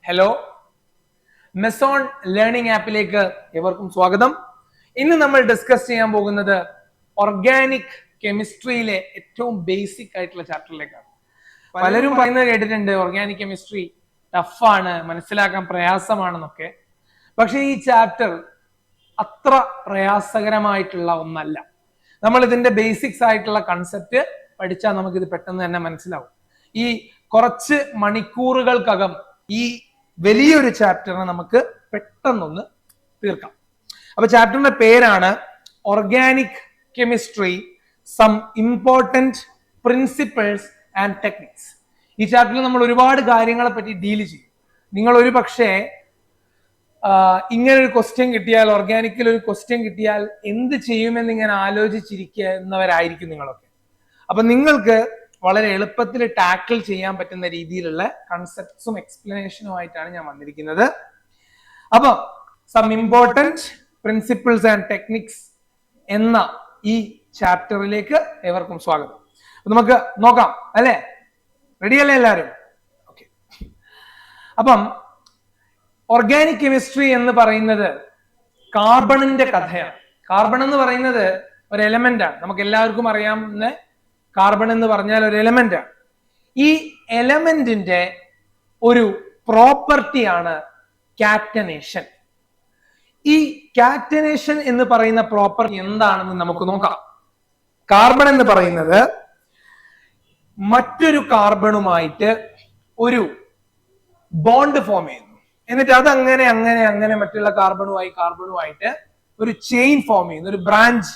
Hello, meson learning ആപ്പിലേക്ക് ഏവർക്കും സ്വാഗതം. ഇന്ന് നമ്മൾ ഡിസ്കസ് ചെയ്യാൻ പോകുന്നത് ഓർഗാനിക് കെമിസ്ട്രിയിലെ ഏറ്റവും ബേസിക് ആയിട്ടുള്ള ചാപ്റ്ററിലേക്കാണ്. പലരും പറയുന്നത് കേട്ടിട്ടുണ്ട് ഓർഗാനിക് കെമിസ്ട്രി ടഫാണ്, മനസ്സിലാക്കാൻ പ്രയാസമാണെന്നൊക്കെ. പക്ഷെ ഈ ചാപ്റ്റർ അത്ര പ്രയാസകരമായിട്ടുള്ള ഒന്നല്ല. നമ്മൾ ഇതിന്റെ ബേസിക്സ് ആയിട്ടുള്ള കൺസെപ്റ്റ് പഠിച്ചാൽ നമുക്കിത് പെട്ടെന്ന് തന്നെ മനസ്സിലാവും. ഈ കുറച്ച് മണിക്കൂറുകൾക്കകം ഈ വലിയൊരു ചാപ്റ്ററിനെ നമുക്ക് പെട്ടെന്നൊന്ന് തീർക്കാം. അപ്പൊ ചാപ്റ്ററിന്റെ പേരാണ് organic chemistry, some important principles and techniques. ഈ ചാപ്റ്ററിൽ നമ്മൾ ഒരുപാട് കാര്യങ്ങളെ പറ്റി ഡീൽ ചെയ്യും. നിങ്ങൾ ഒരു പക്ഷേ ഇങ്ങനെ ഒരു ക്വസ്റ്റ്യൻ കിട്ടിയാൽ, ഓർഗാനിക്കിൽ ഒരു ക്വസ്റ്റ്യൻ കിട്ടിയാൽ എന്ത് ചെയ്യുമെന്ന് ഇങ്ങനെ ആലോചിച്ചിരിക്കുന്നവരായിരിക്കും നിങ്ങളൊക്കെ. അപ്പൊ നിങ്ങൾക്ക് വളരെ എളുപ്പത്തിൽ ടാക്കിൾ ചെയ്യാൻ പറ്റുന്ന രീതിയിലുള്ള കൺസെപ്റ്റ്സും എക്സ്പ്ലനേഷനും ആയിട്ടാണ് ഞാൻ വന്നിരിക്കുന്നത്. അപ്പൊ some important principles and techniques എന്ന ഈ ചാപ്റ്ററിലേക്ക് ഏവർക്കും സ്വാഗതം. നമുക്ക് നോക്കാം, അല്ലെ? റെഡിയല്ലേ എല്ലാവരും? ഓക്കെ. അപ്പം ഓർഗാനിക് കെമിസ്ട്രി എന്ന് പറയുന്നത് കാർബണിന്റെ കഥയാണ്. കാർബൺ എന്ന് പറയുന്നത് ഒരു എലമെന്റ് ആണ്. നമുക്ക് എല്ലാവർക്കും അറിയാവുന്ന കാർബൺ എന്ന് പറഞ്ഞാൽ ഒരു എലമെന്റ് ആണ്. ഈ എലമെന്റിന്റെ ഒരു പ്രോപ്പർട്ടിയാണ് കാറ്റനേഷൻ. ഈ കാറ്റനേഷൻ എന്ന് പറയുന്ന പ്രോപ്പർട്ടി എന്താണെന്ന് നമുക്ക് നോക്കാം. കാർബൺ എന്ന് പറയുന്നത് മറ്റൊരു കാർബണുമായിട്ട് ഒരു ബോണ്ട് ഫോം ചെയ്യുന്നു. എന്നിട്ട് അത് അങ്ങനെ അങ്ങനെ അങ്ങനെ മറ്റുള്ള കാർബണുമായിട്ട് ഒരു ചെയിൻ ഫോം ചെയ്യുന്നു. ഒരു ബ്രാഞ്ച്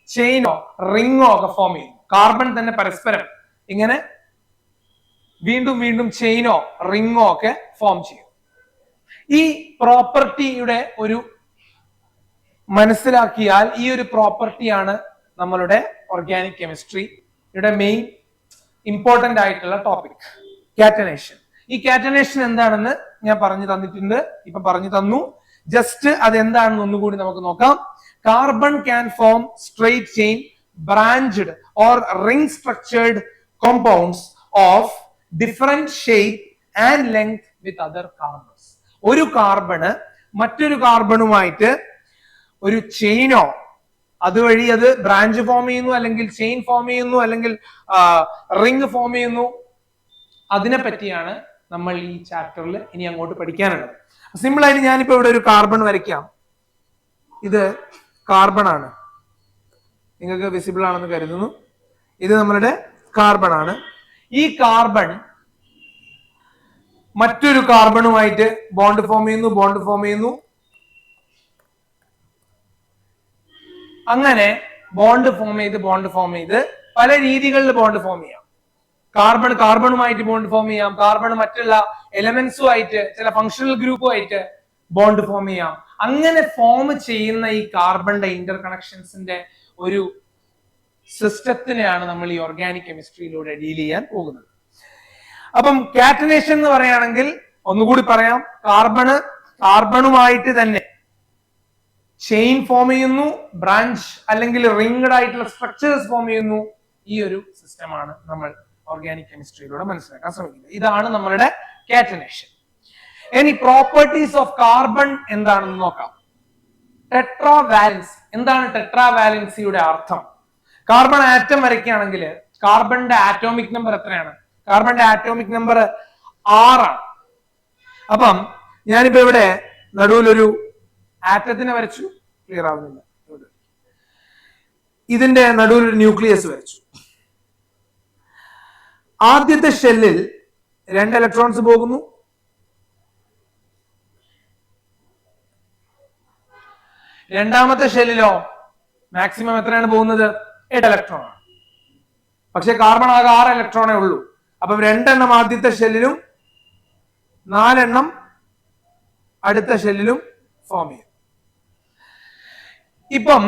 ചെയിനോ റിങ്ങോ ഒക്കെ ഫോം ചെയ്യുന്നു. കാർബൺ തന്നെ പരസ്പരം ഇങ്ങനെ വീണ്ടും വീണ്ടും ചെയിനോ റിങ്ങോ ഒക്കെ ഫോം ചെയ്യും. ഈ പ്രോപ്പർട്ടിയുടെ ഒരു മനസ്സിലാക്കിയാൽ ഈ ഒരു പ്രോപ്പർട്ടിയാണ് നമ്മളുടെ ഓർഗാനിക് കെമിസ്ട്രിയുടെ മെയിൻ ഇമ്പോർട്ടന്റ് ആയിട്ടുള്ള ടോപ്പിക്, കാറ്റനേഷൻ. ഈ കാറ്റനേഷൻ എന്താണെന്ന് ഞാൻ പറഞ്ഞു തന്നിട്ടുണ്ട്, ഇപ്പൊ പറഞ്ഞു തന്നു. ജസ്റ്റ് അത് എന്താണെന്ന് ഒന്നുകൂടി നമുക്ക് നോക്കാം. Carbon can form straight chain, branched or ring structured compounds of different shape and length with other carbons. ഒരു കാർബണ് മറ്റൊരു കാർബണുമായിട്ട് ഒരു ചെയിനോ അതുവഴി അത് ബ്രാഞ്ച് ഫോം ചെയ്യുന്നു, അല്ലെങ്കിൽ ചെയിൻ ഫോം ചെയ്യുന്നു, അല്ലെങ്കിൽ റിംഗ് ഫോം ചെയ്യുന്നു. അതിനെ പറ്റിയാണ് നമ്മൾ ഈ ചാപ്റ്ററിൽ ഇനി അങ്ങോട്ട് പഠിക്കാനുള്ളത്. സിമ്പിൾ ആയിട്ട് ഞാനിപ്പോ ഇവിടെ ഒരു കാർബൺ വരയ്ക്കാം. ഇത് കാർബൺ ആണ്, നിങ്ങൾക്ക് വിസിബിൾ ആണെന്ന് കരുതുന്നു. ഇത് നമ്മളുടെ കാർബൺ ആണ്. ഈ കാർബൺ മറ്റൊരു കാർബണുമായിട്ട് ബോണ്ട് ഫോം ചെയ്യുന്നു. അങ്ങനെ ബോണ്ട് ഫോം ചെയ്ത് പല രീതികളിൽ ബോണ്ട് ഫോം ചെയ്യാം. കാർബണുമായിട്ട് ബോണ്ട് ഫോം ചെയ്യാം. കാർബൺ മറ്റുള്ള എലമെന്റ്സുമായിട്ട്, ചില ഫങ്ഷണൽ ഗ്രൂപ്പുമായിട്ട് ബോണ്ട് ഫോം ചെയ്യാം. അങ്ങനെ ഫോം ചെയ്യുന്ന ഈ കാർബണിന്റെ ഇന്റർ കണക്ഷൻസിന്റെ ഒരു സിസ്റ്റത്തിനെയാണ് നമ്മൾ ഈ ഓർഗാനിക് കെമിസ്ട്രിയിലൂടെ ഡീൽ ചെയ്യാൻ പോകുന്നത്. അപ്പം കാറ്റനേഷൻ എന്ന് പറയുകയാണെങ്കിൽ ഒന്നുകൂടി പറയാം, കാർബണുമായിട്ട് തന്നെ ചെയിൻ ഫോം ചെയ്യുന്നു, ബ്രാഞ്ച് അല്ലെങ്കിൽ റിംഗ്ഡ് ആയിട്ടുള്ള സ്ട്രക്ചേഴ്സ് ഫോം ചെയ്യുന്നു. ഈ ഒരു സിസ്റ്റമാണ് നമ്മൾ ഓർഗാനിക് കെമിസ്ട്രിയിലൂടെ മനസ്സിലാക്കാൻ ശ്രമിക്കുന്നത്. ഇതാണ് നമ്മളുടെ കാറ്റനേഷൻ. ഇനി പ്രോപ്പർട്ടീസ് ഓഫ് കാർബൺ എന്താണെന്ന് നോക്കാം. ടെട്രാവാലൻസി. എന്താണ് ടെട്രാവാലൻസിയുടെ അർത്ഥം? കാർബൺ ആറ്റം വരയ്ക്കുകയാണെങ്കിൽ കാർബണിന്റെ ആറ്റോമിക് നമ്പർ എത്രയാണ്? കാർബണിന്റെ ആറ്റോമിക് നമ്പർ 6 ആണ്. അപ്പം ഞാനിപ്പോ ഇവിടെ നടുവിലൊരു ആറ്റത്തിനെ വരച്ചു, ക്ലിയർ ആവുന്നില്ല. ഇതിന്റെ നടുവിൽ ഒരു ന്യൂക്ലിയസ് വരച്ചു. ആദ്യത്തെ ഷെല്ലിൽ 2 ഇലക്ട്രോൺസ് പോകുന്നു. രണ്ടാമത്തെ ഷെല്ലിലോ മാക്സിമം എത്രയാണ് പോകുന്നത്? 8 ഇലക്ട്രോൺ ആണ്. പക്ഷെ കാർബൺ ആകെ 6 ഇലക്ട്രോണേ ഉള്ളൂ. അപ്പം 2 എണ്ണം ആദ്യത്തെ ഷെല്ലിലും 4 എണ്ണം അടുത്ത ഷെല്ലിലും ഫോം ചെയ്യും. ഇപ്പം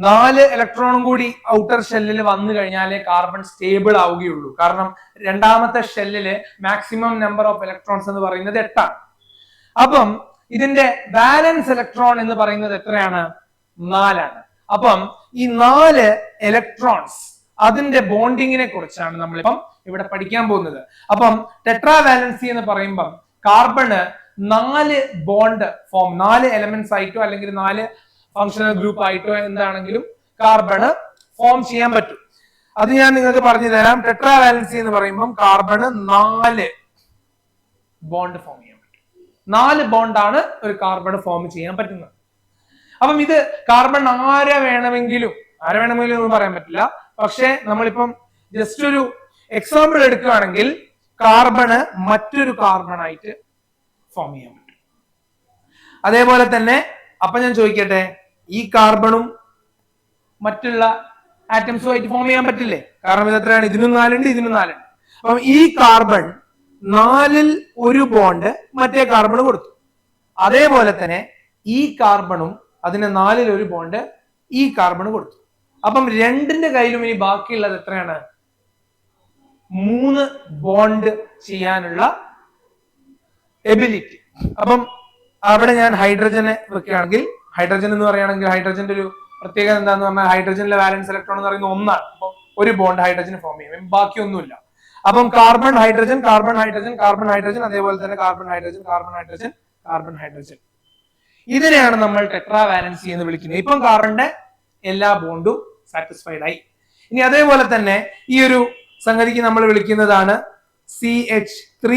4 ഇലക്ട്രോണും കൂടി ഔട്ടർ ഷെല്ലിൽ വന്നു കഴിഞ്ഞാലേ കാർബൺ സ്റ്റേബിൾ ആവുകയുള്ളൂ. കാരണം രണ്ടാമത്തെ ഷെല്ലില് മാക്സിമം നമ്പർ ഓഫ് ഇലക്ട്രോൺസ് എന്ന് പറയുന്നത് 8 ആണ്. അപ്പം ഇതിന്റെ ബാലൻസ് ഇലക്ട്രോൺ എന്ന് പറയുന്നത് എത്രയാണ്? 4 ആണ്. അപ്പം ഈ 4 ഇലക്ട്രോൺസ് അതിന്റെ ബോണ്ടിങ്ങിനെ കുറിച്ചാണ് നമ്മളിപ്പം ഇവിടെ പഠിക്കാൻ പോകുന്നത്. അപ്പം ടെട്രാവാലൻസി എന്ന് പറയുമ്പം കാർബണ് 4 ബോണ്ട് ഫോം, 4 എലമെന്റ്സ് ആയിട്ടോ അല്ലെങ്കിൽ 4 ഫങ്ഷണൽ ഗ്രൂപ്പ് ആയിട്ടോ എന്താണെങ്കിലും കാർബണ് ഫോം ചെയ്യാൻ പറ്റും. അത് ഞാൻ നിങ്ങൾക്ക് പറഞ്ഞു തരാം. ടെട്രാ വാലൻസി എന്ന് പറയുമ്പോൾ കാർബണ് 4 ബോണ്ട് ഫോം ചെയ്യാൻ പറ്റും. 4 ബോണ്ടാണ് ഒരു കാർബൺ ഫോം ചെയ്യാൻ പറ്റുന്നത്. അപ്പം ഇത് കാർബൺ ആരെ വേണമെങ്കിലും ഒന്നും പറയാൻ പറ്റില്ല. പക്ഷെ നമ്മളിപ്പം ജസ്റ്റ് ഒരു എക്സാമ്പിൾ എടുക്കുകയാണെങ്കിൽ കാർബണ് മറ്റൊരു കാർബണായിട്ട് ഫോം ചെയ്യാൻ പറ്റും. അതേപോലെ തന്നെ അപ്പൊ ഞാൻ ചോദിക്കട്ടെ, ഈ കാർബണും മറ്റുള്ള ആറ്റംസുമായിട്ട് ഫോം ചെയ്യാൻ പറ്റില്ലേ? കാരണം ഇത് എത്രയാണ്? ഇതിനും 4 ഉണ്ട്, ഇതിനും 4 ഉണ്ട്. അപ്പം ഈ കാർബൺ 4ൽ ഒരു ബോണ്ട് മറ്റേ കാർബൺ കൊടുത്തു. അതേപോലെ തന്നെ ഈ കാർബണും അതിന് 4ൽ ഒരു ബോണ്ട് ഈ കാർബൺ കൊടുത്തു. അപ്പം രണ്ടിന്റെ കയ്യിലും ഇനി ബാക്കിയുള്ളത് എത്രയാണ്? 3 ബോണ്ട് ചെയ്യാനുള്ള എബിലിറ്റി. അപ്പം അവിടെ ഞാൻ ഹൈഡ്രജനെ വെക്കുകയാണെങ്കിൽ, ഹൈഡ്രജൻ എന്ന് പറയുകയാണെങ്കിൽ ഹൈഡ്രജന്റെ ഒരു പ്രത്യേകത എന്താന്ന് പറഞ്ഞാൽ ഹൈഡ്രജനിലെ വാലൻസ് ഇലക്ട്രോൺ എന്ന് പറയുന്നത് 1 ആണ്. അപ്പം ഒരു ബോണ്ട് ഹൈഡ്രജൻ ഫോം ചെയ്യും, ബാക്കിയൊന്നുമില്ല. അപ്പം carbon hydrogen carbon hydrogen carbon hydrogen, അതേപോലെ തന്നെ carbon hydrogen carbon hydrogen carbon hydrogen. ഇതിനെയാണ് നമ്മൾ ടെട്രാ വാലൻസി എന്ന് വിളിക്കുന്നത്. ഇപ്പം കാർബണിന്റെ എല്ലാ ബോണ്ടും സാറ്റിസ്ഫൈഡ് ആയി. ഇനി അതേപോലെ തന്നെ ഈ ഒരു സംഗതിക്ക് നമ്മൾ വിളിക്കുന്നതാണ് CH3,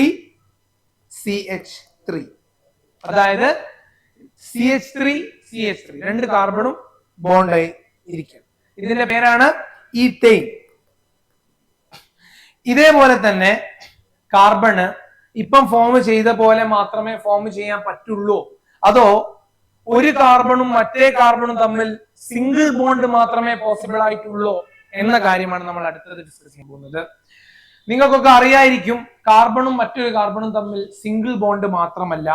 അതായത് CH3 രണ്ട് കാർബണും ബോണ്ടായി ഇരിക്കും. ഇതിന്റെ പേരാണ് ഈതെയ്ൻ. ഇതേപോലെ തന്നെ കാർബണ് ഇപ്പം ഫോം ചെയ്ത പോലെ മാത്രമേ ഫോം ചെയ്യാൻ പറ്റുള്ളൂ, അതോ ഒരു കാർബണും മറ്റേ കാർബണും തമ്മിൽ സിംഗിൾ ബോണ്ട് മാത്രമേ പോസിബിൾ ആയിട്ടുള്ളൂ എന്ന കാര്യമാണ് നമ്മൾ അടുത്തത് ഡിസ്കസ് ചെയ്യാൻ പോകുന്നത്. നിങ്ങൾക്കൊക്കെ അറിയായിരിക്കും, കാർബണും മറ്റൊരു കാർബണും തമ്മിൽ സിംഗിൾ ബോണ്ട് മാത്രമല്ല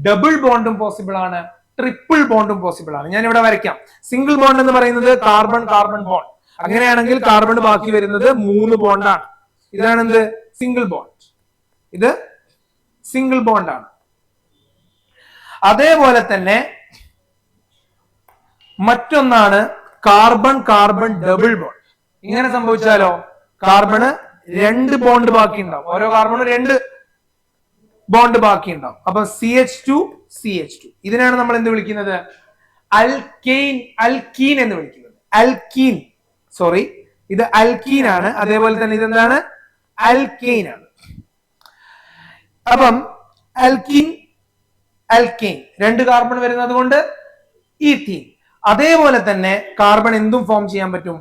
ഡബിൾ ബോണ്ടും പോസിബിൾ ആണ്, ട്രിപ്പിൾ ബോണ്ടും പോസിബിൾ ആണ്. ഞാൻ ഇവിടെ വരയ്ക്കാം. സിംഗിൾ ബോണ്ട് എന്ന് പറയുന്നത് കാർബൺ കാർബൺ ബോണ്ട്. അങ്ങനെയാണെങ്കിൽ കാർബൺ ബാക്കി വരുന്നത് 3 ബോണ്ടാണ്. ഇതാണ് എന്ത്? Single bond. ഇത് സിംഗിൾ ബോണ്ടാണ്. അതേപോലെ തന്നെ മറ്റൊന്നാണ് കാർബൺ കാർബൺ ഡബിൾ ബോണ്ട്. ഇങ്ങനെ സംഭവിച്ചാലോ കാർബണ് 2 ബോണ്ട് ബാക്കി ഉണ്ടാവും. ഓരോ കാർബണും 2 ബോണ്ട് ബാക്കി ഉണ്ടാവും. അപ്പൊ CH2 ഇതിനാണ് നമ്മൾ എന്ത് വിളിക്കുന്നത്? അൽക്കീൻ എന്ന് വിളിക്കുന്നത്. ഇത് അൽക്കീൻ ആണ്. അതേപോലെ തന്നെ ഇതെന്താണ്? അൽക്കെയിൻ ആണ്. അപ്പം അൽക്കീൻ 2 കാർബൺ വരുന്നത് കൊണ്ട് ഈത്തീൻ. അതേപോലെ തന്നെ കാർബൺ എന്തും ഫോം ചെയ്യാൻ പറ്റും?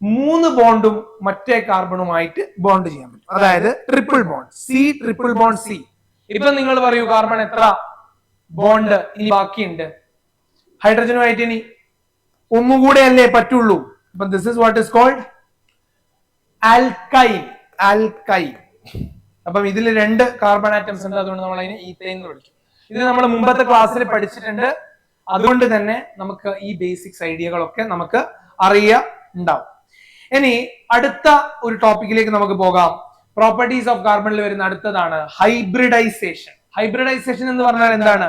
3 ബോണ്ടും മറ്റേ കാർബണുമായിട്ട് ബോണ്ട് ചെയ്യാൻ പറ്റും. അതായത് triple bond, triple bond C. ഇപ്പൊ നിങ്ങൾ പറയൂ, കാർബൺ എത്ര ബോണ്ട് ഇനി ബാക്കിയുണ്ട്? ഹൈഡ്രജനുമായിട്ട് ഇനി ഒന്നുകൂടെ അല്ലേ പറ്റുള്ളൂ. അപ്പൊ this is what is called alkyne. അപ്പം ഇതിൽ 2 കാർബൺ ആറ്റംസ് ഉണ്ട്, അതുകൊണ്ട് നമ്മൾ അതിനെ ഈത്തൈൻ എന്ന് വിളിക്കും. ഇത് നമ്മൾ മുമ്പത്തെ ക്ലാസ്സിൽ പഠിച്ചിട്ടുണ്ട്. അതുകൊണ്ട് തന്നെ നമുക്ക് ഈ ബേസിക്സ് ഐഡിയകളൊക്കെ നമുക്ക് ഉണ്ടാവും. ഇനി അടുത്ത ഒരു ടോപ്പിക്കിലേക്ക് നമുക്ക് പോകാം. പ്രോപ്പർട്ടീസ് ഓഫ് കാർബണിൽ വരുന്ന അടുത്തതാണ് ഹൈബ്രിഡൈസേഷൻ. ഹൈബ്രിഡൈസേഷൻ എന്ന് പറഞ്ഞാൽ എന്താണ്?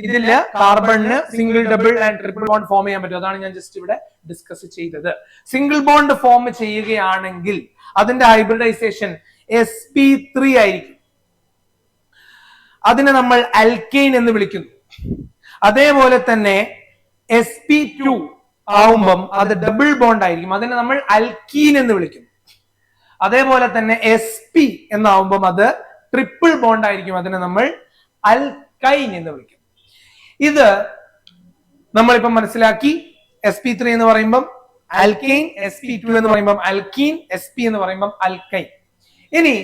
ഇതില് കാർബണിന് single double and triple bond form ചെയ്യാൻ പറ്റും. അതാണ് ഞാൻ ജസ്റ്റ് ഇവിടെ ഡിസ്കസ് ചെയ്തത്. സിംഗിൾ ബോണ്ട് ഫോം ചെയ്യുകയാണെങ്കിൽ അതിന്റെ ഹൈബ്രിഡൈസേഷൻ sp3 ആയിരിക്കും. അതിനെ നമ്മൾ അൽക്കെയിൻ എന്ന് വിളിക്കുന്നു. അതേപോലെ തന്നെ sp2 ആവുമ്പം അത് ഡബിൾ ബോണ്ട് ആയിരിക്കും. അതിനെ നമ്മൾ അൽക്കീൻ എന്ന് വിളിക്കും. അതേപോലെ തന്നെ sp എന്നാവുമ്പം അത് ട്രിപ്പിൾ ബോണ്ട് ആയിരിക്കും. അതിനെ നമ്മൾ അൽക്കൈൻ എന്ന് വിളിക്കും. ഇത് നമ്മളിപ്പം മനസ്സിലാക്കി. sp3 എന്ന് പറയുമ്പം അൽക്കെയിൻ, sp2 എന്ന് പറയുമ്പം അൽക്കീൻ, sp എന്ന് പറയുമ്പം അൽക്കൈൻ. ഇനി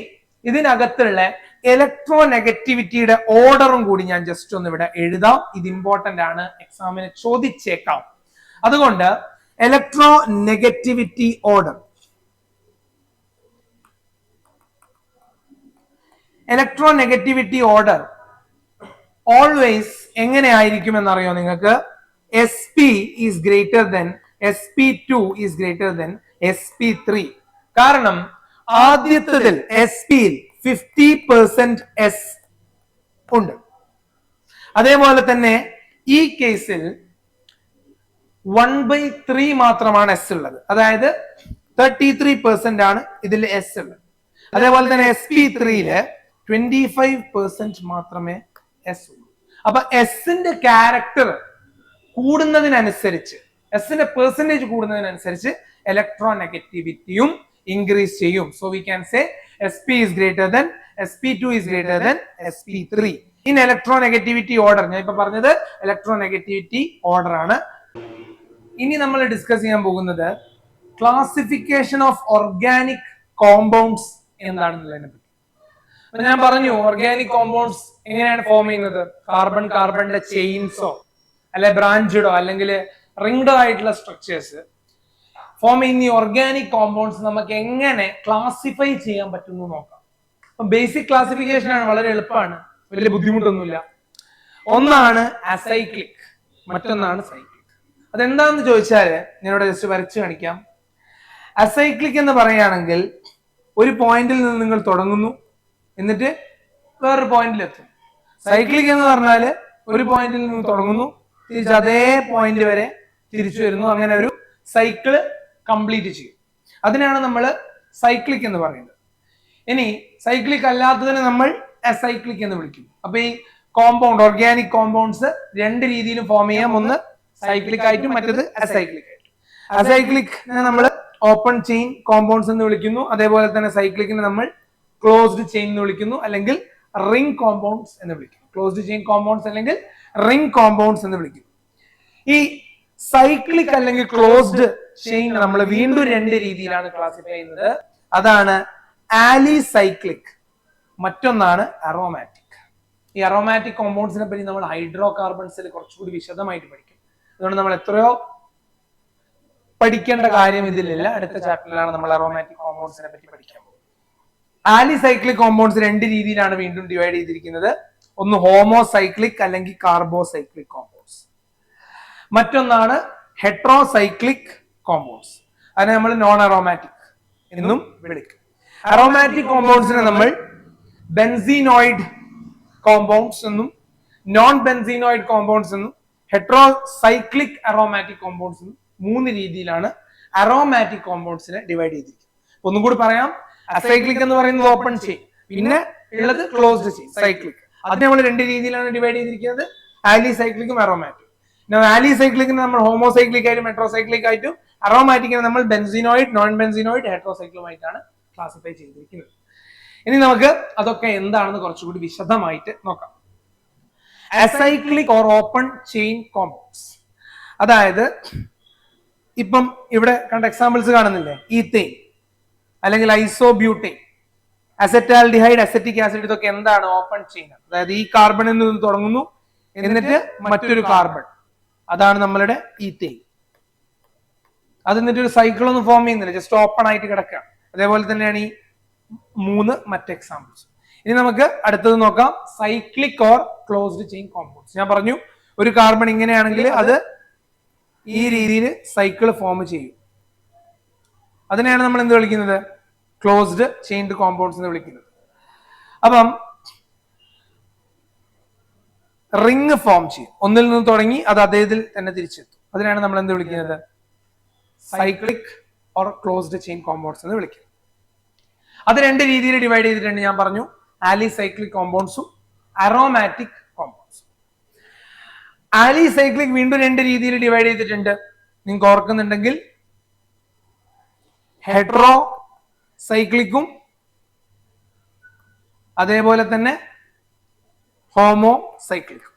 ഇതിനകത്തുള്ള ഇലക്ട്രോ നെഗറ്റിവിറ്റിയുടെ ഓർഡറും കൂടി ഞാൻ ജസ്റ്റ് ഒന്ന് ഇവിടെ എഴുതാം. ഇത് ഇമ്പോർട്ടന്റ് ആണ്, എക്സാമിന് ചോദിച്ചേക്കാം. അതുകൊണ്ട് electro negativity order. Electro negativity order always എങ്ങനെ ആയിരിക്കും എന്നറിയോ നിങ്ങൾക്ക്? sp is greater then sp2 is greater then sp3. കാരണം ആദ്യത്തതിൽ sp 50% s ഉണ്ട്. അതേപോലെ തന്നെ ഈ കേസിൽ 1/3 മാത്രമാണ് s ഉള്ളത്. അതായത് 33% ആണ് ഇതിൽ s ഉള്ളത്. അതേപോലെ തന്നെ sp3യില് 25% മാത്രമേ എസ് ഉള്ളൂ. അപ്പൊ എസിന്റെ ക്യാരക്ടർ കൂടുന്നതിനനുസരിച്ച്, എസിന്റെ പെർസെന്റേജ് കൂടുന്നതിനനുസരിച്ച് ഇലക്ട്രോനെഗറ്റിവിറ്റിയും ഇൻക്രീസ് ചെയ്യും. So we can say sp is greater than sp2 is greater than sp3 in electronegativity order. ഞാൻ ഇപ്പൊ പറഞ്ഞത് ഇലക്ട്രോനെഗറ്റിവിറ്റി ഓർഡർ ആണ്. ഇനി നമ്മൾ ഡിസ്കസ് ചെയ്യാൻ പോകുന്നത് ക്ലാസിഫിക്കേഷൻ ഓഫ് ഓർഗാനിക് കോമ്പൗണ്ട്സ് എന്താണെന്നുള്ളതിനെ പറ്റി. ഞാൻ പറഞ്ഞു ഓർഗാനിക് കോമ്പൗണ്ട്സ് എങ്ങനെയാണ് ഫോം ചെയ്യുന്നത്. കാർബണിന്റെ ചെയിൻസോ അല്ലെ ബ്രാഞ്ചഡോ അല്ലെങ്കിൽ റിംഗ്ഡോ ആയിട്ടുള്ള സ്ട്രക്ചേഴ്സ് ഫോം ചെയ്യുന്ന ഈ ഓർഗാനിക് കോമ്പൗണ്ട്സ് നമുക്ക് എങ്ങനെ ക്ലാസിഫൈ ചെയ്യാൻ പറ്റുന്നു നോക്കാം. അപ്പൊ ബേസിക് ക്ലാസിഫിക്കേഷൻ ആണ്, വളരെ എളുപ്പമാണ്, വലിയ ബുദ്ധിമുട്ടൊന്നുമില്ല. ഒന്നാണ് അസൈക്ലിക്, മറ്റൊന്നാണ് സൈക്ലിക്. അതെന്താന്ന് ചോദിച്ചാല് ഞാനിവിടെ ജസ്റ്റ് വരച്ചു കാണിക്കാം. അസൈക്ലിക് എന്ന് പറയുകയാണെങ്കിൽ ഒരു പോയിന്റിൽ നിന്ന് നിങ്ങൾ തുടങ്ങുന്നു, എന്നിട്ട് വേറൊരു പോയിന്റിൽ എത്തും. സൈക്ലിക് എന്ന് പറഞ്ഞാല് ഒരു പോയിന്റിൽ നിന്ന് തുടങ്ങുന്നു, തിരിച്ച് അതേ പോയിന്റ് വരെ തിരിച്ചു വരുന്നു, അങ്ങനെ ഒരു സൈക്കിള് കംപ്ലീറ്റ് ചെയ്യും. അതിനാണ് നമ്മൾ സൈക്ലിക് എന്ന് പറയുന്നത്. ഇനി സൈക്ലിക് അല്ലാത്തതിനെ നമ്മൾ അസൈക്ലിക് എന്ന് വിളിക്കും. അപ്പൊ ഈ കോമ്പൗണ്ട് ഓർഗാനിക് കോമ്പൗണ്ട്സ് രണ്ട് രീതിയിലും ഫോം ചെയ്യാം. ഒന്ന് സൈക്ലിക് ആയിട്ടും മറ്റത് അസൈക്ലിക് ആയിട്ടും. അസൈക്ലിക്കിനെ നമ്മൾ ഓപ്പൺ ചെയിൻ കോമ്പൗണ്ട്സ് എന്ന് വിളിക്കുന്നു. അതേപോലെ തന്നെ സൈക്ലിക്കിനെ നമ്മൾ ക്ലോസ്ഡ് ചെയിൻ എന്ന് വിളിക്കുന്നു, അല്ലെങ്കിൽ റിംഗ് കോമ്പൗണ്ട്സ് എന്ന് വിളിക്കുന്നു. ക്ലോസ്ഡ് ചെയിൻ കോമ്പൗണ്ട്സ് അല്ലെങ്കിൽ റിംഗ് കോമ്പൗണ്ട്സ് എന്ന് വിളിക്കുന്നു. ഈ സൈക്ലിക് അല്ലെങ്കിൽ ക്ലോസ്ഡ് ചെയിൻ നമ്മൾ വീണ്ടും രണ്ട് രീതിയിലാണ് ക്ലാസിഫൈ ചെയ്യുന്നത്. അതാണ് ആലിസൈക്ലിക്, മറ്റൊന്നാണ് അറോമാറ്റിക്. ഈ അറോമാറ്റിക് കോമ്പൗണ്ട്സിനെ പറ്റി നമ്മൾ ഹൈഡ്രോ കാർബൺസിൽ കുറച്ചുകൂടി വിശദമായിട്ട് പഠിക്കും. അതുകൊണ്ട് നമ്മൾ എത്രയോ പഠിക്കേണ്ട കാര്യം ഇതിലില്ല. അടുത്ത ചാപ്റ്ററിലാണ് നമ്മൾ അറോമാറ്റിക് കോമ്പൗണ്ട്സിനെ പറ്റി പഠിക്കാൻ പോകുന്നത്. ആലിസൈക്ലിക് കോമ്പൗണ്ട്സ് രണ്ട് രീതിയിലാണ് വീണ്ടും ഡിവൈഡ് ചെയ്തിരിക്കുന്നത്. ഒന്ന് ഹോമോസൈക്ലിക് അല്ലെങ്കിൽ കാർബോസൈക്ലിക് കോമ്പൗണ്ട്സ്, മറ്റൊന്നാണ് ഹെട്രോസൈക്ലിക് കോമ്പൗണ്ട്സ്. അതിനെ നമ്മൾ നോൺ അറോമാറ്റിക് എന്നും വിളിക്കും. അറോമാറ്റിക് കോമ്പൗണ്ട്സിനെ നമ്മൾ ബെൻസീനോയിഡ് കോമ്പൗണ്ട്സ് എന്നും നോൺ ബെൻസീനോയിഡ് കോമ്പൗണ്ട്സ് എന്നും ഹെട്രോസൈക്ലിക് അറോമാറ്റിക് കോമ്പൗണ്ട്സ് എന്നും മൂന്ന് രീതിയിലാണ് അറോമാറ്റിക് കോമ്പൗണ്ട്സിനെ ഡിവൈഡ് ചെയ്തിരിക്കുന്നത്. ഒന്നും കൂടി പറയാം. അസൈക്ലിക് എന്ന് പറയുന്നത് ഓപ്പൺ ചെയിൻ, പിന്നെ ഉള്ളത് ക്ലോസ്ഡ് ചെയിൻ സൈക്ലിക്. അത് നമ്മൾ രണ്ട് രീതിയിലാണ് ഡിവൈഡ് ചെയ്തിരിക്കുന്നത്, ആലിസൈക്ലിക്കും അറോമാറ്റിക്. ആലിസൈക്ലിക്കിന് നമ്മൾ ഹോമോസൈക്ലിക് ആയിട്ടും ഹെട്രോസൈക്ലിക് ആയിട്ടും, അറോമാറ്റിക്കിനെ നമ്മൾ ബെൻസീനോയിഡ്, നോൺ ബെൻസീനോയിഡ്, ഹെട്രോസൈക്ലുമായിട്ടാണ് ക്ലാസിഫൈ ചെയ്തിരിക്കുന്നത്. ഇനി നമുക്ക് അതൊക്കെ എന്താണെന്ന് കുറച്ചുകൂടി വിശദമായിട്ട് നോക്കാം. Acyclic or open chain compounds, അതായത് ഇപ്പം ഇവിടെ കണ്ട എക്സാമ്പിൾസ് കാണുന്നില്ലേ, ഈത്തേൻ അല്ലെങ്കിൽ ഐസോബ്യൂട്ടേൻ, അസറ്റാൽഡിഹൈഡ്, അസറ്റിക് ആസിഡ്, ഇതൊക്കെ എന്താണ്? Open chain. അതായത് ഈ കാർബണിൽ നിന്ന് തുടങ്ങുന്നു, എന്നിട്ട് മറ്റൊരു കാർബൺ, അതാണ് നമ്മളുടെ ഈത്തേൻ. അത് എന്നിട്ട് ഒരു സൈക്കിൾ ഒന്നും ഫോം ചെയ്യുന്നില്ല, ജസ്റ്റ് ഓപ്പൺ ആയിട്ട് കിടക്കുകയാണ്. അതേപോലെ തന്നെയാണ് ഈ മൂന്ന് മറ്റ് എക്സാമ്പിൾസ്. ഇനി നമുക്ക് അടുത്തത് നോക്കാം, cyclic or closed chain compounds. ഞാൻ പറഞ്ഞു ഒരു കാർബൺ ഇങ്ങനെയാണെങ്കിൽ അത് ഈ രീതിയിൽ സൈക്കിൾ ഫോം ചെയ്യും. അതിനെയാണ് നമ്മൾ എന്ത് വിളിക്കുന്നത്? ക്ലോസ്ഡ് ചെയിൻഡ് കോമ്പൗണ്ട്സ് എന്ന് വിളിക്കുന്നത്. അപ്പം റിംഗ് ഫോം ചെയ്യും, ഒന്നിൽ നിന്ന് തുടങ്ങി അത് അതേതിൽ തന്നെ തിരിച്ചെത്തും. അതിനാണ് നമ്മൾ എന്ത് വിളിക്കുന്നത്? Cyclic or closed chain compounds എന്ന് വിളിക്കുന്നത്. അത് രണ്ട് രീതിയിൽ ഡിവൈഡ് ചെയ്തിട്ടുണ്ട്. ഞാൻ പറഞ്ഞു ആലിസൈക്ലിക് കോമ്പൗണ്ട്സും അറോമാറ്റിക് കോമ്പൗണ്ട്സും. ആലിസൈക്ലിക് വീണ്ടും രണ്ട് രീതിയിൽ ഡിവൈഡ് ചെയ്തിട്ടുണ്ട്. നിങ്ങൾക്ക് ഓർക്കുന്നുണ്ടെങ്കിൽ ഹെട്രോ സൈക്ലിക്കും അതേപോലെ തന്നെ ഹോമോ സൈക്ലിക്കും.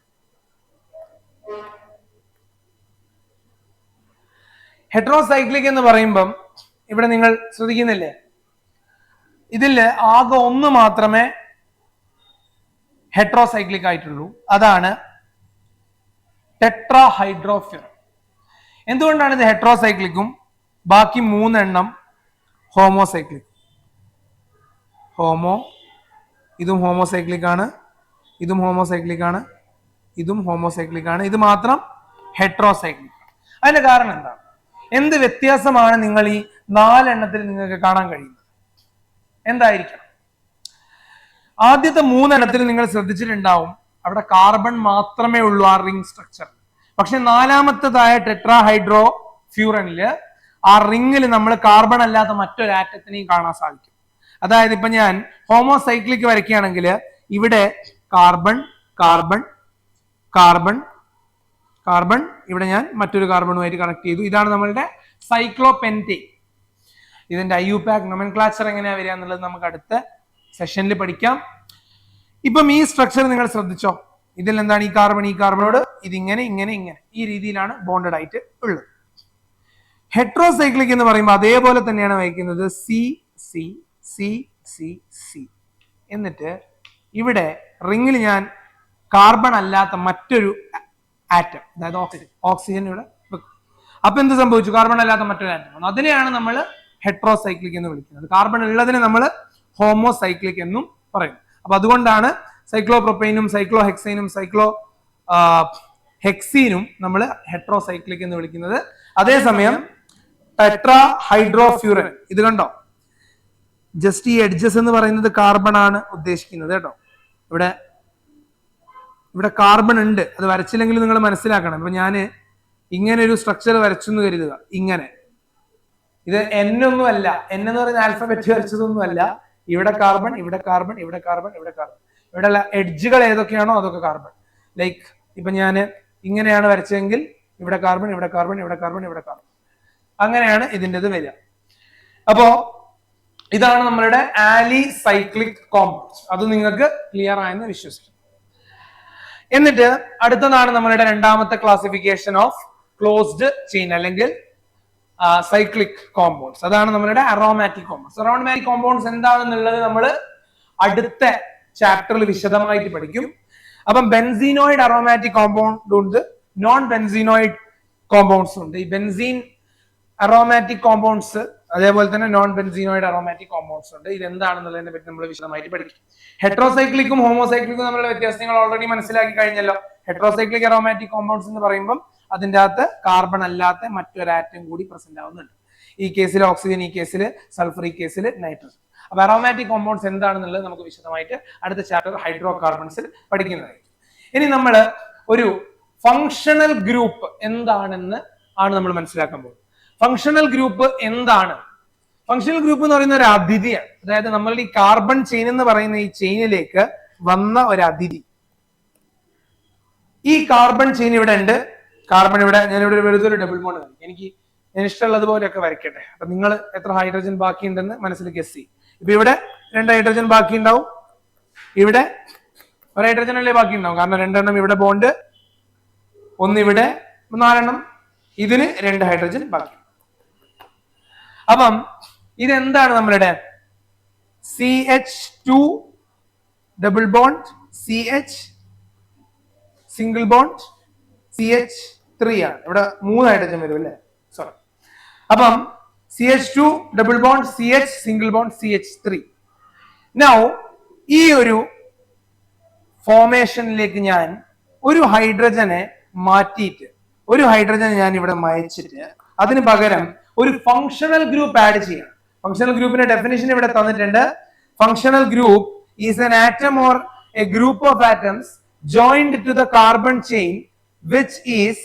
ഹെട്രോസൈക്ലിക് എന്ന് പറയുമ്പം ഇവിടെ നിങ്ങൾ ശ്രദ്ധിക്കുന്നില്ലേ, ഇതില് ആകെ ഒന്ന് മാത്രമേ ഹെട്രോസൈക്ലിക് ആയിട്ടുള്ളൂ, അതാണ് ടെട്രാഹൈഡ്രോഫ്യൂറൻ. എന്തുകൊണ്ടാണ് ഇത് ഹെട്രോസൈക്ലിക്കും ബാക്കി മൂന്നെണ്ണം ഹോമോസൈക്ലിക്? ഇതും ഹോമോസൈക്ലിക് ആണ്, ഇതും ഹോമോസൈക്ലിക് ആണ്, ഇതും ഹോമോസൈക്ലിക് ആണ്, ഇത് മാത്രം ഹെട്രോസൈക്ലിക്. അതിന്റെ കാരണം എന്താണ്? എന്ത് വ്യത്യാസമാണ് നിങ്ങൾ ഈ നാലെണ്ണത്തിൽ നിങ്ങൾക്ക് കാണാൻ കഴിയുന്നത്? എന്തായിരിക്കണം? ആദ്യത്തെ മൂന്നെണ്ണത്തിൽ നിങ്ങൾ ശ്രദ്ധിച്ചിട്ടുണ്ടാവും, അവിടെ കാർബൺ മാത്രമേ ഉള്ളൂ ആ റിംഗ് സ്ട്രക്ചർ. പക്ഷെ നാലാമത്തേതായ ടെട്രാഹൈഡ്രോ ഫ്യൂറനില് ആ റിംഗിൽ നമ്മൾ കാർബൺ അല്ലാത്ത മറ്റൊരു ആറ്റത്തിനെയും കാണാൻ സാധിക്കും. അതായത് ഇപ്പൊ ഞാൻ ഹോമോസൈക്ലിക് വരയ്ക്കുകയാണെങ്കിൽ ഇവിടെ കാർബൺ കാർബൺ കാർബൺ കാർബൺ, ഇവിടെ ഞാൻ മറ്റൊരു കാർബണുമായിട്ട് കണക്ട് ചെയ്തു. ഇതാണ് നമ്മളുടെ സൈക്ലോപെന്റേൻ. ഇതിന്റെ IUPAC നൊമെൻക്ലാച്ചർ എങ്ങനെയാ വരിക എന്നുള്ളത് നമുക്ക് അടുത്ത സെഷനിൽ പഠിക്കാം. ഇപ്പം ഈ സ്ട്രക്ചർ നിങ്ങൾ ശ്രദ്ധിച്ചോ. ഇതിൽ എന്താണ് ഈ കാർബണോട് ഇതിങ്ങനെ ഇങ്ങനെ ഇങ്ങനെ ഈ രീതിയിലാണ് ബോണ്ടഡ് ആയിട്ട് ഉള്ളത്. ഹെട്രോസൈക്ലിക് എന്ന് പറയുമ്പോൾ അതേപോലെ തന്നെയാണ് വയ്ക്കുന്നത്. C C C C C എന്നിട്ട് ഇവിടെ റിങ്ങിൽ ഞാൻ കാർബൺ അല്ലാത്ത മറ്റൊരു ആറ്റം, അതായത് ഓക്സിജൻ ഇവിടെ വെക്കും. അപ്പൊ എന്ത് സംഭവിച്ചു? കാർബൺ അല്ലാത്ത മറ്റൊരു ആറ്റം വന്നു. അതിനെയാണ് നമ്മൾ ഹെട്രോസൈക്ലിക് എന്ന് വിളിക്കുന്നത്. കാർബൺ ഉള്ളതിനെ നമ്മൾ ഹോമോസൈക്ലിക് എന്നും പറയും. അപ്പൊ അതുകൊണ്ടാണ് സൈക്ലോപ്രൊപ്പൈനും സൈക്ലോ ഹെക്സൈനും സൈക്ലോ ഹെക്സീനും നമ്മൾ ഹെട്രോസൈക്ലിക് എന്ന് വിളിക്കുന്നത്. അതേസമയം ടെട്രാ ഹൈഡ്രോഫ്യൂറൻ, ഇത് കണ്ടോ, ജസ്റ്റ് ഈ എഡ്ജസ് എന്ന് പറയുന്നത് കാർബൺ ആണ് ഉദ്ദേശിക്കുന്നത് കേട്ടോ. ഇവിടെ കാർബൺ ഉണ്ട്, അത് വരച്ചില്ലെങ്കിൽ നിങ്ങൾ മനസ്സിലാക്കണം. ഇപ്പൊ ഞാന് ഇങ്ങനെ ഒരു സ്ട്രക്ചർ വരച്ചു എന്ന് കരുതുക. ഇങ്ങനെ, ഇത് N ഒന്നുമല്ല, N എന്ന് പറയുന്ന ആൽഫബറ്റ് വരച്ചതൊന്നും അല്ല. ഇവിടെ കാർബൺ, ഇവിടെ കാർബൺ, ഇവിടെ കാർബൺ, ഇവിടെ കാർബൺ, ഇവിടെ എഡ്ജുകൾ ഏതൊക്കെയാണോ അതൊക്കെ കാർബൺ. ലൈക്ക് ഇപ്പൊ ഞാൻ ഇങ്ങനെയാണ് വരച്ചെങ്കിൽ ഇവിടെ കാർബൺ, ഇവിടെ കാർബൺ, ഇവിടെ കാർബൺ, ഇവിടെ കാർബൺ, അങ്ങനെയാണ് ഇതിൻ്റെത് വരിക. അപ്പോ ഇതാണ് നമ്മളുടെ ആലിസൈക്ലിക് കോമ്പൗണ്ട്സ്. അത് നിങ്ങൾക്ക് ക്ലിയർ ആയെന്ന് വിശ്വസിക്കുന്നു. എന്നിട്ട് അടുത്തതാണ് നമ്മളുടെ രണ്ടാമത്തെ ക്ലാസിഫിക്കേഷൻ ഓഫ് ക്ലോസ്ഡ് ചെയിൻ അല്ലെങ്കിൽ സൈക്ലിക് കോമ്പൗണ്ട്സ്. അതാണ് നമ്മളുടെ അറോമാറ്റിക് കോമ്പൗണ്ട്സ്. അറോമാറ്റിക് കോമ്പൗണ്ട്സ് എന്താണെന്നുള്ളത് നമ്മൾ അടുത്ത ചാപ്റ്ററിൽ വിശദമായിട്ട് പഠിക്കും. അപ്പം ബെൻസീനോയിഡ് അറോമാറ്റിക് കോമ്പൗണ്ട് ഉണ്ട്, നോൺ ബെൻസീനോയിഡ് കോമ്പൗണ്ട്സ് ഉണ്ട്. ഈ ബെൻസീൻ അറോമാറ്റിക് കോമ്പൗണ്ട്സ് അതേപോലെ തന്നെ നോൺ ബെൻസീനോയിഡ് അറോമാറ്റിക് കോമ്പൗണ്ട്സ് ഉണ്ട്. ഇത് എന്താണെന്നുള്ളതിനെ പറ്റി നമ്മൾ വിശദമായിട്ട് പഠിക്കും. ഹെട്രോസൈക്ലിക്കും ഹോമോസൈക്ലിക്കും തമ്മിലുള്ള വ്യത്യാസം നിങ്ങൾ ഓൾറെഡി മനസ്സിലാക്കി കഴിഞ്ഞല്ലോ. ഹെട്രോസൈക്ലിക് അറോമാറ്റിക് കോമ്പൗണ്ട്സ് എന്ന് പറയുമ്പോൾ അതിൻ്റെ അകത്ത് കാർബൺ അല്ലാത്ത മറ്റൊരു ആറ്റം കൂടി പ്രസന്റ് ആവുന്നുണ്ട്. ഈ കേസിൽ ഓക്സിജൻ, ഈ കേസിൽ സൾഫർ, ഈ കേസിൽ നൈട്രജൻ. അപ്പൊ അറോമാറ്റിക് കോമ്പൗണ്ട്സ് എന്താണെന്നുള്ളത് നമുക്ക് വിശദമായിട്ട് അടുത്ത ചാപ്റ്റർ ഹൈഡ്രോ കാർബൺസിൽ പഠിക്കുന്നതായിരിക്കും. ഇനി നമ്മൾ ഒരു ഫങ്ഷണൽ ഗ്രൂപ്പ് എന്താണെന്ന് ആണ് നമ്മൾ മനസ്സിലാക്കാൻ പോകുന്നത്. ഫങ്ഷണൽ ഗ്രൂപ്പ് എന്താണ്? ഫങ്ഷണൽ ഗ്രൂപ്പ് എന്ന് പറയുന്ന ഒരു അതിഥിയാണ്. അതായത് നമ്മളുടെ ഈ കാർബൺ ചെയിൻ എന്ന് പറയുന്ന ഈ ചെയിനിലേക്ക് വന്ന ഒരു അതിഥി. ഈ കാർബൺ ചെയിൻ ഇവിടെ ഉണ്ട്, കാർബൺ ഇവിടെ, ഞാനിവിടെ വെറുതെ ഒരു ഡബിൾ ബോണ്ട് വരയ്ക്കും. ഞാൻ ഇഷ്ടമുള്ളതുപോലെയൊക്കെ വരയ്ക്കട്ടെ. അപ്പൊ നിങ്ങൾ എത്ര ഹൈഡ്രജൻ ബാക്കി ഉണ്ടെന്ന് മനസ്സിൽ ഗസ് ചെയ്യും. ഇപ്പൊ ഇവിടെ 2 ഹൈഡ്രജൻ ബാക്കി ഉണ്ടാവും, ഇവിടെ 1 ഹൈഡ്രജൻ അല്ലേ ബാക്കി ഉണ്ടാവും, കാരണം 2 എണ്ണം ഇവിടെ ബോണ്ട്, 1 ഇവിടെ, 4 എണ്ണം, ഇതിന് 2 ഹൈഡ്രജൻ ബാക്കി. അപ്പം ഇതെന്താണ് നമ്മളുടെ CH2 double bond, CH single bond, CH3 ആണ്. ഇവിടെ 3 ഹൈഡ്രജൻ വരും അല്ലേ, സോറി. അപ്പം CH2 double bond, CH single bond, CH3. Now ഈ ഒരു ഫോർമേഷനിലേക്ക് ഞാൻ ഒരു ഹൈഡ്രജനെ മാറ്റിയിട്ട്, ഒരു ഹൈഡ്രജൻ ഞാൻ ഇവിടെ മായ്ച്ചിട്ട് അതിന് പകരം ഒരു ഫങ്ഷണൽ ഗ്രൂപ്പ് ആഡ് ചെയ്യണം. ഫങ്ഷണൽ ഗ്രൂപ്പിന്റെ ഡെഫിനിഷൻ ഇവിടെ തന്നിട്ടുണ്ട്. Functional group is an atom or a group of atoms joined to the carbon chain which is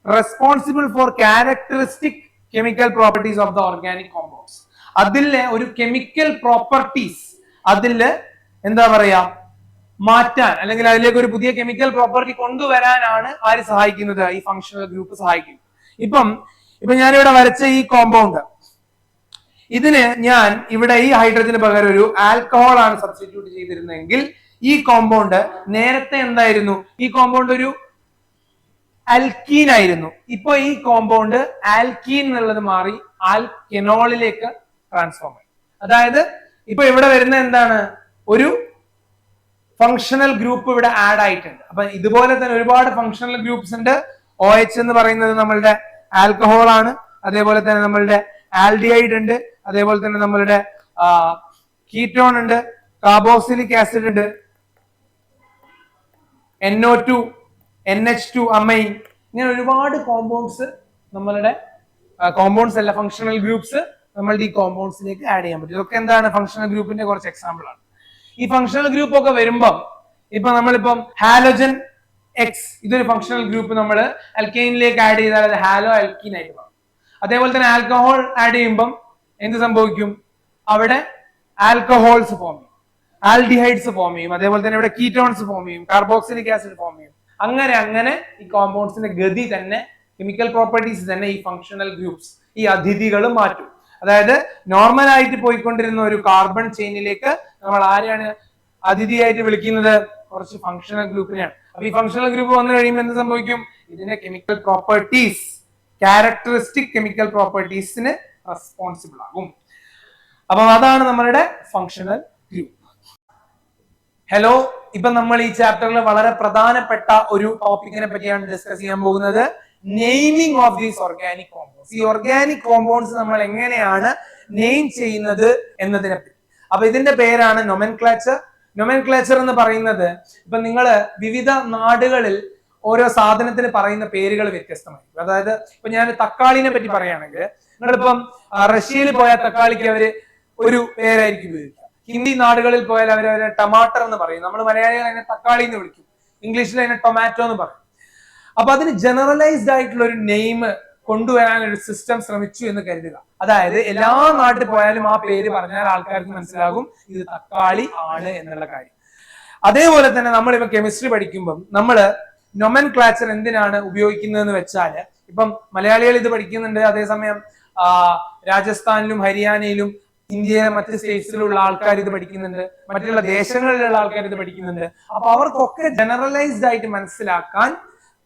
responsible for characteristic chemical properties of the organic compounds. അതിലെ ഒരു chemical properties അതില് എന്താ പറയാ മാറ്റാൻ, അല്ലെങ്കിൽ അതിലേക്ക് ഒരു പുതിയ കെമിക്കൽ പ്രോപ്പർട്ടി കൊണ്ടുവരാനാണ് ആര് സഹായിക്കുന്നത്? ഈ ഫങ്ഷണൽ ഗ്രൂപ്പ് സഹായിക്കുന്നത്. ഇപ്പം ഞാനിവിടെ വരച്ച ഈ കോമ്പൗണ്ട്, ഇതിന് ഞാൻ ഇവിടെ ഈ ഹൈഡ്രജന് പകരം ഒരു ആൽക്കഹോൾ ആണ് സബ്സ്റ്റിറ്റ്യൂട്ട് ചെയ്തിരുന്നെങ്കിൽ ഈ കോമ്പൗണ്ട് നേരത്തെ എന്തായിരുന്നു? ഈ കോമ്പൗണ്ട് ഒരു ആൽക്കീൻ ആയിരുന്നു. ഇപ്പൊ ഈ കോമ്പൗണ്ട് ആൽക്കീൻ എന്നുള്ളത് മാറി ആൽക്കനോളിലേക്ക് ട്രാൻസ്ഫോം ആയി. അതായത് ഇപ്പൊ ഇവിടെ വരുന്ന എന്താണ്? ഒരു ഫങ്ഷണൽ ഗ്രൂപ്പ് ഇവിടെ ആഡ് ആയിട്ടുണ്ട്. അപ്പൊ ഇതുപോലെ തന്നെ ഒരുപാട് ഫങ്ഷണൽ ഗ്രൂപ്പ്സ് ഉണ്ട്. OH എന്ന് പറയുന്നത് നമ്മളുടെ ആൽക്കഹോൾ ആണ്, അതേപോലെ തന്നെ നമ്മളുടെ ആൽഡിഹൈഡ് ഉണ്ട്, അതേപോലെ തന്നെ നമ്മളുടെ കീറ്റോൺ ഉണ്ട്, കാർബോക്സിലിക് ആസിഡ് ഉണ്ട്, NO2, NH2 അമൈൻ, ഇങ്ങനെ ഒരുപാട് കോമ്പൗണ്ട്സ് നമ്മളുടെ കോമ്പൗണ്ട്സ് അല്ല ഫങ്ഷണൽ ഗ്രൂപ്പ്സ് നമ്മളുടെ ഈ കോമ്പൗണ്ട്സിലേക്ക് ആഡ് ചെയ്യാൻ പറ്റും. ഇതൊക്കെ എന്താണ്? ഫങ്ഷണൽ ഗ്രൂപ്പിന്റെ കുറച്ച് എക്സാമ്പിൾ ആണ്. ഈ ഫങ്ഷണൽ ഗ്രൂപ്പ് ഒക്കെ വരുമ്പം ഇപ്പൊ നമ്മളിപ്പം ഹാലോജൻ X, ഇതൊരു ഫങ്ഷണൽ ഗ്രൂപ്പ് നമ്മൾ അൽക്കൈനിലേക്ക് ആഡ് ചെയ്താൽ അത് ഹാലോ അൽക്കീൻ ആയിട്ട് മാറും. അതേപോലെ തന്നെ ആൽക്കഹോൾ ആഡ് ചെയ്യുമ്പം എന്ത് സംഭവിക്കും? അവിടെ ആൽക്കഹോൾസ് ഫോം ചെയ്യും, ആൽഡിഹൈഡ്സ് ഫോം ചെയ്യും, അതേപോലെ തന്നെ ഇവിടെ കീറ്റോൺസ് ഫോം ചെയ്യും, കാർബോക്സിലിക് ആസിഡ് ഫോം ചെയ്യും. അങ്ങനെ ഈ കോമ്പൗണ്ട്സിന്റെ ഗതി തന്നെ, കെമിക്കൽ പ്രോപ്പർട്ടീസ് തന്നെ ഈ ഫങ്ഷണൽ ഗ്രൂപ്പ്സ്, ഈ അതിഥികൾ മാറ്റും. അതായത് നോർമൽ ആയിട്ട് പോയിക്കൊണ്ടിരുന്ന ഒരു കാർബൺ ചെയിനിലേക്ക് നമ്മൾ ആരെയാണ് അതിഥിയായിട്ട് വിളിക്കുന്നത്? കുറച്ച് ഫങ്ഷണൽ ഗ്രൂപ്പിനെയാണ്. അപ്പൊ ഈ ഫങ്ഷണൽ ഗ്രൂപ്പ് വന്നു കഴിയുമ്പോൾ എന്ത് സംഭവിക്കും? ഇതിന്റെ കെമിക്കൽ പ്രോപ്പർട്ടീസ്, ക്യാരക്ടറിസ്റ്റിക് കെമിക്കൽ പ്രോപ്പർട്ടീസിന് റെസ്പോൺസിബിൾ ആകും. അപ്പൊ അതാണ് നമ്മളുടെ ഫങ്ഷണൽ ഗ്രൂപ്പ്. ഹലോ, ഇപ്പൊ നമ്മൾ ഈ ചാപ്റ്ററിൽ വളരെ പ്രധാനപ്പെട്ട ഒരു ടോപ്പിക്കിനെ പറ്റിയാണ് ഡിസ്കസ് ചെയ്യാൻ പോകുന്നത്. Naming of these organic compounds. ഈ ഓർഗാനിക് കോമ്പൗണ്ട്സ് നമ്മൾ എങ്ങനെയാണ് നെയിം ചെയ്യുന്നത് എന്നതിനെ പറ്റി. അപ്പൊ ഇതിന്റെ പേരാണ് നൊമെൻക്ലേച്ചർ. നൊമെൻക്ലേച്ചർ എന്ന് പറയുന്നത്, ഇപ്പൊ നിങ്ങൾ വിവിധ നാടുകളിൽ ഓരോ സാധനത്തിന് പറയുന്ന പേരുകൾ വ്യത്യസ്തമായിരിക്കും. അതായത് ഇപ്പൊ ഞാൻ തക്കാളിനെ പറ്റി പറയുകയാണെങ്കിൽ, നിങ്ങളിപ്പം റഷ്യയിൽ പോയ തക്കാളിക്ക് അവര് ഒരു പേരായിരിക്കും ഉപയോഗിക്കുക. ഹിന്ദി നാടുകളിൽ പോയാൽ അവരെ ടമാട്ടർ എന്ന് പറയും. നമ്മൾ മലയാളികൾ അതിനെ തക്കാളി എന്ന് വിളിക്കും. ഇംഗ്ലീഷിൽ അതിനെ ടൊമാറ്റോ എന്ന് പറയും. അപ്പൊ അതിന് ജനറലൈസ്ഡ് ആയിട്ടുള്ള ഒരു നെയിം കൊണ്ടുവരാൻ ഒരു സിസ്റ്റം ശ്രമിച്ചു എന്ന് കരുതുക. അതായത് എല്ലാ നാട്ടിൽ പോയാലും ആ പേര് പറഞ്ഞാൽ ആൾക്കാർക്ക് മനസ്സിലാകും ഇത് തക്കാളി ആണ് എന്നുള്ള കാര്യം. അതേപോലെ തന്നെ നമ്മളിപ്പോ കെമിസ്ട്രി പഠിക്കുമ്പോൾ നമ്മള് നൊമെൻക്ലേച്ചർ എന്തിനാണ് ഉപയോഗിക്കുന്നതെന്ന് വെച്ചാല്, ഇപ്പം മലയാളികൾ ഇത് പഠിക്കുന്നുണ്ട്, അതേസമയം രാജസ്ഥാനിലും ഹരിയാനയിലും ഇന്ത്യയിലെ മറ്റ് സ്റ്റേറ്റ്സിലുള്ള ആൾക്കാർ ഇത് പഠിക്കുന്നുണ്ട്, മറ്റുള്ള ദേശങ്ങളിലുള്ള ആൾക്കാർ ഇത് പഠിക്കുന്നുണ്ട്. അപ്പൊ അവർക്കൊക്കെ ജനറലൈസ്ഡ് ആയിട്ട് മനസ്സിലാക്കാൻ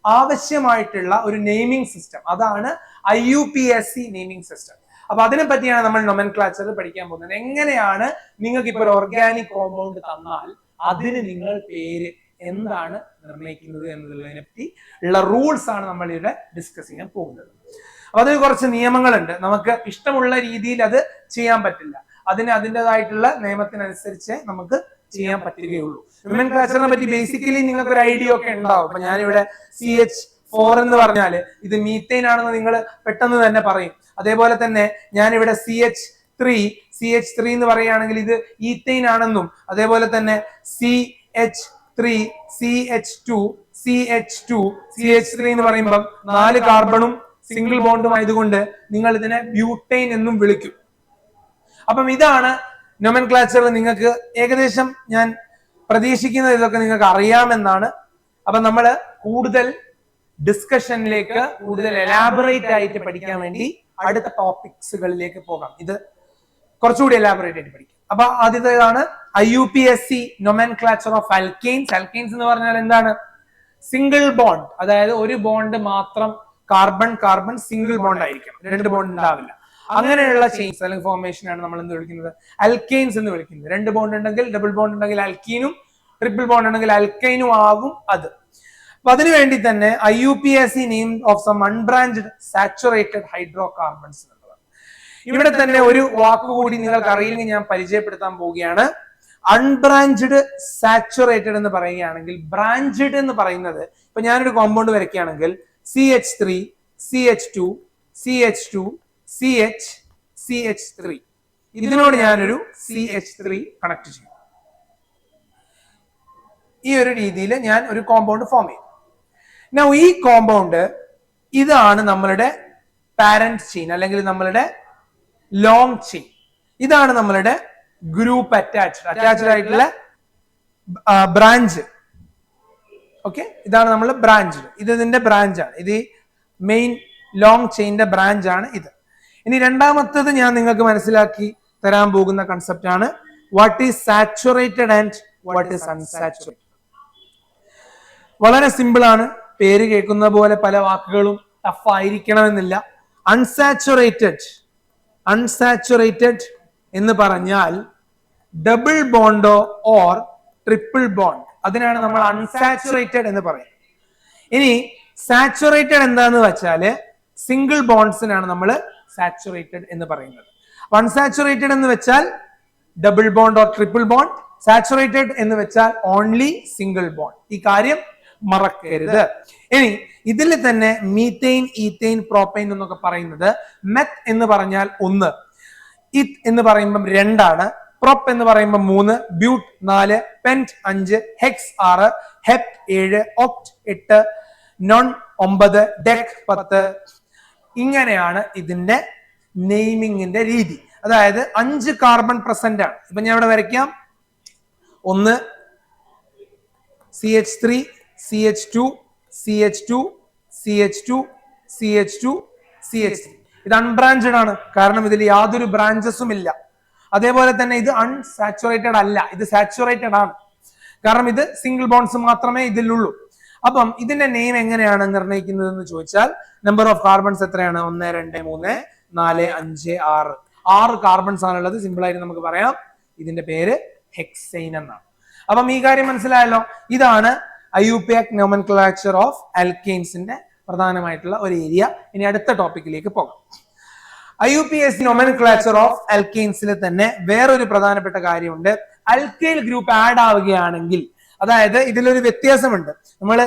ആവശ്യമായിട്ടുള്ള ഒരു നെയിമിംഗ് സിസ്റ്റം, അതാണ് IUPAC നെയിമിംഗ് സിസ്റ്റം. അപ്പൊ അതിനെ പറ്റിയാണ് നമ്മൾ നൊമെൻക്ലേച്ചർ പഠിക്കാൻ പോകുന്നത്. എങ്ങനെയാണ് നിങ്ങൾക്ക് ഇപ്പൊ ഒരു ഓർഗാനിക് കോമ്പൗണ്ട് തന്നാൽ അതിന് നിങ്ങൾ പേര് എന്താണ് നിർണ്ണയിക്കുന്നത് എന്നതിനെ പറ്റി ഉള്ള റൂൾസ് ആണ് നമ്മൾ ഇവിടെ ഡിസ്കസ് ചെയ്യാൻ പോകുന്നത്. അപ്പൊ അതിൽ കുറച്ച് നിയമങ്ങളുണ്ട്. നമുക്ക് ഇഷ്ടമുള്ള രീതിയിൽ അത് ചെയ്യാൻ പറ്റില്ല. അതിൻ്റെതായിട്ടുള്ള നിയമത്തിനനുസരിച്ച് നമുക്ക് ചെയ്യാൻ പറ്റുകയുള്ളൂ. നൊമെൻക്ലേച്ചറിനെ പറ്റി ബേസിക്കലി നിങ്ങൾക്ക് ഒരു ഐഡിയ ഒക്കെ ഉണ്ടാവും. അപ്പൊ ഞാനിവിടെ CH4 എന്ന് പറഞ്ഞാല് ഇത് മീത്തൈൻ ആണെന്ന് നിങ്ങൾ പെട്ടെന്ന് തന്നെ പറയും. അതേപോലെ തന്നെ ഞാനിവിടെ CH3 എന്ന് പറയുകയാണെങ്കിൽ ഇത് ഈത്തൈൻ ആണെന്നും, അതേപോലെ തന്നെ CH3, CH2 എന്ന് പറയുമ്പോൾ 4 കാർബണും സിംഗിൾ ബോണ്ടും ആയതുകൊണ്ട് നിങ്ങൾ ഇതിനെ ബ്യൂട്ടൈൻ എന്നും വിളിക്കും. അപ്പം ഇതാണ് നൊമെൻക്ലേച്ചർ. നിങ്ങൾക്ക് ഏകദേശം ഞാൻ പ്രതീക്ഷിക്കുന്നത് ഇതൊക്കെ നിങ്ങൾക്ക് അറിയാമെന്നാണ്. അപ്പൊ നമ്മൾ കൂടുതൽ ഡിസ്കഷനിലേക്ക്, കൂടുതൽ എലാബറേറ്റ് ആയിട്ട് പഠിക്കാൻ വേണ്ടി അടുത്ത ടോപ്പിക്സുകളിലേക്ക് പോകാം. ഇത് കുറച്ചുകൂടി എലാബറേറ്റ് ആയിട്ട് പഠിക്കാം. അപ്പൊ ആദ്യത്തേതാണ് IUPAC നൊമെൻക്ലേച്ചർ ഓഫ് അൽക്കെയിൻസ്. അൽക്കെയിൻസ് എന്ന് പറഞ്ഞാൽ എന്താണ്? സിംഗിൾ ബോണ്ട്, അതായത് ഒരു ബോണ്ട് മാത്രം, കാർബൺ സിംഗിൾ ബോണ്ട് ആയിരിക്കണം, 2 ബോണ്ട് ഉണ്ടാവില്ല. അങ്ങനെയുള്ള ചെയിൻസ് അല്ലെങ്കിൽ ഫോർമേഷൻ ആണ് നമ്മൾ എന്ത് വിളിക്കുന്നത്? അൽക്കെയിൻസ് എന്ന് വിളിക്കുന്നത്. 2 ബോണ്ട് ഉണ്ടെങ്കിൽ, ഡബിൾ ബോണ്ട് ഉണ്ടെങ്കിൽ അൽക്കീനും, ട്രിപ്പിൾ ബോണ്ട് ഉണ്ടെങ്കിൽ അൽക്കൈനും ആകും അത്. അപ്പൊ അതിനു വേണ്ടി തന്നെ IUPAC name of some unbranched saturated hydrocarbons എന്നുള്ളതാണ്. ഇവിടെ തന്നെ ഒരു വാക്കുകൂടി നിങ്ങൾക്ക് അറിയില്ലെങ്കിൽ ഞാൻ പരിചയപ്പെടുത്താൻ പോവുകയാണ്. അൺബ്രാഞ്ച്ഡ് സാച്ചുറേറ്റഡ് എന്ന് പറയുകയാണെങ്കിൽ, ബ്രാഞ്ച്ഡ് എന്ന് പറയുന്നത്, ഇപ്പൊ ഞാനൊരു കോമ്പൗണ്ട് വരയ്ക്കുകയാണെങ്കിൽ CH3, CH2, CH2, CH3, ഇതിനോട് ഞാനൊരു CH3 കണക്ട് ചെയ്യും. ഈ ഒരു രീതിയിൽ ഞാൻ ഒരു കോമ്പൗണ്ട് ഫോം ചെയ്യും. ഈ കോമ്പൗണ്ട് ഇതാണ് നമ്മളുടെ പാരന്റ് ചെയിൻ അല്ലെങ്കിൽ നമ്മളുടെ ലോങ് ചെയിൻ. ഇതാണ് നമ്മളുടെ ഗ്രൂപ്പ് അറ്റാച്ച്ഡ് ആയിട്ടുള്ള ബ്രാഞ്ച്. ഓക്കെ, ഇതാണ് നമ്മൾ ബ്രാഞ്ച്. ഇത് ഇതിന്റെ ബ്രാഞ്ചാണ്. ഇത് മെയിൻ ലോങ് ചെയിന്റെ ബ്രാഞ്ച് ആണ് ഇത്. ഇനി രണ്ടാമത്തത് ഞാൻ നിങ്ങൾക്ക് മനസ്സിലാക്കി തരാൻ പോകുന്ന കൺസെപ്റ്റ് ആണ് what is saturated and what is unsaturated. വളരെ സിമ്പിൾ ആണ്. പേര് കേൾക്കുന്ന പോലെ പല വാക്കുകളും ടഫ് ആയിരിക്കണമെന്നില്ല. അൺസാച്ചുറേറ്റഡ് എന്ന് പറഞ്ഞാൽ ഡബിൾ ബോണ്ടോ ഓർ ട്രിപ്പിൾ ബോണ്ട്, അതിനാണ് നമ്മൾ അൺസാച്ചുറേറ്റഡ് എന്ന് പറയുന്നത്. ഇനി സാച്ചുറേറ്റഡ് എന്താന്ന് വെച്ചാല് സിംഗിൾ ബോണ്ട്സിനാണ് നമ്മൾ സാച്ചുറേറ്റഡ് എന്ന് പറയുന്നത്. അൺസാച്ചുറേറ്റഡ് എന്ന് വെച്ചാൽ double bond or triple bond, saturated എന്ന് വെച്ചാൽ ഓൺലി സിംഗിൾ ബോണ്ട്. ഈ കാര്യം മറക്കരുത്. ഇനി ഇതിൽ തന്നെ മീത്തൈൻ, ഈത്തൈൻ, പ്രോപ്പൈൻ എന്നൊക്കെ പറയുന്നത് മെത്ത് എന്ന് പറഞ്ഞാൽ 1, ഇത്ത് എന്ന് പറയുമ്പോൾ 2 ആണ്, പ്രൊപ്പ് എന്ന് പറയുമ്പോൾ 3, ബ്യൂട്ട് 4, pent 5, HECS 6, hept 7, Oct 8, non 9, deck 10. ഇങ്ങനെയാണ് ഇതിന്റെ നെയിമിങ്ങിന്റെ രീതി. അതായത് 5 കാർബൺ പ്രസന്റ് ആണ്. ഇപ്പൊ ഞാൻ ഇവിടെ വരയ്ക്കാം. 1 CH3 CH2 CH2 CH2 CH2 CH3. ഇത് അൺബ്രാഞ്ചഡ് ആണ്, കാരണം ഇതിൽ യാതൊരു ബ്രാഞ്ചസും ഇല്ല. അതേപോലെ തന്നെ ഇത് അൺസാച്ചുറേറ്റഡ് അല്ല, ഇത് സാച്ചുറേറ്റഡ് ആണ്, കാരണം ഇത് സിംഗിൾ ബോൺസ് മാത്രമേ ഇതിലുള്ളൂ. അപ്പം ഇതിന്റെ നെയിം എങ്ങനെയാണ് നിർണ്ണയിക്കുന്നത് എന്ന് ചോദിച്ചാൽ, നമ്പർ ഓഫ് കാർബൺസ് എത്രയാണ്? 1 2 3 4 5 6. 6 കാർബൺസ് ആണുള്ളത്. സിമ്പിൾ ആയിട്ട് നമുക്ക് പറയാം ഇതിന്റെ പേര് ഹെക്സൈൻ എന്നാണ്. അപ്പം ഈ കാര്യം മനസ്സിലായല്ലോ. ഇതാണ് IUPAC നോമൻക്ലാച്ചർ ഓഫ് ആൽക്കെയിൻസിന്റെ പ്രധാനമായിട്ടുള്ള ഒരു ഏരിയ. ഇനി അടുത്ത ടോപ്പിക്കിലേക്ക് പോകാം. IUPAC നോമൻക്ലാച്ചർ ഓഫ് ആൽക്കെയിൻസിൽ തന്നെ വേറൊരു പ്രധാനപ്പെട്ട കാര്യമുണ്ട്. അൽക്കൈൽ ഗ്രൂപ്പ് ആഡ് ആവുകയാണെങ്കിൽ, അതായത് ഇതിലൊരു വ്യത്യാസമുണ്ട്. നമ്മൾ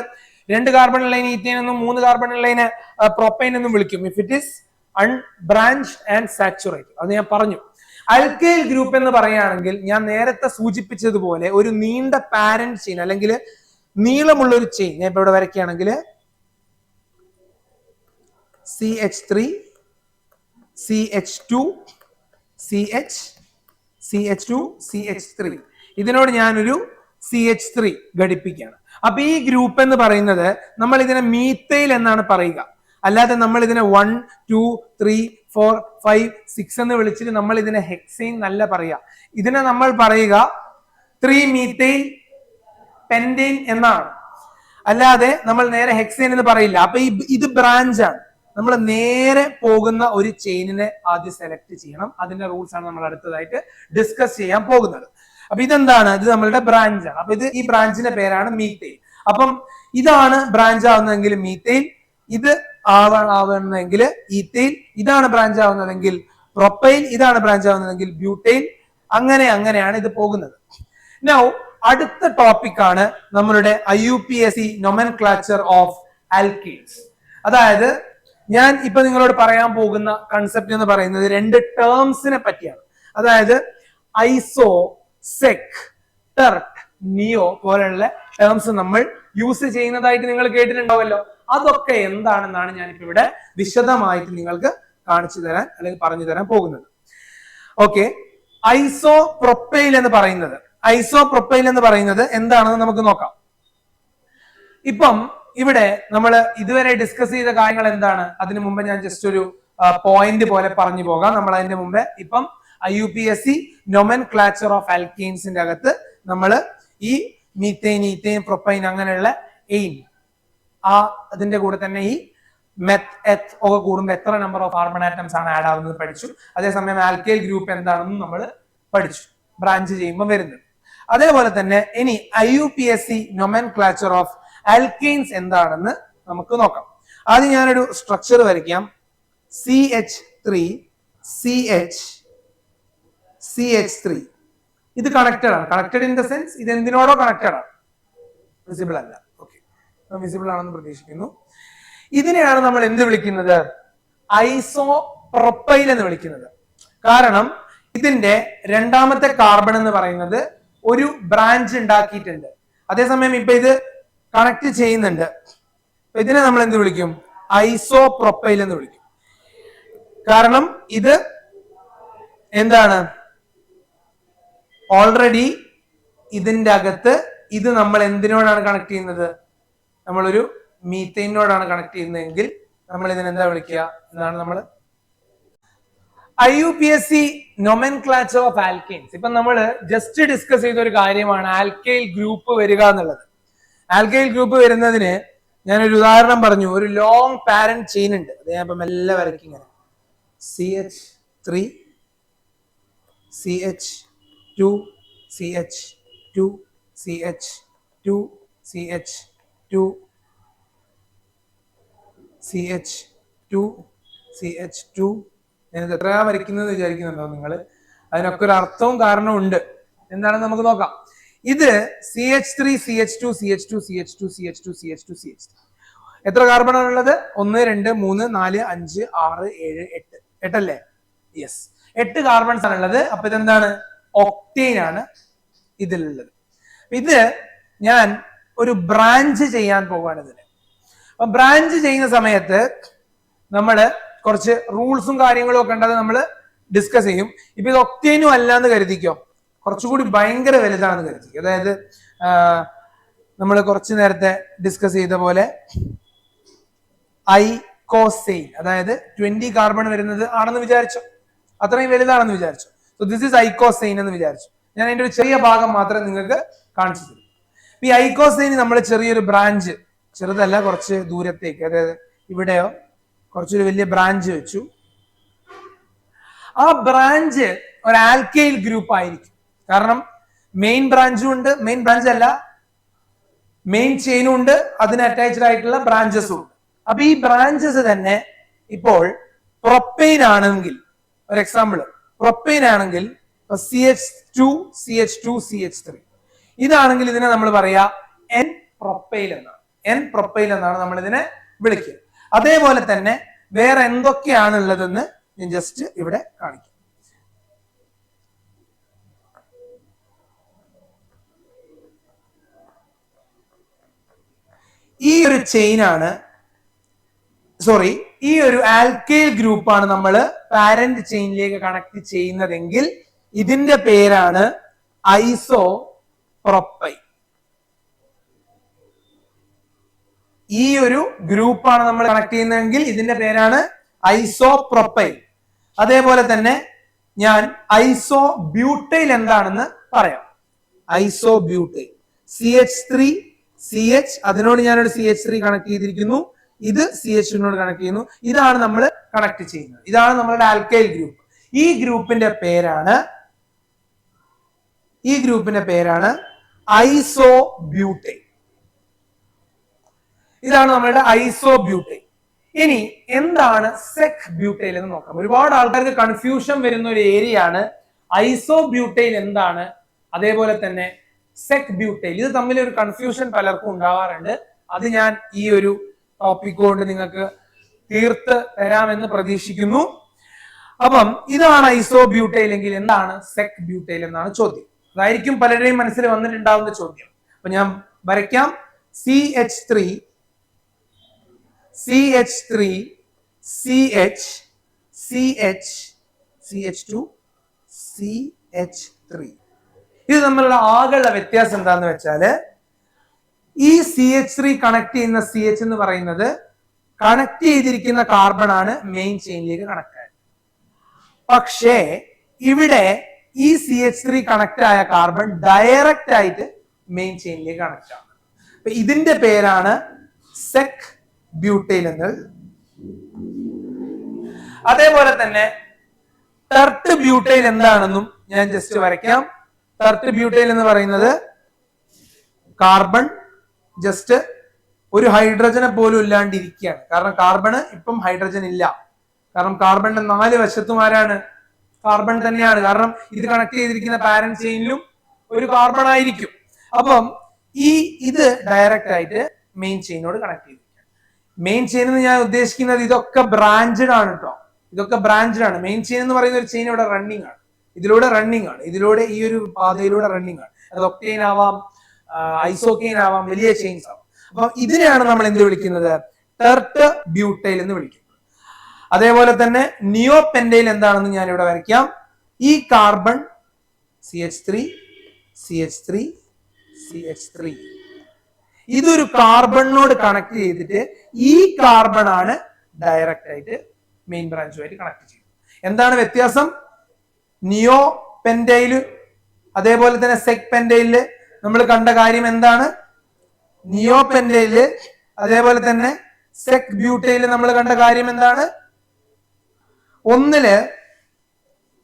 2 കാർബൺ ഉള്ളതിന് ഈത്തൈൻ എന്നും 3 കാർബൺ ഉള്ളതിന് പ്രൊപ്പൈൻ എന്നും വിളിക്കും. If it is unbranched and saturated, അത് ഞാൻ പറഞ്ഞു. അൽക്കൈൽ ഗ്രൂപ്പ് എന്ന് പറയുകയാണെങ്കിൽ ഞാൻ നേരത്തെ സൂചിപ്പിച്ചതുപോലെ ഒരു നീണ്ട പാരന്റ് ചെയിൻ അല്ലെങ്കിൽ നീളമുള്ള ഒരു ചെയിൻ ഞാൻ ഇപ്പൊ ഇവിടെ വരയ്ക്കുകയാണെങ്കിൽ CH3 CH2 CH2 CH3, ഇതിനോട് ഞാനൊരു CH3 ഘടിപ്പിക്കുകയാണ്. അപ്പൊ ഈ ഗ്രൂപ്പ് എന്ന് പറയുന്നത് നമ്മൾ ഇതിനെ മീത്തൈൽ എന്നാണ് പറയുക. അല്ലാതെ നമ്മൾ ഇതിനെ 1 2 3 4 5 6 എന്ന് വിളിച്ചിട്ട് നമ്മൾ ഇതിനെ ഹെക്സൈൻ നല്ല പറയുക. ഇതിനെ നമ്മൾ പറയുക 3 മീത്തൈൽ പെന്റൈൻ എന്നാണ്, അല്ലാതെ നമ്മൾ നേരെ ഹെക്സൈൻ എന്ന് പറയില്ല. അപ്പൊ ഇത് ബ്രാഞ്ചാണ്. നമ്മൾ നേരെ പോകുന്ന ഒരു ചെയിനിനെ ആദ്യം സെലക്ട് ചെയ്യണം. അതിന്റെ റൂൾസ് ആണ് നമ്മൾ അടുത്തതായിട്ട് ഡിസ്കസ് ചെയ്യാൻ പോകുന്നത്. അപ്പൊ ഇതെന്താണ്? ഇത് നമ്മളുടെ ബ്രാഞ്ചാണ്. അപ്പൊ ഈ ബ്രാഞ്ചിന്റെ പേരാണ് മീത്തൈൽ. അപ്പം ഇതാണ് ബ്രാഞ്ച് ആവുന്നതെങ്കിൽ മീത്തൈൽ, ഇത് ആവുന്നതെങ്കിൽ ഈത്തൈൽ, ഇതാണ് ബ്രാഞ്ച് ആവുന്നതെങ്കിൽ പ്രൊപ്പൈൽ, ഇതാണ് ബ്രാഞ്ച് ആവുന്നതെങ്കിൽ ബ്യൂട്ടൈൽ. അങ്ങനെയാണ് ഇത് പോകുന്നത്. നൗ അടുത്ത ടോപ്പിക്കാണ് നമ്മളുടെ IUPAC നോമൻക്ലാച്ചർ ഓഫ് ആൽക്കീൻസ്. അതായത് ഞാൻ ഇപ്പൊ നിങ്ങളോട് പറയാൻ പോകുന്ന കൺസെപ്റ്റ് എന്ന് പറയുന്നത് 2 ടേംസിനെ പറ്റിയാണ്. അതായത് ഐസോ, സെക്, ടെർട്ട്, നിയോ പോലെയുള്ള ടേംസ് നമ്മൾ യൂസ് ചെയ്യുന്നതായിട്ട് നിങ്ങൾ കേട്ടിട്ടുണ്ടാവല്ലോ. അതൊക്കെ എന്താണെന്നാണ് ഞാനിപ്പോ ഇവിടെ വിശദമായിട്ട് നിങ്ങൾക്ക് കാണിച്ചു തരാൻ അല്ലെങ്കിൽ പറഞ്ഞു തരാൻ പോകുന്നത്. ഓക്കെ, ഐസോ പ്രൊപ്പൈൽ എന്ന് പറയുന്നത് എന്താണെന്ന് നമുക്ക് നോക്കാം. ഇപ്പം ഇവിടെ നമ്മൾ ഇതുവരെ ഡിസ്കസ് ചെയ്ത കാര്യങ്ങൾ എന്താണ്? അതിനു മുമ്പ് ഞാൻ ജസ്റ്റ് ഒരു പോയിന്റ് പോലെ പറഞ്ഞു പോകാം. നമ്മൾ അതിന്റെ മുമ്പേ ഇപ്പം IUPAC നോമൻക്ലാച്ചർ ഓഫ് ആൽക്കീൻസിന്റെ അകത്ത് നമ്മൾ ഈ മീത്തൈൻ, ഈത്തൈൻ, പ്രൊപ്പൈൻ അങ്ങനെയുള്ള എയിൻ, അതിന്റെ കൂടെ തന്നെ ഈ മെത്ത്, എത്ത് ഒക്കെ കൂടുമ്പോൾ എത്ര നമ്പർ ഓഫ് കാർബൺ ആറ്റംസ് ആണ് ആഡ് ആവുന്നത് പഠിച്ചു. അതേസമയം ആൽക്കൈൽ ഗ്രൂപ്പ് എന്താണെന്നും നമ്മൾ പഠിച്ചു, ബ്രാഞ്ച് ചെയ്യുമ്പോൾ വരുന്നത്. അതേപോലെ തന്നെ ഇനി IUPAC നോമൻക്ലാച്ചർ ഓഫ് ആൽക്കെയിൻസ് എന്താണെന്ന് നമുക്ക് നോക്കാം. ആദ്യം ഞാനൊരു സ്ട്രക്ചർ വരയ്ക്കാം. CH3 CH3 ഇത് കണക്റ്റഡ് ആണ്. കണക്റ്റഡ് ഇൻ ദ സെൻസ് ഇത് എന്തിനോടോ കണക്റ്റഡ് ആണ്. വിസിബിൾ അല്ല. ഓക്കെ, വിസിബിൾ ആണെന്ന് പ്രതീക്ഷിക്കുന്നു. ഇതിനെയാണ് നമ്മൾ എന്ത് വിളിക്കുന്നത്? ഐസോ പ്രൊപ്പൈൽ എന്ന് വിളിക്കുന്നത്. കാരണം ഇതിന്റെ രണ്ടാമത്തെ കാർബൺ എന്ന് പറയുന്നത് ഒരു ബ്രാഞ്ച് ഉണ്ടാക്കിയിട്ടുണ്ട്. അതേസമയം ഇപ്പൊ ഇത് കണക്ട് ചെയ്യുന്നുണ്ട്. ഇതിനെ നമ്മൾ എന്ത് വിളിക്കും? ഐസോ പ്രൊപ്പൈൽ എന്ന് വിളിക്കും. കാരണം ഇത് എന്താണ്? ഓൾറെഡി ഇതിന്റെ അകത്ത് ഇത് നമ്മൾ എന്തിനോടാണ് കണക്ട് ചെയ്യുന്നത്? നമ്മളൊരു മീത്തൈനോടാണ് കണക്ട് ചെയ്യുന്നതെങ്കിൽ നമ്മൾ ഇതിനെന്താ വിളിക്കുക? എന്നാണ് നമ്മൾ IUPAC നോമൻക്ലാച്ചർ ഓഫ് ആൽക്കെയിൻസ്. ഇപ്പൊ നമ്മൾ ജസ്റ്റ് ഡിസ്കസ് ചെയ്ത ഒരു കാര്യമാണ് ആൽക്കൈൽ ഗ്രൂപ്പ് വരിക എന്നുള്ളത്. ആൽക്കൈൽ ഗ്രൂപ്പ് വരുന്നതിന് ഞാനൊരു ഉദാഹരണം പറഞ്ഞു. ഒരു ലോങ് പാരന്റ് ചെയിൻ ഉണ്ട്. അത് ഞാൻ ഇപ്പം എല്ലാം വരയ്ക്കും. ഇങ്ങനെ CH3 CH2 CH2 CH2 CH2 CH2 CH2. ഞാനിത് എത്രയാ വരയ്ക്കുന്നത് വിചാരിക്കുന്നുണ്ടോ നിങ്ങൾ? അതിനൊക്കെ ഒരു അർത്ഥവും കാരണവും ഉണ്ട്. എന്താണെന്ന് നമുക്ക് നോക്കാം. ഇത് CH3 CH2 CH2 CH2 CH2 CH2 CH2. എത്ര കാർബൺ ആണുള്ളത്? 1 2 3 4 5 6 7 8. 8 അല്ലേ? യെസ്, 8 കാർബൺസ് ആണുള്ളത്. അപ്പൊ ഇതെന്താണ്? ഒക്ടെയ്ൻ ആണ് ഇതിലുള്ളത്. ഇത് ഞാൻ ഒരു ബ്രാഞ്ച് ചെയ്യാൻ പോവാണ് ഇതിന്. അപ്പൊ ബ്രാഞ്ച് ചെയ്യുന്ന സമയത്ത് നമ്മള് കുറച്ച് റൂൾസും കാര്യങ്ങളും ഒക്കെ ഉണ്ട്. അത് നമ്മൾ ഡിസ്കസ് ചെയ്യും. ഇപ്പൊ ഇത് ഒക്ടേനും അല്ലാന്ന് കരുതിക്കോ, കുറച്ചുകൂടി ഭയങ്കര വലുതാണെന്ന് കരുതിക്കോ. അതായത് നമ്മൾ കുറച്ചു നേരത്തെ ഡിസ്കസ് ചെയ്ത പോലെ ഐക്കോസെയിൻ, അതായത് 20 കാർബൺ വരുന്നത് ആണെന്ന് വിചാരിച്ചോ, അത്രയും വലുതാണെന്ന് വിചാരിച്ചു. സോ ദിസ് ഈസ് ഐക്കോസെയിൻ എന്ന് വിചാരിച്ചു. ഞാൻ അതിന്റെ ഒരു ചെറിയ ഭാഗം മാത്രമേ നിങ്ങൾക്ക് കാണിച്ചു തരും. ഈ ഐക്കോസെയിൻ നമ്മൾ ചെറിയൊരു ബ്രാഞ്ച്, ചെറുതല്ല കുറച്ച് ദൂരത്തേക്ക്, അതായത് ഇവിടെയോ കുറച്ചൊരു വലിയ ബ്രാഞ്ച് വെച്ചു. ആ ബ്രാഞ്ച് ഒരു ആൽക്കൈൽ ഗ്രൂപ്പ് ആയിരിക്കും. കാരണം മെയിൻ ബ്രാഞ്ചും ഉണ്ട്, മെയിൻ ബ്രാഞ്ച് അല്ല മെയിൻ ചെയിനും ഉണ്ട്, അതിന് അറ്റാച്ച്ഡ് ആയിട്ടുള്ള ബ്രാഞ്ചസും ഉണ്ട്. അപ്പൊ ഈ ബ്രാഞ്ചസ് തന്നെ ഇപ്പോൾ പ്രൊപ്പൈൻ ആണെങ്കിൽ, ഒരു എക്സാമ്പിൾ പ്രൊപ്പൈൻ ആണെങ്കിൽ CH2 CH2 CH3 ഇതാണെങ്കിൽ ഇതിനെ നമ്മൾ പറയാ N പ്രൊപ്പൈൽ എന്നാണ്. N പ്രൊപ്പൈൽ എന്നാണ് നമ്മൾ ഇതിനെ വിളിക്കുക. അതേപോലെ തന്നെ വേറെ എന്തൊക്കെയാണ് ഉള്ളതെന്ന് ഞാൻ ജസ്റ്റ് ഇവിടെ കാണിക്കാം. ഈ ഒരു ചെയിനാണ്, സോറി, ഈ ഒരു ആൽക്കൈൽ ഗ്രൂപ്പാണ് നമ്മൾ പാരന്റ് ചെയിനിലേക്ക് കണക്ട് ചെയ്യുന്നതെങ്കിൽ ഇതിന്റെ പേരാണ് ഐസോപ്രോപ്പൈൻ. ഈ ഒരു ഗ്രൂപ്പാണ് നമ്മൾ കണക്ട് ചെയ്യുന്നതെങ്കിൽ ഇതിന്റെ പേരാണ് ഐസോപ്രോപ്പൈൻ. അതേപോലെ തന്നെ ഞാൻ ഐസോബ്യൂട്ടൈൽ എന്താണെന്ന് പറയാം. ഐസോബ്യൂട്ടൈൽ CH3 CH, അതിനോട് ഞാനൊരു CH3 കണക്ട് ചെയ്തിരിക്കുന്നു, ഇത് CH2നോട് കണക്ട് ചെയ്യുന്നു. ഇതാണ് നമ്മൾ കണക്ട് ചെയ്യുന്നത്, ഇതാണ് നമ്മളുടെ ആൽക്കൈൽ ഗ്രൂപ്പ്. ഈ ഗ്രൂപ്പിന്റെ പേരാണ് ഐസോബ്യൂട്ടൈൽ. ഇതാണ് നമ്മളുടെ ഐസോബ്യൂട്ടൈൽ. ഇനി എന്താണ് സെക് ബ്യൂട്ടൈൽ എന്ന് നോക്കാം. ഒരുപാട് ആൾക്കാർക്ക് കൺഫ്യൂഷൻ വരുന്ന ഒരു ഏരിയ ആണ് ഐസോബ്യൂട്ടൈൽ എന്താണ്, അതേപോലെ തന്നെ സെക് ബ്യൂട്ടൈൽ. ഇത് തമ്മിൽ ഒരു കൺഫ്യൂഷൻ പലർക്കും ഉണ്ടാവാറുണ്ട്. അത് ഞാൻ ഈ ഒരു ടോപ്പിക് കൊണ്ട് നിങ്ങൾക്ക് തീർത്ത് തരാമെന്ന് പ്രതീക്ഷിക്കുന്നു. അപ്പം ഇതാണ് ഐസോബ്യൂട്ടൈൽ എങ്കിൽ എന്താണ് സെക് ബ്യൂട്ടൈൽ എന്നാണ് ചോദ്യം. അതായിരിക്കും പലരുടെയും മനസ്സിൽ വന്നിട്ടുണ്ടാവുന്ന ചോദ്യം. അപ്പൊ ഞാൻ വരയ്ക്കാം. CH3 CH3 CH CH CH2 CH3. ഇത് തമ്മിലുള്ള ആകെയുള്ള വ്യത്യാസം എന്താന്ന് വെച്ചാല് ഈ CH3 കണക്ട് ചെയ്യുന്ന CH എന്ന് പറയുന്നത് കണക്ട് ചെയ്തിരിക്കുന്ന കാർബൺ ആണ് മെയിൻ ചെയിനിലേക്ക് കണക്ട് ആയത്. പക്ഷേ ഇവിടെ ഈ CH3 കണക്ട് ആയ കാർബൺ ഡയറക്റ്റ് ആയിട്ട് മെയിൻ ചെയിനിലേക്ക് കണക്ട് ആണ്. അപ്പൊ ഇതിന്റെ പേരാണ് സെക് ബ്യൂട്ടൈൽ എന്ന്. അതേപോലെ തന്നെ ടെർട്ട് ബ്യൂട്ടൈൽ എന്താണെന്നും ഞാൻ ജസ്റ്റ് വരയ്ക്കാം. ടെർട്ട് ബ്യൂട്ടൈൽ എന്ന് പറയുന്നത് കാർബൺ ജസ്റ്റ് ഒരു ഹൈഡ്രജനെ പോലും ഇല്ലാണ്ടിരിക്കുകയാണ്. കാരണം കാർബണ് ഇപ്പം ഹൈഡ്രജൻ ഇല്ല. കാരണം കാർബണിന്റെ 4 വശത്തും ആരാണ്? കാർബൺ തന്നെയാണ്. കാരണം ഇത് കണക്ട് ചെയ്തിരിക്കുന്ന പാരന്റ് ചെയിനിലും ഒരു കാർബൺ ആയിരിക്കും. അപ്പം ഇത് ഡയറക്റ്റ് ആയിട്ട് മെയിൻ ചെയിനോട് കണക്ട് ചെയ്തിരിക്കുകയാണ്. മെയിൻ ചെയിൻ എന്ന് ഞാൻ ഉദ്ദേശിക്കുന്നത് ഇതൊക്കെ ബ്രാഞ്ചഡ് ആണ് കേട്ടോ. ഇതൊക്കെ ബ്രാഞ്ചഡ് ആണ്. മെയിൻ ചെയിൻ എന്ന് പറയുന്ന ഒരു ചെയിൻ ഇവിടെ റണ്ണിങ് ആണ്, ഇതിലൂടെ റണ്ണിങ് ആണ്, ഇതിലൂടെ ഈ ഒരു പാതയിലൂടെ റണ്ണിങ് ആണ്. അത് ഒക്ടെയിൻ ആവാം, ഐസോക്കെയിൻ ആവാം, വലിയ ചെയിൻസ് ആവാം. അപ്പൊ ഇതിനെയാണ് നമ്മൾ എന്ത് വിളിക്കുന്നത്? ടെർട്ട് ബ്യൂട്ടൈൽ എന്ന് വിളിക്കുന്നത്. അതേപോലെ തന്നെ നിയോപെന്റൈൽ എന്താണെന്ന് ഞാൻ ഇവിടെ വരയ്ക്കാം. ഈ കാർബൺ CH3 CH3 CH3 ഇതൊരു കാർബണിനോട് കണക്ട് ചെയ്തിട്ട് ഈ കാർബൺ ആണ് ഡയറക്റ്റ് ആയിട്ട് മെയിൻ ബ്രാഞ്ചുമായിട്ട് കണക്ട് ചെയ്യുന്നത്. എന്താണ് വ്യത്യാസം? നിയോ പെന്റൈല് അതേപോലെ തന്നെ സെക് പെന്റൈലില് നമ്മൾ കണ്ട കാര്യം എന്താണ്? നിയോ പെന്റൈല് അതേപോലെ തന്നെ സെക് ബ്യൂട്ടൈല് നമ്മൾ കണ്ട കാര്യം എന്താണ്? ഒന്നില്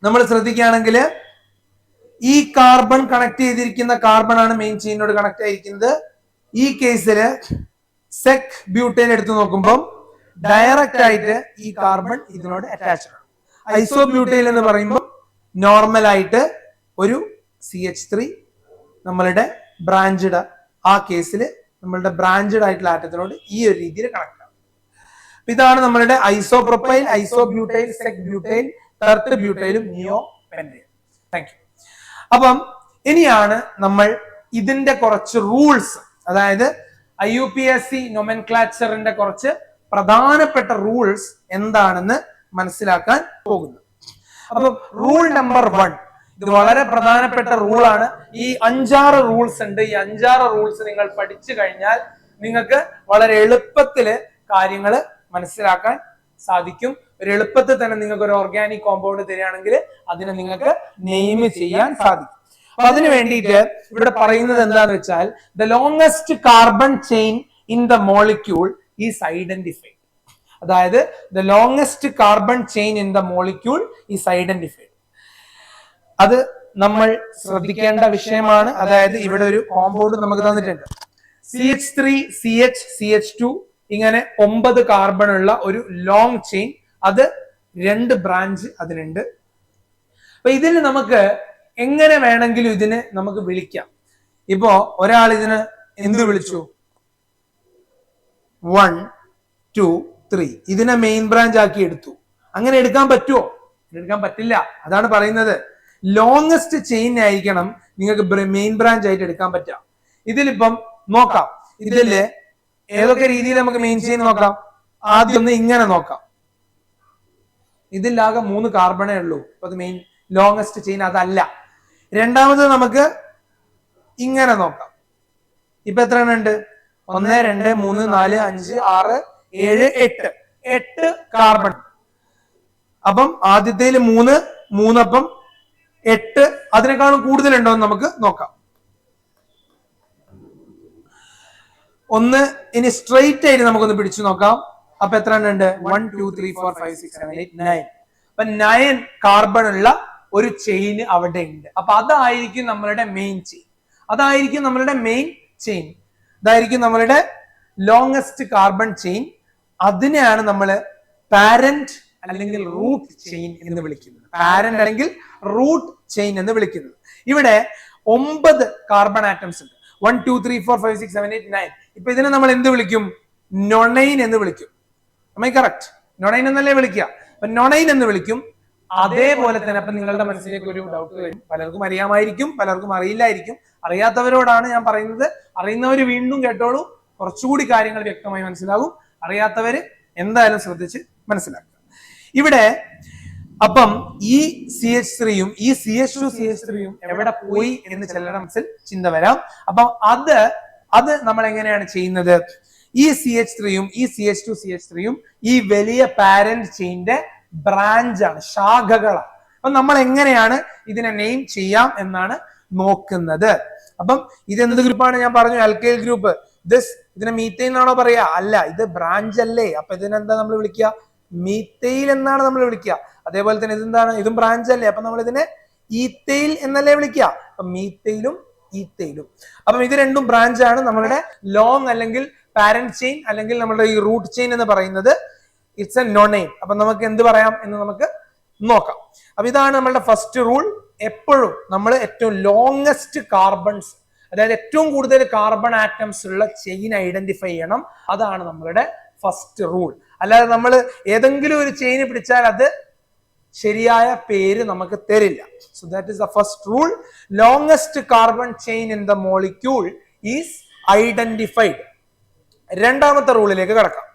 നമ്മൾ ശ്രദ്ധിക്കുകയാണെങ്കിൽ ഈ കാർബൺ കണക്ട് ചെയ്തിരിക്കുന്ന കാർബൺ ആണ് മെയിൻ ചെയിനോട് കണക്ട് ആയിരിക്കുന്നത്. ഈ കേസില് സെക് ബ്യൂട്ടൈൽ എടുത്തു നോക്കുമ്പോൾ ഡയറക്റ്റ് ആയിട്ട് ഈ കാർബൺ ഇതിനോട് അറ്റാച്ച്ഡ് ആണ്. ഐസോബ്യൂട്ടൈൽ എന്ന് പറയുമ്പോൾ നോർമൽ ആയിട്ട് ഒരു CH3 നമ്മളുടെ ബ്രാഞ്ചഡ്, ആ കേസിൽ നമ്മളുടെ ബ്രാഞ്ചഡ് ആയിട്ടുള്ള ആറ്റത്തിനോട് ഈ ഒരു രീതിയിൽ കണക്ട് ആണ്. ഇതാണ് നമ്മളുടെ isopropyl, isobutyl, sec butyl, tert ബ്യൂട്ടൈലും നിയോ പെന്റൈൽ. Thank you. അപ്പം ഇനിയാണ് നമ്മൾ ഇതിന്റെ കുറച്ച് റൂൾസ്, അതായത് IUPAC നൊമെൻക്ലാച്ചറിന്റെ കുറച്ച് പ്രധാനപ്പെട്ട റൂൾസ് എന്താണെന്ന് മനസ്സിലാക്കാൻ പോകുന്നത്. അപ്പം റൂൾ നമ്പർ 1, ഇത് വളരെ പ്രധാനപ്പെട്ട റൂളാണ്. ഈ 5-6 റൂൾസ് ഉണ്ട്. ഈ 5-6 റൂൾസ് നിങ്ങൾ പഠിച്ചു കഴിഞ്ഞാൽ നിങ്ങൾക്ക് വളരെ എളുപ്പത്തില് കാര്യങ്ങൾ മനസ്സിലാക്കാൻ സാധിക്കും. ഒരു എളുപ്പത്തിൽ തന്നെ നിങ്ങൾക്ക് ഒരു ഓർഗാനിക് കോമ്പൗണ്ട് തരികയാണെങ്കിൽ അതിനെ നിങ്ങൾക്ക് നെയിം ചെയ്യാൻ സാധിക്കും. അപ്പൊ അതിന് വേണ്ടിയിട്ട് ഇവിടെ പറയുന്നത് എന്താന്ന് വെച്ചാൽ the longest carbon chain in the molecule is identified. അതായത് the longest carbon chain in the molecule is identified. അത് നമ്മൾ ശ്രദ്ധിക്കേണ്ട വിഷയമാണ്. അതായത് ഇവിടെ ഒരു കോമ്പൗണ്ട് നമുക്ക് തന്നിട്ടുണ്ട്, CH3 CH CH2 ഇങ്ങനെ 9 കാർബൺ ഉള്ള ഒരു ലോങ് ചെയിൻ. അത് 2 ബ്രാഞ്ച് അതിനുണ്ട്. അപ്പൊ ഇതിൽ നമുക്ക് എങ്ങനെ വേണമെങ്കിലും ഇതിനെ നമുക്ക് വിളിക്കാം. ഇപ്പോ ഒരാൾ ഇതിന് എന്ത് വിളിച്ചു? 1 2 3 ഇതിനെ മെയിൻ ബ്രാഞ്ച് ആക്കി എടുത്തു. അങ്ങനെ എടുക്കാൻ പറ്റുമോ? എടുക്കാൻ പറ്റില്ല. അതാണ് പറയുന്നത് ലോങ്സ്റ്റ് ചെയിൻ ആയിരിക്കണം നിങ്ങൾക്ക് മെയിൻ ബ്രാഞ്ച് ആയിട്ട് എടുക്കാൻ പറ്റാം. ഇതിലിപ്പം നോക്കാം, ഇതില് ഏതൊക്കെ രീതിയിൽ നമുക്ക് മെയിൻ ചെയിൻ നോക്കാം. ആദ്യം ഒന്ന് ഇങ്ങനെ നോക്കാം. ഇതിലാകെ 3 കാർബണേ ഉള്ളൂ. അപ്പൊ അത് മെയിൻ ലോങ്സ്റ്റ് ചെയിൻ അതല്ല. രണ്ടാമത് നമുക്ക് ഇങ്ങനെ നോക്കാം. ഇപ്പൊ എത്ര എണ്ണം ഉണ്ട്? 1 2 3 4 5 6 7 8 കാർബൺ. അപ്പം ആദ്യത്തേല് 3 അപ്പം 8, അതിനേക്കാളും കൂടുതലുണ്ടോ എന്ന് നമുക്ക് നോക്കാം. ഒന്ന് ഇനി സ്ട്രെയിറ്റ് ആയിട്ട് നമുക്കൊന്ന് പിടിച്ചു നോക്കാം. അപ്പൊ എത്ര എണ്ണം ഉണ്ട്? 1 2 3 4 5 6 7 8 9. അപ്പൊ 9 കാർബൺ ഉള്ള ഒരു ചെയിൻ അവിടെ ഉണ്ട്. അപ്പൊ അതായിരിക്കും നമ്മളുടെ മെയിൻ ചെയിൻ. അതായിരിക്കും നമ്മളുടെ മെയിൻ ചെയിൻ. ഇതായിരിക്കും നമ്മളുടെ ലോങ്സ്റ്റ് കാർബൺ ചെയിൻ. അതിനെയാണ് നമ്മൾ പാരന്റ് അല്ലെങ്കിൽ റൂട്ട് ചെയിൻ എന്ന് വിളിക്കുന്നത്. പാരന്റ് അല്ലെങ്കിൽ റൂട്ട് ചെയിൻ എന്ന് വിളിക്കുന്നത്. ഇവിടെ 9 കാർബൺ ആറ്റംസ് ഉണ്ട്. 1 2 3 4 5 6 7 8 9. ഇപ്പൊ ഇതിനെ നമ്മൾ എന്ത് വിളിക്കും? നൊണൈൻ എന്ന് വിളിക്കും. കറക്റ്റ്, നൊണൈൻ എന്നല്ലേ വിളിക്കുക. അപ്പൊ നൊണൈൻ എന്ന് വിളിക്കും. അതേപോലെ തന്നെ അപ്പൊ നിങ്ങളുടെ മനസ്സിലേക്ക് ഒരു ഡൗട്ട് വരും. പലർക്കും അറിയാമായിരിക്കും, പലർക്കും അറിയില്ലായിരിക്കും. അറിയാത്തവരോടാണ് ഞാൻ പറയുന്നത്. അറിയുന്നവര് വീണ്ടും കേട്ടോളൂ, കുറച്ചുകൂടി കാര്യങ്ങൾ വ്യക്തമായി മനസ്സിലാകും. അറിയാത്തവര് എന്തായാലും ശ്രദ്ധിച്ച് മനസ്സിലാക്കുക. ഇവിടെ അപ്പം ഈ CH3യും ഈ CH2 CH3യും എവിടെ പോയി എന്ന് ചിലരുടെ മനസ്സിൽ ചിന്ത വരാം. അപ്പം അത് നമ്മൾ എങ്ങനെയാണ് ചെയ്യുന്നത്? ഈ CH3യും ഈ CH2 CH3യും ഈ വലിയ പാരന്റ് ചെയിന്റെ ബ്രാഞ്ചാണ്, ശാഖകളാണ്. അപ്പൊ നമ്മൾ എങ്ങനെയാണ് ഇതിനെ നെയിം ചെയ്യാം എന്നാണ് നോക്കുന്നത്. അപ്പം ഇതെന്ത് ഗ്രൂപ്പാണ്? ഞാൻ പറഞ്ഞു ആൽക്കൈൽ ഗ്രൂപ്പ്. ഇതിനെ മീത്തൈൻ എന്നാണോ പറയാ? അല്ല, ഇത് ബ്രാഞ്ച് അല്ലേ. അപ്പൊ ഇതിനെന്താ നമ്മൾ വിളിക്കുക? മീത്തൈൽ എന്നാണ് നമ്മൾ വിളിക്കുക. അതേപോലെ തന്നെ ഇതെന്താണ്? ഇതും ബ്രാഞ്ച് അല്ലേ. അപ്പൊ നമ്മൾ ഇതിനെ ഈത്തൈൽ എന്നല്ലേ വിളിക്കുക. അപ്പൊ മീത്തൈലും ഈത്തൈലും. അപ്പം ഇത് രണ്ടും ബ്രാഞ്ച് ആണ്. നമ്മളുടെ ലോങ് അല്ലെങ്കിൽ പാരന്റ് ചെയിൻ അല്ലെങ്കിൽ നമ്മുടെ ഈ റൂട്ട് ചെയിൻ എന്ന് പറയുന്നത് ഇറ്റ്സ് എ നൊണൈൻ. അപ്പൊ നമുക്ക് എന്ത് പറയാം എന്ന് നമുക്ക് നോക്കാം. അപ്പൊ ഇതാണ് നമ്മളുടെ ഫസ്റ്റ് റൂൾ. എപ്പോഴും നമ്മൾ ഏറ്റവും ലോങ്സ്റ്റ് കാർബൺസ്, അതായത് ഏറ്റവും കൂടുതൽ കാർബൺ ആറ്റംസ് ഉള്ള ചെയിൻ ഐഡന്റിഫൈ ചെയ്യണം. അതാണ് നമ്മളുടെ ഫസ്റ്റ് റൂൾ. അല്ലാതെ നമ്മൾ ഏതെങ്കിലും ഒരു ചെയിൻ പിടിച്ചാൽ അത് ശരിയായ പേര് നമുക്ക് തരില്ല. So that is the first rule. Longest carbon chain in the molecule is identified. രണ്ടാമത്തെ റൂളിലേക്ക് കടക്കാം.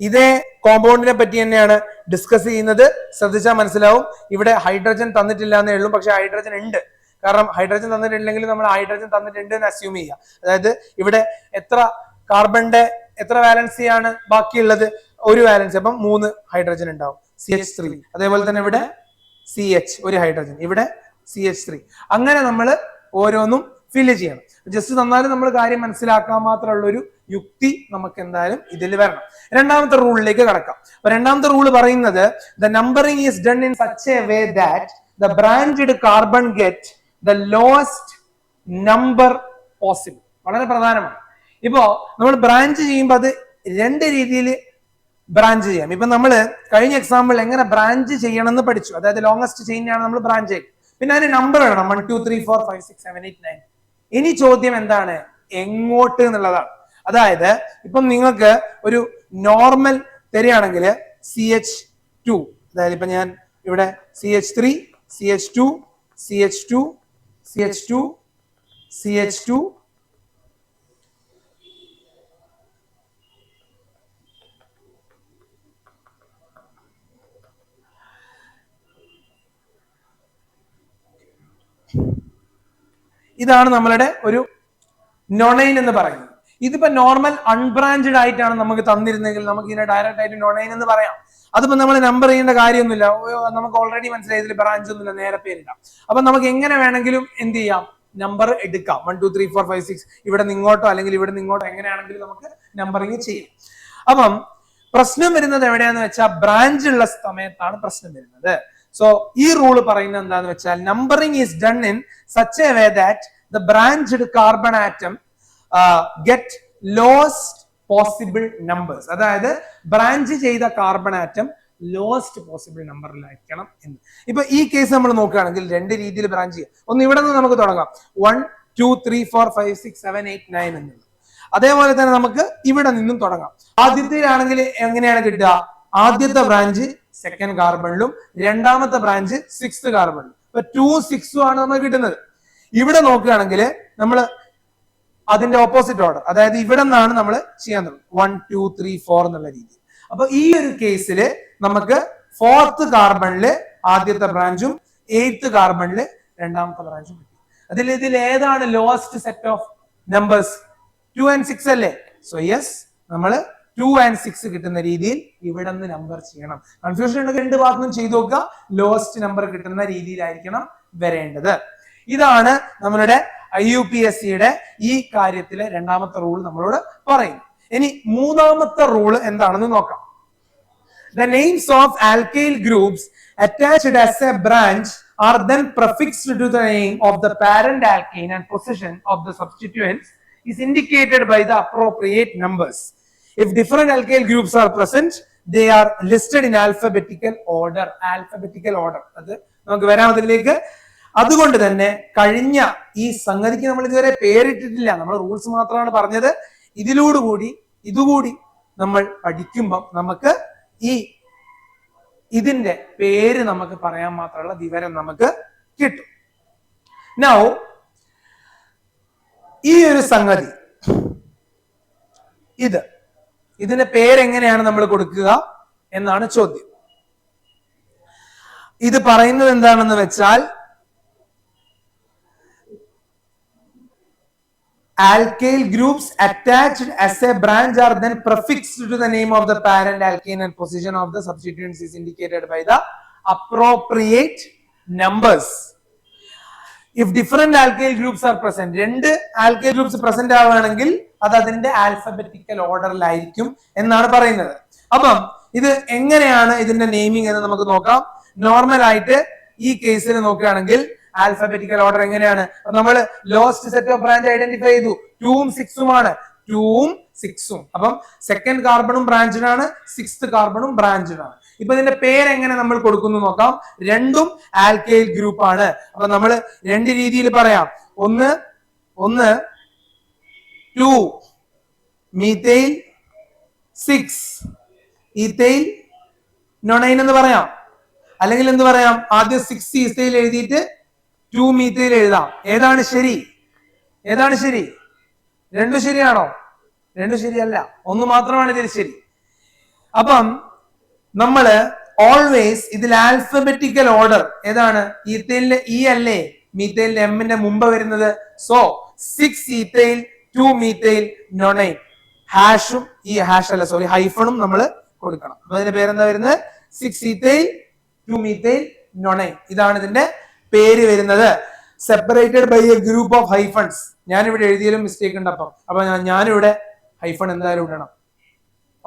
ഇതേ കോമ്പൗണ്ടിനെ പറ്റി തന്നെയാണ് ഡിസ്കസ് ചെയ്യുന്നത്. ശ്രദ്ധിച്ചാൽ മനസ്സിലാവും. ഇവിടെ ഹൈഡ്രജൻ തന്നിട്ടില്ല എന്നേ ഉള്ളൂ, പക്ഷെ ഹൈഡ്രജൻ ഉണ്ട്. കാരണം ഹൈഡ്രജൻ തന്നിട്ടില്ലെങ്കിൽ നമ്മൾ ഹൈഡ്രജൻ തന്നിട്ടുണ്ട് എന്ന് അസ്യൂം ചെയ്യുക. അതായത് ഇവിടെ എത്ര കാർബണിന്റെ എത്ര വാലൻസിയാണ് ബാക്കിയുള്ളത്? ഒരു വാലൻസി. അപ്പം 3 ഹൈഡ്രജൻ ഉണ്ടാവും. CH3. അതേപോലെ തന്നെ ഇവിടെ CH, ഒരു ഹൈഡ്രജൻ. ഇവിടെ CH3. അങ്ങനെ നമ്മൾ ഓരോന്നും ഫില്ല് ചെയ്യണം. ജസ്റ്റ് തന്നാലും നമ്മൾ കാര്യം മനസ്സിലാക്കാൻ മാത്രമുള്ള ഒരു യുക്തി നമുക്ക് എന്തായാലും ഇതിൽ വരണം. രണ്ടാമത്തെ റൂളിലേക്ക് കടക്കാം. അപ്പൊ രണ്ടാമത്തെ റൂൾ പറയുന്നത് the numbering is done in such a way that the branched carbon get the lowest number possible. വളരെ പ്രധാനമാണ്. ഇപ്പോ നമ്മൾ ബ്രാഞ്ച് ചെയ്യുമ്പോൾ അത് 2 രീതിയിൽ ബ്രാഞ്ച് ചെയ്യാം. ഇപ്പൊ നമ്മൾ കഴിഞ്ഞ എക്സാമ്പിൾ എങ്ങനെ ബ്രാഞ്ച് ചെയ്യണം എന്ന് പഠിച്ചു. അതായത് ലോങ്സ്റ്റ് ചെയിനാണ് നമ്മൾ ബ്രാഞ്ച് ചെയ്യും. പിന്നെ അതിന് നമ്പർ വേണം. 1 2 3 4 5 6 7 8 9. ഇനി ചോദ്യം എന്താണ്? എങ്ങോട്ട് എന്നുള്ളതാണ്. അതായത് ഇപ്പം നിങ്ങൾക്ക് ഒരു നോർമൽ തരികയാണെങ്കിൽ CH2, അതായത് ഇപ്പൊ ഞാൻ ഇവിടെ CH3 CH2 CH2 CH2 CH2 ഇതാണ് നമ്മളുടെ ഒരു നൊണൈൻ എന്ന് പറയുന്നത്. ഇതിപ്പോ നോർമൽ അൺബ്രാഞ്ചഡ് ആയിട്ടാണ് നമുക്ക് തന്നിരുന്നെങ്കിൽ നമുക്ക് ഇതിനെ ഡയറക്റ്റ് ആയിട്ട് നൊണൈൻ എന്ന് പറയാം. അതിപ്പോ നമ്മൾ നമ്പർ ചെയ്യേണ്ട കാര്യമൊന്നുമില്ല, നമുക്ക് ഓൾറെഡി മനസ്സിലായി ഇതിൽ ബ്രാഞ്ച് ഒന്നുമില്ല, നേരെ പേരിടാം. അപ്പൊ നമുക്ക് എങ്ങനെ വേണമെങ്കിലും എന്ത് ചെയ്യാം, നമ്പർ എടുക്കാം. 1 2 3 4 5 6 ഇവിടെ നിങ്ങോട്ടോ അല്ലെങ്കിൽ ഇവിടെ നിങ്ങോട്ടോ എങ്ങനെയാണെങ്കിലും നമുക്ക് നമ്പറിങ് ചെയ്യാം. അപ്പം പ്രശ്നം വരുന്നത് എവിടെയാന്ന് വെച്ചാൽ ബ്രാഞ്ച് ഉള്ള സമയത്താണ് പ്രശ്നം വരുന്നത്. സോ ഈ റൂള് പറയുന്നത് എന്താന്ന് വെച്ചാൽ numbering is done in such a way that the branched carbon atom get lost possible numbers. അതായത് ബ്രാഞ്ച് ചെയ്ത കാർബൺ ആറ്റം ലോസ്റ്റ് പോസിബിൾ നമ്പറിലായിരിക്കണം എന്ന്. ഇപ്പൊ ഈ കേസ് നമ്മൾ നോക്കുകയാണെങ്കിൽ രണ്ട് രീതിയിൽ ബ്രാഞ്ച് ചെയ്യാം. ഒന്ന് ഇവിടെ നിന്ന് നമുക്ക് തുടങ്ങാം, 1 2 3 4 5 6 7 8 9 എന്നുള്ളത്. അതേപോലെ തന്നെ നമുക്ക് ഇവിടെ നിന്നും തുടങ്ങാം. ആദ്യത്തേലാണെങ്കിൽ എങ്ങനെയാണ് കിട്ടുക, ആദ്യത്തെ ബ്രാഞ്ച് സെക്കൻഡ് കാർബണിലും രണ്ടാമത്തെ ബ്രാഞ്ച് 6th കാർബണിലും. ഇപ്പൊ 2 6 ആണ് നമ്മൾ കിട്ടുന്നത്. ഇവിടെ നോക്കുകയാണെങ്കിൽ നമ്മൾ അതിന്റെ ഓപ്പോസിറ്റ് ഓർഡർ, അതായത് ഇവിടെ നിന്നാണ് നമ്മൾ ചെയ്യാൻ തുടങ്ങും, 1 2 3 4 എന്നുള്ള രീതി. അപ്പൊ ഈ ഒരു കേസില് നമുക്ക് 4th കാർബണില് ആദ്യത്തെ ബ്രാഞ്ചും 8th കാർബണില് രണ്ടാമത്തെ ബ്രാഞ്ചും കിട്ടി. ഇതിൽ ഏതാണ് lowest set of numbers? 2 and 6 അല്ലേ? സോ യെസ്, നമ്മൾ 2 and 6 കിട്ടുന്ന രീതിയിൽ ഇവിടെ നിന്ന് നമ്പർ ചെയ്യണം. കൺഫ്യൂഷൻ ഉണ്ടെങ്കിൽ രണ്ട് ഭാഗത്തും ചെയ്തു നോക്കുക, ലോവസ്റ്റ് നമ്പർ കിട്ടുന്ന രീതിയിലായിരിക്കണം വരേണ്ടത്. ഇതാണ് നമ്മളുടെ IUPACയുടെ ഈ കാര്യത്തിലെ രണ്ടാമത്തെ റൂൾ നമ്മളോട് പറയും. ഇനി മൂന്നാമത്തെ റൂൾ എന്താണെന്ന് നോക്കാം. The names of alkyl groups attached as a branch are then prefixed to the name of the parent alkane and position of the substituents is indicated by the appropriate numbers. If different alkyl groups are present, they are listed in alphabetical order. Alphabetical order. അത് നമുക്ക് വരാം അതിലേക്ക്. അതുകൊണ്ട് തന്നെ കഴിഞ്ഞ ഈ സംഗതിക്ക് നമ്മൾ ഇതുവരെ പേരിട്ടിട്ടില്ല, നമ്മൾ റൂൾസ് മാത്രമാണ് പറഞ്ഞത്. ഇതുകൂടി നമ്മൾ പഠിക്കുമ്പം നമുക്ക് ഇതിന്റെ പേര് നമുക്ക് പറയാൻ മാത്രമുള്ള വിവരം നമുക്ക് കിട്ടും. നൗ ഈ ഒരു സംഗതി ഇതിന്റെ പേരെങ്ങനെയാണ് നമ്മൾ കൊടുക്കുക എന്നാണ് ചോദ്യം. ഇത് പറയുന്നത് എന്താണെന്ന് വെച്ചാൽ alkyl groups attached as a branch are then prefixed to the name of the parent alkane and position of the substituents is indicated by the appropriate numbers. If different alkyl groups are present, രണ്ട് alkyl groups present ആവുകയാണെങ്കിൽ അത് അതിന്റെ alphabetical ഓർഡറിലായിരിക്കും എന്നാണ് പറയുന്നത്. അപ്പം ഇത് എങ്ങനെയാണ് ഇതിന്റെ നെയിമിംഗ് എന്ന് നമുക്ക് നോക്കാം. നോർമൽ ആയിട്ട് ഈ കേസിൽ നോക്കുകയാണെങ്കിൽ ആൽഫബറ്റിക്കൽ ഓർഡർ എങ്ങനെയാണ്, നമ്മൾ lost set of branch identify ചെയ്തു, 2ഉം 6ഉം ആണ്, 2ഉം 6ഉം. അപ്പം സെക്കൻഡ് കാർബണും ബ്രാഞ്ചിനാണ്, 6th കാർബണും ബ്രാഞ്ചിനാണ്. ഇപ്പൊ ഇതിന്റെ പേര് എങ്ങനെ നമ്മൾ കൊടുക്കുന്നു നോക്കാം. രണ്ടും ആൽക്കൈൽ ഗ്രൂപ്പ് ആണ്. അപ്പൊ നമ്മൾ രണ്ട് രീതിയിൽ പറയാം. ഒന്ന് 2 മീഥൈൽ 6 ഈഥൈൽ നൊണൈൻ എന്ന് പറയാം. അല്ലെങ്കിൽ എന്ത് പറയാം, ആദ്യം 6 ഈഥൈൽ എഴുതിയിട്ട് 2 മീഥൈൽ എഴുതാം. ഏതാണ് ശരി? രണ്ടും ശരിയാണോ? രണ്ടും ശരിയല്ല, ഒന്ന് മാത്രമാണ് ഇതിൽ ശരി. അപ്പം നമ്മള് ഓൾവേസ് ഇതിൽ ആൽഫബറ്റിക്കൽ ഓർഡർ ഏതാണ്? ഈഥൈലിന്റെ ഇ അല്ലേ മീഥൈലിന്റെ എമ്മിന്റെ മുമ്പ് വരുന്നത്. So 6 ethyl 2 methyl nonane. ഹാഷും ഈ ഹാഷ് അല്ല സോറി ഹൈഫണും നമ്മൾ കൊടുക്കണം. അപ്പൊ ഇതിന്റെ പേരെന്താ വരുന്നത്? 6 ഈഥൈൽ 2 മീഥൈൽ നൊണൈൻ. ഇതാണ് ഇതിന്റെ പേര് വരുന്നത്. Separated by a group of hyphens. ഞാനിവിടെ എഴുതിയാലും മിസ്റ്റേക്ക് ഉണ്ട്. അപ്പൊ ഞാനിവിടെ ഹൈഫൺ എന്തായാലും ഇടണം.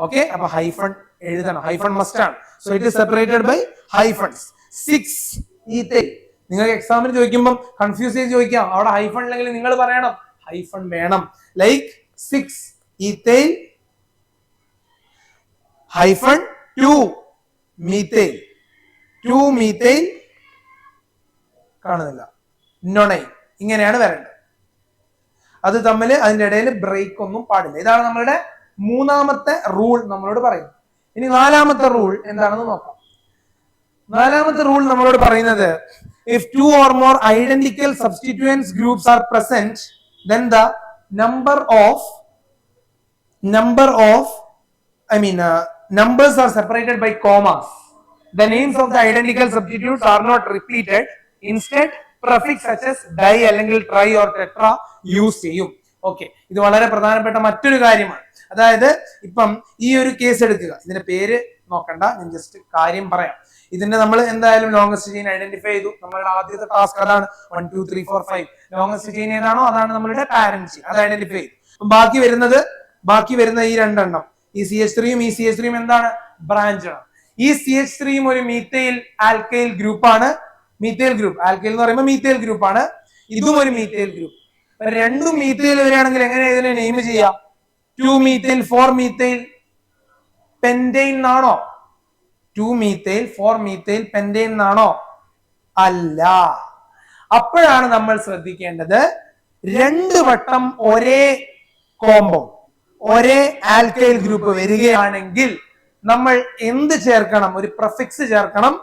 ഓക്കെ, അപ്പൊ ഹൈഫൺ എഴുതണം, ഹൈഫൺ മസ്റ്റ് ആണ്. So it is separated by hyphens. 6 ethyl. നിങ്ങൾക്ക് എക്സാമിന് ചോദിക്കുമ്പോൾ കൺഫ്യൂസ് ചെയ്ത് ചോദിക്കാം, അവിടെ ഹൈഫൺ ഉണ്ടെങ്കിൽ നിങ്ങൾ പറയണം ഹൈഫൺ വേണം. Like 6 ethyl hyphen 2 methyl 2 methyl കാണുന്നില്ല നൊണൈൻ. ഇങ്ങനെയാണ് വരേണ്ടത്. അത് തമ്മിൽ അതിന്റെ ഇടയിൽ ബ്രേക്ക് ഒന്നും പാടില്ല. ഇതാണ് നമ്മളുടെ മൂന്നാമത്തെ റൂൾ നമ്മളോട് പറയുന്നത്. ഇനി നാലാമത്തെ റൂൾ എന്താണെന്ന് നോക്കാം. നാലാമത്തെ റൂൾ നമ്മളോട് പറയുന്നത്, if 2 or more identical substituents groups are present, then the numbers are separated by commas. The names of the identical substitutes are not repeated. Instead, prefix such as അല്ലെങ്കിൽ ട്രൈ ഓർ ടെട്ര യൂസ് ചെയ്യും. Okay, ഇത് വളരെ പ്രധാനപ്പെട്ട മറ്റൊരു കാര്യമാണ്. അതായത് ഇപ്പം ഈ ഒരു കേസ് എടുക്കുക, ഇതിന്റെ പേര് നോക്കണ്ട, ഞാൻ ജസ്റ്റ് കാര്യം പറയാം. ഇതിന്റെ നമ്മൾ എന്തായാലും ലോങ്സ്റ്റ് ചെയിൻ ഐഡന്റിഫൈ ചെയ്തു. നമ്മളുടെ ആദ്യത്തെ ടാസ്ക് അതാണ്. 1 2 3 4 5 ലോങ്സ്റ്റ് ചെയിൻ ഏതാണോ അതാണ് നമ്മളുടെ പാരന്റ് ചെയിൻ, അത് ഐഡന്റിഫൈ ചെയ്തു. ബാക്കി വരുന്ന ഈ രണ്ടെണ്ണം, ഈ CH3 യും ഈ CH3 യും എന്താണ്? ബ്രാഞ്ച് ആണ്. ഈ CH3 യും ഒരു മീത്തൈൽ ആൽക്കൈൽ ഗ്രൂപ്പ് ആണ്. മീത്തൈൽ ഗ്രൂപ്പ്, ആൽക്കൈൽ എന്ന് പറയുമ്പോൾ മീത്തൈൽ ഗ്രൂപ്പ് ആണ്. ഇതും ഒരു മീത്തൈൽ ഗ്രൂപ്പ്. രണ്ടും മീത്തൈൽ വരികയാണെങ്കിൽ എങ്ങനെ ഇതിനെ നെയിം ചെയ്യാം? 2 മീത്തൈൽ 4 മീത്തൈൽ പെന്റൈൻ എന്നാണോ? 2 മീത്തൈൽ 4 മീത്തൈൽ പെന്റൈൻ എന്നാണോ? അല്ല. അപ്പോഴാണ് നമ്മൾ ശ്രദ്ധിക്കേണ്ടത്, 2 വട്ടം ഒരേ കോമ്പൗണ്ട്, ഒരേ ആൽക്കൈൽ ഗ്രൂപ്പ് വരികയാണെങ്കിൽ നമ്മൾ എന്ത് ചേർക്കണം? ഒരു പ്രഫിക്സ് ചേർക്കണം,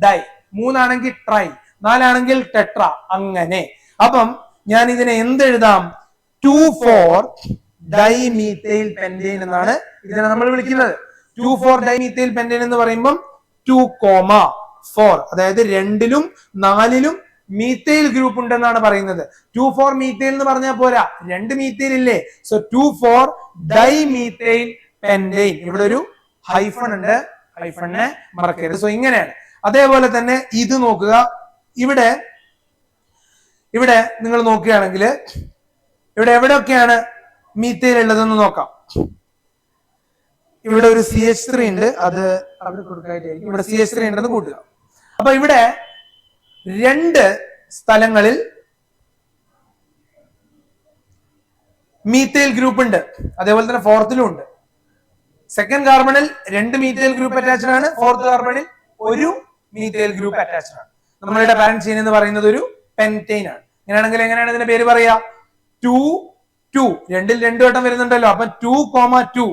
ഡൈ. 3 ആണെങ്കിൽ ട്രൈ, 4 ആണെങ്കിൽ ടെട്ര, അങ്ങനെ. അപ്പം ഞാൻ ഇതിനെ എന്തെഴുതാം? 2,4 ഡൈമീത്തൈൽ പെന്റൈൻ എന്നാണ് ഇതിനെ നമ്മൾ വിളിക്കുന്നത്. 2,4 ഡൈമീത്തൈൽ പെന്റൈൻ എന്ന് പറയുമ്പോൾ 2,4, അതായത് 2ലും 4ലും മീത്തൈൽ ഗ്രൂപ്പ് ഉണ്ടെന്നാണ് പറയുന്നത്. 2,4 മീത്തൈൽ എന്ന് പറഞ്ഞാൽ പോരാ, 2 മീത്തൈൽ ഇല്ലേ? So 2,4 dimethyl pentyne. ഇവിടെ ഒരു ഹൈഫൺ ഉണ്ട്, ഹൈഫണിനെ മറക്കരുത്. സോ ഇങ്ങനെയാണ്. അതേപോലെ തന്നെ ഇത് നോക്കുക, ഇവിടെ നിങ്ങൾ നോക്കുകയാണെങ്കിൽ ഇവിടെ എവിടെയൊക്കെയാണ് മീത്തൈൽ ഉള്ളതെന്ന് നോക്കാം. ഇവിടെ ഒരു CH3 ഉണ്ട്, അത് അവിടെ കൊടുക്കായിട്ടായിരിക്കും. ഇവിടെ CH3 ഉണ്ടെന്ന് കൂട്ടുക. അപ്പൊ ഇവിടെ 2 സ്ഥലങ്ങളിൽ മീത്തൈൽ ഗ്രൂപ്പ് ഉണ്ട്, അതേപോലെ തന്നെ 4ത്തിലും ഉണ്ട്. സെക്കൻഡ് കാർബണിൽ 2 മീത്തൈൽ ഗ്രൂപ്പ് അറ്റാച്ച്ഡ് ആണ്, 4th കാർബണിൽ 1 മീത്തൈൽ ഗ്രൂപ്പ് അറ്റാച്ച്ഡ് ആണ്. നമ്മളുടെ പാരന്റ് ചെയിൻ എന്ന് പറയുന്നത് ഒരു പെന്റൈൻ ആണ്. ഇങ്ങനെയാണെങ്കിൽ എങ്ങനെയാണ് ഇതിന്റെ പേര് പറയാ? 2 2 2ൽ 2 വട്ടം വരുന്നുണ്ടല്ലോ, അപ്പൊ 2,2,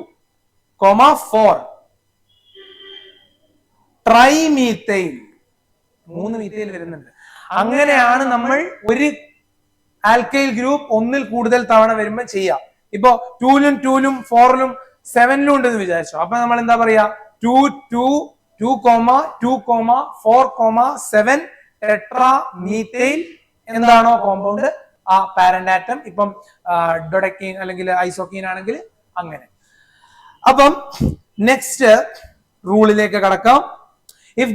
4 ട്രൈമീത്തൈൽ, 3 മീത്തൈൽ വരുന്നുണ്ട്. അങ്ങനെയാണ് നമ്മൾ ഒരു ആൽക്കൈൽ ഗ്രൂപ്പ് ഒന്നിൽ കൂടുതൽ തവണ വരുമ്പോൾ ചെയ്യാം. ഇപ്പൊ 2ലും 2ലും 4ലും 7ലും ഉണ്ടെന്ന് വിചാരിച്ചോ, അപ്പൊ നമ്മൾ എന്താ പറയാ? 2 2 2, 4, 7 ടെട്രാ മീത്തൈൽ എന്താണോ കോമ്പൗണ്ട്, ആ പാരന്റ് ആറ്റം. ഇപ്പം ഡൊഡക്കീൻ അല്ലെങ്കിൽ ഐസോക്കീൻ ആണെങ്കിൽ അങ്ങനെ. അപ്പം നെക്സ്റ്റ് റൂളിലേക്ക് കടക്കാം. If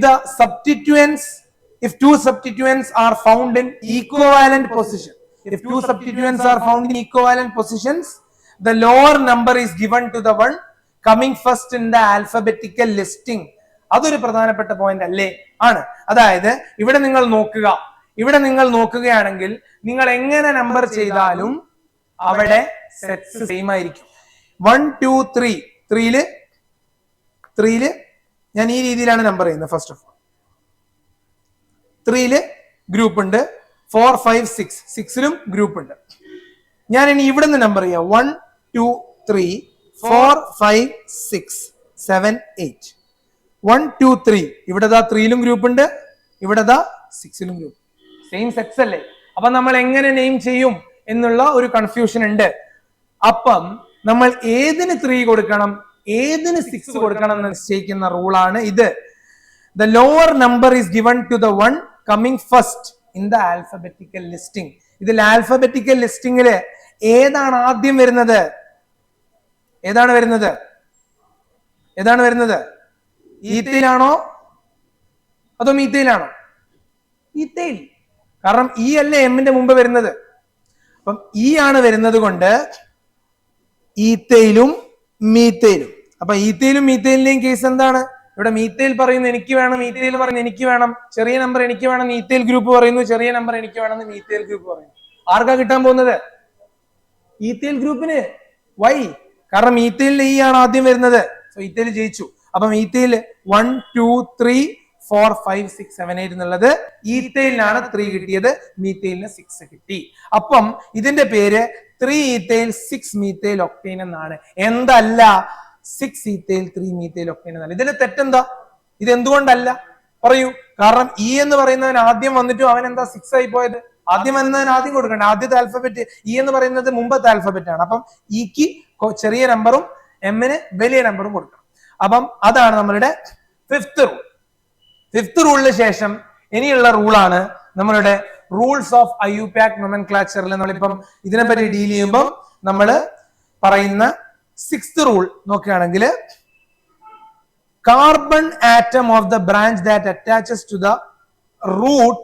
2 substituents are found in equivalent positions, the lower number is given to the one coming first in the alphabetical listing. അതൊരു പ്രധാനപ്പെട്ട പോയിന്റ് അല്ലേ? ആണ്. അതായത് ഇവിടെ നിങ്ങൾ നോക്കുകയാണെങ്കിൽ നിങ്ങൾ എങ്ങനെ നമ്പർ ചെയ്താലും അവിടെ സെറ്റ്സ് സെയിം ആയിരിക്കും. 1 2 3 3ല് ഞാൻ ഈ രീതിയിലാണ് നമ്പർ ചെയ്യുന്നത്. ഫസ്റ്റ് ഓഫ് ഓൾ 3ല് ഗ്രൂപ്പ് ഉണ്ട്, 4 5 6 6ലും ഗ്രൂപ്പ് ഉണ്ട്. ഞാൻ ഇനി ഇവിടെ നിന്ന് നമ്പർ ചെയ്യാം. 1 2 3 4 5 6 7 8 1 2 3. ഇവിടെ 3ലും ഗ്രൂപ്പ് ഉണ്ട്, ഇവിടെ 6ലും ഗ്രൂപ്പ്. സെയിം സെറ്റ്സ് അല്ലേ? അപ്പൊ നമ്മൾ എങ്ങനെ നെയിം ചെയ്യും എന്നുള്ള ഒരു കൺഫ്യൂഷൻ ഉണ്ട്. അപ്പം നമ്മൾ ഏതിന് 3 കൊടുക്കണം, ഏതിന് 6 കൊടുക്കണം എന്ന് നിശ്ചയിക്കുന്ന റൂളാണ് ഇത്. The lower number is given to the one coming first in the alphabetical listing. ഇതിൽ ആൽഫബറ്റിക്കൽ ലിസ്റ്റിംഗില് ഏതാണ് ആദ്യം വരുന്നത്? ഈത്തയിലാണോ അതോ മീത്തയിലാണോ? ഈത്തയിൽ. കാരണം ഈ അല്ലേ എമ്മിന്റെ മുമ്പ് വരുന്നത്. അപ്പം ഈ ആണ് വരുന്നത് കൊണ്ട് ഈത്തയിലും മീത്തയിലും. അപ്പൊ ഈത്തയിലും മീത്തയിലിന്റെയും കേസ് എന്താണ്? ഇവിടെ മീത്തയിൽ പറയുന്നു എനിക്ക് വേണം, ഈത്തയിൽ പറയുന്നു എനിക്ക് വേണം, ചെറിയ നമ്പർ എനിക്ക് വേണം, ഈത്തയിൽ ഗ്രൂപ്പ് പറയുന്നു ചെറിയ നമ്പർ എനിക്ക് വേണം, മീത്തയിൽ ഗ്രൂപ്പ് പറയുന്നു. ആർക്കാ കിട്ടാൻ പോകുന്നത്? ഈത്തയിൽ ഗ്രൂപ്പിന്. വൈ? കാരണം ഈത്തയിൽ ഈ ആണ് ആദ്യം വരുന്നത്. സോ ഈത്തയിൽ ജയിച്ചു. അപ്പം ഈത്തയിൽ 1 2 3 4 5 6 7 8 എന്നുള്ളത് ഈത്തയിലാണ് 3 കിട്ടിയത്, മീത്തയിലിന് 6 കിട്ടി. അപ്പം ഇതിന്റെ പേര് 3 ഈത്തയിൽ 6 മീത്തയിൽ ഒക്ടേൻ എന്നാണ്. എന്തല്ല 6 ഈത്തയിൽ 3 മീത്തയിൽ ഒക്ടേൻ എന്നാണ്. ഇതിന്റെ തെറ്റെന്താ? ഇത് എന്തുകൊണ്ടല്ല പറയൂ? കാരണം ഇ എന്ന് പറയുന്നവൻ ആദ്യം വന്നിട്ടും അവൻ എന്താ 6 ആയി പോയത്? ആദ്യം വന്നവൻ ആദ്യം കൊടുക്കണ്ട. ആദ്യത്തെ ആൽഫബറ്റ് ഇ എന്ന് പറയുന്നത് മുമ്പത്തെ ആൽഫബറ്റ് ആണ്. അപ്പം ഇക്ക് ചെറിയ നമ്പറും എമ്മിന് വലിയ നമ്പറും കൊടുക്കണം. അപ്പം അതാണ് നമ്മളുടെ ഫിഫ്ത്ത് റൂൾ. ഫിഫ്ത്ത് റൂളിന് ശേഷം ഇനിയുള്ള റൂളാണ് നമ്മളുടെ റൂൾസ് ഓഫ് IUPAC nomenclature നമ്മളിപ്പം ഇതിനെപ്പറ്റി ഡീൽ ചെയ്യുമ്പോൾ നമ്മൾ പറയുന്ന 6th റൂൾ നോക്കുകയാണെങ്കിൽ carbon atom of the branch that attaches to the root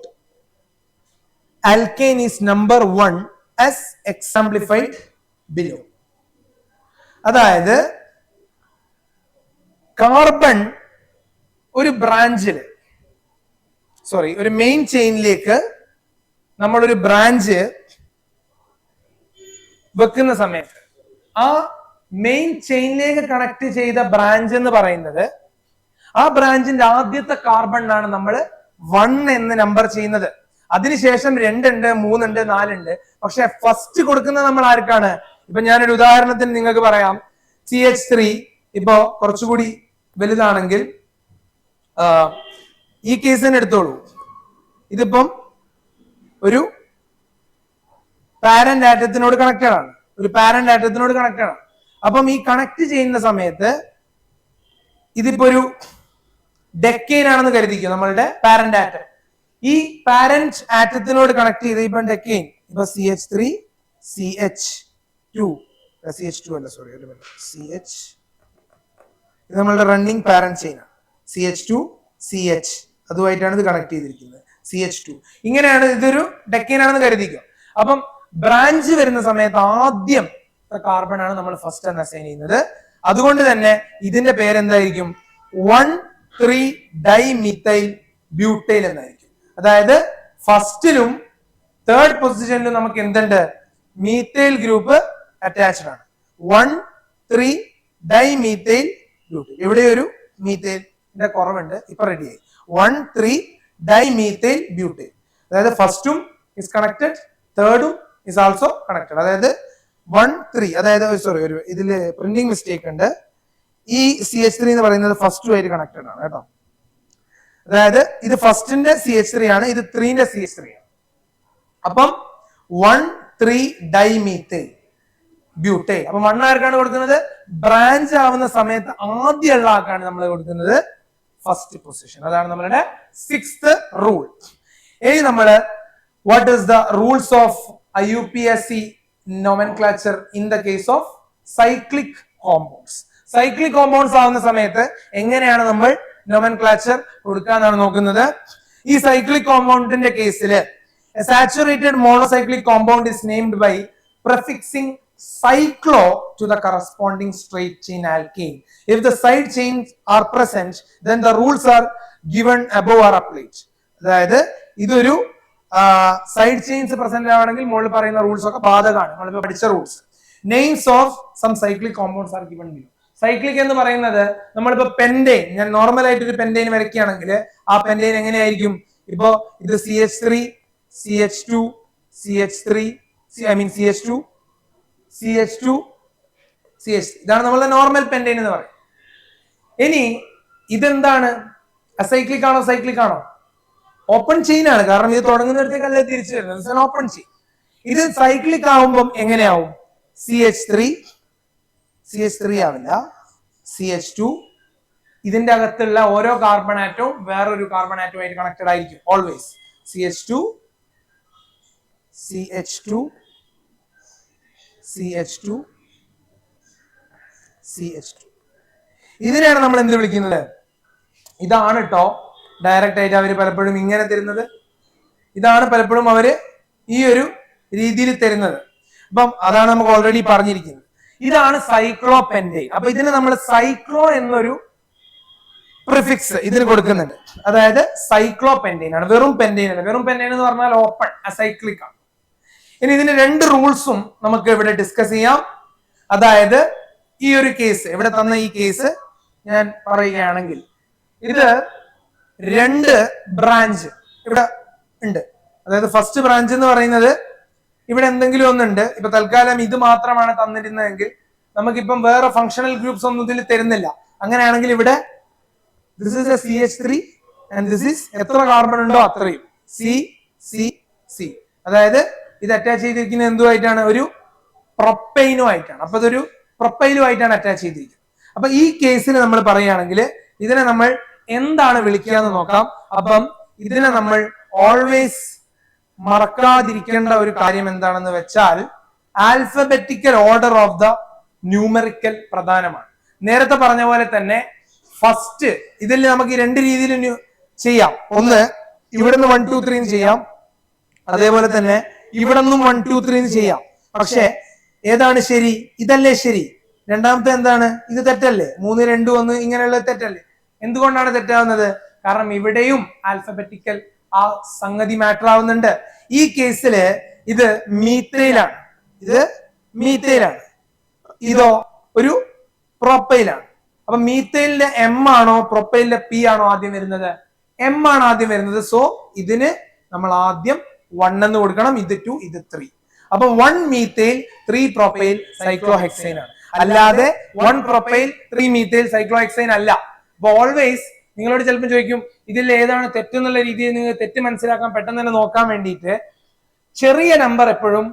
alkane is number 1 as exemplified below. അതായത് കാർബൺ ഒരു ബ്രാഞ്ചിൽ ഒരു മെയിൻ ചെയിനിലേക്ക് നമ്മളൊരു ബ്രാഞ്ച് വെക്കുന്ന സമയത്ത് ആ മെയിൻ ചെയിനിലേക്ക് കണക്ട് ചെയ്ത ബ്രാഞ്ച് എന്ന് പറയുന്നത് ആ ബ്രാഞ്ചിന്റെ ആദ്യത്തെ കാർബണിനാണ് നമ്മൾ 1 എന്ന് നമ്പർ ചെയ്യുന്നത്. അതിനുശേഷം 2 ഉണ്ട്, 3 ഉണ്ട്, 4 ഉണ്ട്. പക്ഷെ ഫസ്റ്റ് കൊടുക്കുന്നത് നമ്മൾ ആർക്കാണ്? ഇപ്പൊ ഞാനൊരു ഉദാഹരണത്തിന് നിങ്ങൾക്ക് പറയാം. CH3 ഇപ്പോ കുറച്ചുകൂടി വലുതാണെങ്കിൽ ഈ കേസ് തന്നെ എടുത്തോളൂ. ഇതിപ്പം ഒരു പാരന്റ് ആറ്റത്തിനോട് കണക്റ്റഡ് ആണ്. അപ്പം ഈ കണക്ട് ചെയ്യുന്ന സമയത്ത് ഇതിപ്പോ ഒരു ഡെക്കെയിൻ ആണെന്ന് കരുതിക്കും നമ്മളുടെ പാരന്റ് ആറ്റം. ഈ പാരന്റ് ആറ്റത്തിനോട് കണക്ട് ചെയ്ത് ഇപ്പൊ ഡെക്കെയിൻ ഇപ്പൊ CH3 CH2 അല്ല CH ഇത് നമ്മളുടെ റണ്ണിങ് പാരന്റ് ചെയിൻ ആണ്. CH2 CH അതുമായിട്ടാണ് ഇത് കണക്ട് ചെയ്തിരിക്കുന്നത്. CH2 ഇങ്ങനെയാണ്, ഇതൊരു ഡെക്കെയിൻ ആണെന്ന് കരുതിക്കുക. അപ്പം ബ്രാഞ്ച് വരുന്ന സമയത്ത് ആദ്യം കാർബൺ ആണ് നമ്മൾ ഫസ്റ്റ് എന്ന് അസൈൻ ചെയ്യുന്നത്. അതുകൊണ്ട് തന്നെ ഇതിന്റെ പേര് എന്തായിരിക്കും? 1,3-dimethyl butane എന്നായിരിക്കും. അതായത് ഫസ്റ്റിലും തേർഡ് പൊസിഷനിലും നമുക്ക് എന്തുണ്ട്? മീത്തൈൽ ഗ്രൂപ്പ് അറ്റാച്ച്ഡ് ആണ്. 1,3-dimethyl butane. ഇവിടെ ഒരു മീത്തൈലിന്റെ കുറവുണ്ട്, ഇപ്പൊ റെഡിയായി. 1,3-dimethyl butane. അതായത് ഫസ്റ്റും ഇസ് കണക്റ്റഡ്, തേർഡും ഇസ് ആൾസോ കണക്റ്റഡ്. അതായത് 1,3 അതായത് ഒരു ഇതില് പ്രിന്റിംഗ് മിസ്റ്റേക്ക് ഉണ്ട്. ഈ CH3 എന്ന് പറയുന്നത് ഫസ്റ്റുമായിട്ട് കണക്റ്റഡ് ആണ് കേട്ടോ. അതായത് ഇത് ഫസ്റ്റിന്റെ CH3 ആണ്, ഇത് 3ന്റെ CH3 ആണ്. അപ്പം 1,3-dimethyl butane. അപ്പൊ 1 ആർക്കാണ് കൊടുക്കുന്നത്? ബ്രാഞ്ച് ആവുന്ന സമയത്ത് ആദ്യമുള്ള ആൾക്കാണ് നമ്മൾ കൊടുക്കുന്നത് ഫസ്റ്റ് പൊസിഷൻ. അതാണ് നമ്മളുടെ 6th റൂൾ. ഇനി നമ്മള് what is the rules of IUPAC nomenclature in the case of cyclic compounds. Cyclic compounds ആവുന്ന സമയത്ത് എങ്ങനെയാണ് നമ്മൾ nomenclature കൊടുക്കാന്നാണ് നോക്കുന്നത്. ഈ സൈക്ലിക് കോമ്പൗണ്ടിന്റെ കേസിൽ saturated monocyclic compound is named by prefixing cyclo to the corresponding straight chain alkane. If the side chains are present, then the rules are given above are applied. അതായത് ഇതൊരു സൈഡ് ചെയിൻസ് പ്രസന്റ് ആവണമെങ്കിൽ മുകളിൽ പറയുന്ന rules ഒക്കെ ബാധകമാണ്. നമ്മളിപ്പോ പഠിച്ച rules. Names of some cyclic compounds are given below. Cyclic എന്ന് പറയുന്നത് നമ്മളിപ്പോ പെൻഡെയിൻ, ഞാൻ നോർമൽ ആയിട്ട് ഒരു പെൻഡെയിൻ വരയ്ക്കുകയാണെങ്കിൽ ആ പെൻഡെയിൻ എങ്ങനെയായിരിക്കും? ഇപ്പോ ഇത് CH3 CH2 CH3 CH2 CH2 CH3 ഇതാണ് നമ്മളുടെ നോർമൽ പെൻഡെയിൻ എന്ന് പറയും. ഇനി ഇതെന്താണ്? അസൈക്ലിക് ആണോ സൈക്ലിക് ആണോ? ഓപ്പൺ ചെയിൻ ആണ്, കാരണം ഇത് തുടങ്ങുന്നിടത്തേക്കല്ലേ തിരിച്ചു വരുന്നത്. Open chain. ഇത് സൈക്ലിക് ആവുമ്പം എങ്ങനെയാവും? CH3 ആവില്ല, CH2 ഇതിന്റെ അകത്തുള്ള ഓരോ കാർബൺ ആറ്റവും വേറൊരു കാർബൺ ആറ്റവുമായിട്ട് കണക്റ്റഡ് ആയിരിക്കും always. CH2 CH2 CH2 CH2 ഇതിനെയാണ് നമ്മൾ എന്ത് വിളിക്കുന്നത്? ഇതാണ് കേട്ടോ ഡയറക്റ്റ് ആയിട്ട് അവര് പലപ്പോഴും ഇങ്ങനെ തരുന്നത്. ഇതാണ് പലപ്പോഴും അവര് ഈ ഒരു രീതിയിൽ തരുന്നത്. അപ്പം അതാണ് നമുക്ക് ഓൾറെഡി പറഞ്ഞിരിക്കുന്നത്. ഇതാണ് സൈക്ലോപെൻഡെയിൻ. അപ്പൊ ഇതിന് നമ്മൾ സൈക്ലോ എന്നൊരു പ്രിഫിക്സ് ഇതിന് കൊടുക്കുന്നുണ്ട്. അതായത് സൈക്ലോപെൻഡെയിൻ ആണ്, വെറും പെൻഡെയിൻ അല്ല. വെറും പെൻഡെയിൻ എന്ന് പറഞ്ഞാൽ ഓപ്പൺ അസൈക്ലിക് ആണ്. ഇനി ഇതിന്റെ 2 റൂൾസും നമുക്ക് ഇവിടെ ഡിസ്കസ് ചെയ്യാം. അതായത് ഈ ഒരു കേസ് ഇവിടെ തന്ന ഈ കേസ് ഞാൻ പറയുകയാണെങ്കിൽ ഇത് 2 ബ്രാഞ്ച് ഇവിടെ ഉണ്ട്. അതായത് ഫസ്റ്റ് ബ്രാഞ്ച് എന്ന് പറയുന്നത് ഇവിടെ എന്തെങ്കിലും ഒന്നുണ്ട്. ഇപ്പൊ തൽക്കാലം ഇത് മാത്രമാണ് തന്നിരുന്നതെങ്കിൽ നമുക്കിപ്പം വേറെ ഫങ്ഷണൽ ഗ്രൂപ്പ്സ് ഒന്നും ഇതിൽ തരുന്നില്ല. അങ്ങനെയാണെങ്കിൽ ഇവിടെ this is A CH3 and this is എത്ര കാർബൺ ഉണ്ടോ അത്രയും C. അതായത് ഇത് അറ്റാച്ച് ചെയ്തിരിക്കുന്നത് എന്തുമായിട്ടാണ്? ഒരു പ്രൊപ്പൈനുമായിട്ടാണ്. അപ്പൊ ഇതൊരു പ്രൊപ്പൈലുമായിട്ടാണ് അറ്റാച്ച് ചെയ്തിരിക്കുന്നത്. അപ്പൊ ഈ കേസിൽ നമ്മൾ പറയുകയാണെങ്കിൽ ഇതിനെ നമ്മൾ എന്താണ് വിളിക്കുക എന്ന് നോക്കാം. അപ്പം ഇതിനെ നമ്മൾ ഓൾവേസ് മറക്കാതിരിക്കേണ്ട ഒരു കാര്യം എന്താണെന്ന് വെച്ചാൽ alphabetical order of the numerical പ്രധാനമാണ്. നേരത്തെ പറഞ്ഞ പോലെ തന്നെ ഫസ്റ്റ് ഇതിൽ നമുക്ക് രണ്ട് രീതിയിൽ ചെയ്യാം. ഒന്ന് ഇവിടെ നിന്ന് 1 2 3 ചെയ്യാം, അതേപോലെ തന്നെ ഇവിടെ നിന്നും 1 2 3 ചെയ്യാം. പക്ഷെ ഏതാണ് ശരി? ഇതല്ലേ ശരി. രണ്ടാമത്തെ എന്താണ്? ഇത് തെറ്റല്ലേ? 3 2 1 ഇങ്ങനെയുള്ള തെറ്റല്ലേ? എന്തുകൊണ്ടാണ് തെറ്റാവുന്നത്? കാരണം ഇവിടെയും ആൽഫബറ്റിക്കൽ ആ സംഗതി മാറ്റർ ആവുന്നുണ്ട്. ഈ കേസില് ഇത് മീത്തയിലാണ്, ഇത് മീത്തയിലാണ്, ഇതോ ഒരു പ്രൊപ്പൈലാണ്. അപ്പൊ മീത്തയിലെ എം ആണോ പ്രൊപ്പൈലിലെ പി ആണോ ആദ്യം വരുന്നത്? എം ആണ് ആദ്യം വരുന്നത്. സോ ഇതിന് നമ്മൾ ആദ്യം 1 എന്ന് കൊടുക്കണം. ഇത് 2, ഇത് 3. അപ്പൊ 1 മീത്തൈൽ 3 പ്രൊപ്പൈൽ സൈക്ലോഹെക്സൈൻ ആണ്, അല്ലാതെ 1 പ്രൊപ്പൈൽ 3 മീത്തൈൽ സൈക്ലോഹെക്സൈൻ അല്ല. അപ്പൊ ഓൾവേസ് നിങ്ങളോട് ചിലപ്പോൾ ചോദിക്കും ഇതിൽ ഏതാണ് തെറ്റെന്നുള്ള രീതിയിൽ നിങ്ങൾ തെറ്റ് മനസ്സിലാക്കാൻ പെട്ടെന്ന് തന്നെ നോക്കാൻ വേണ്ടിയിട്ട് ചെറിയ നമ്പർ എപ്പോഴും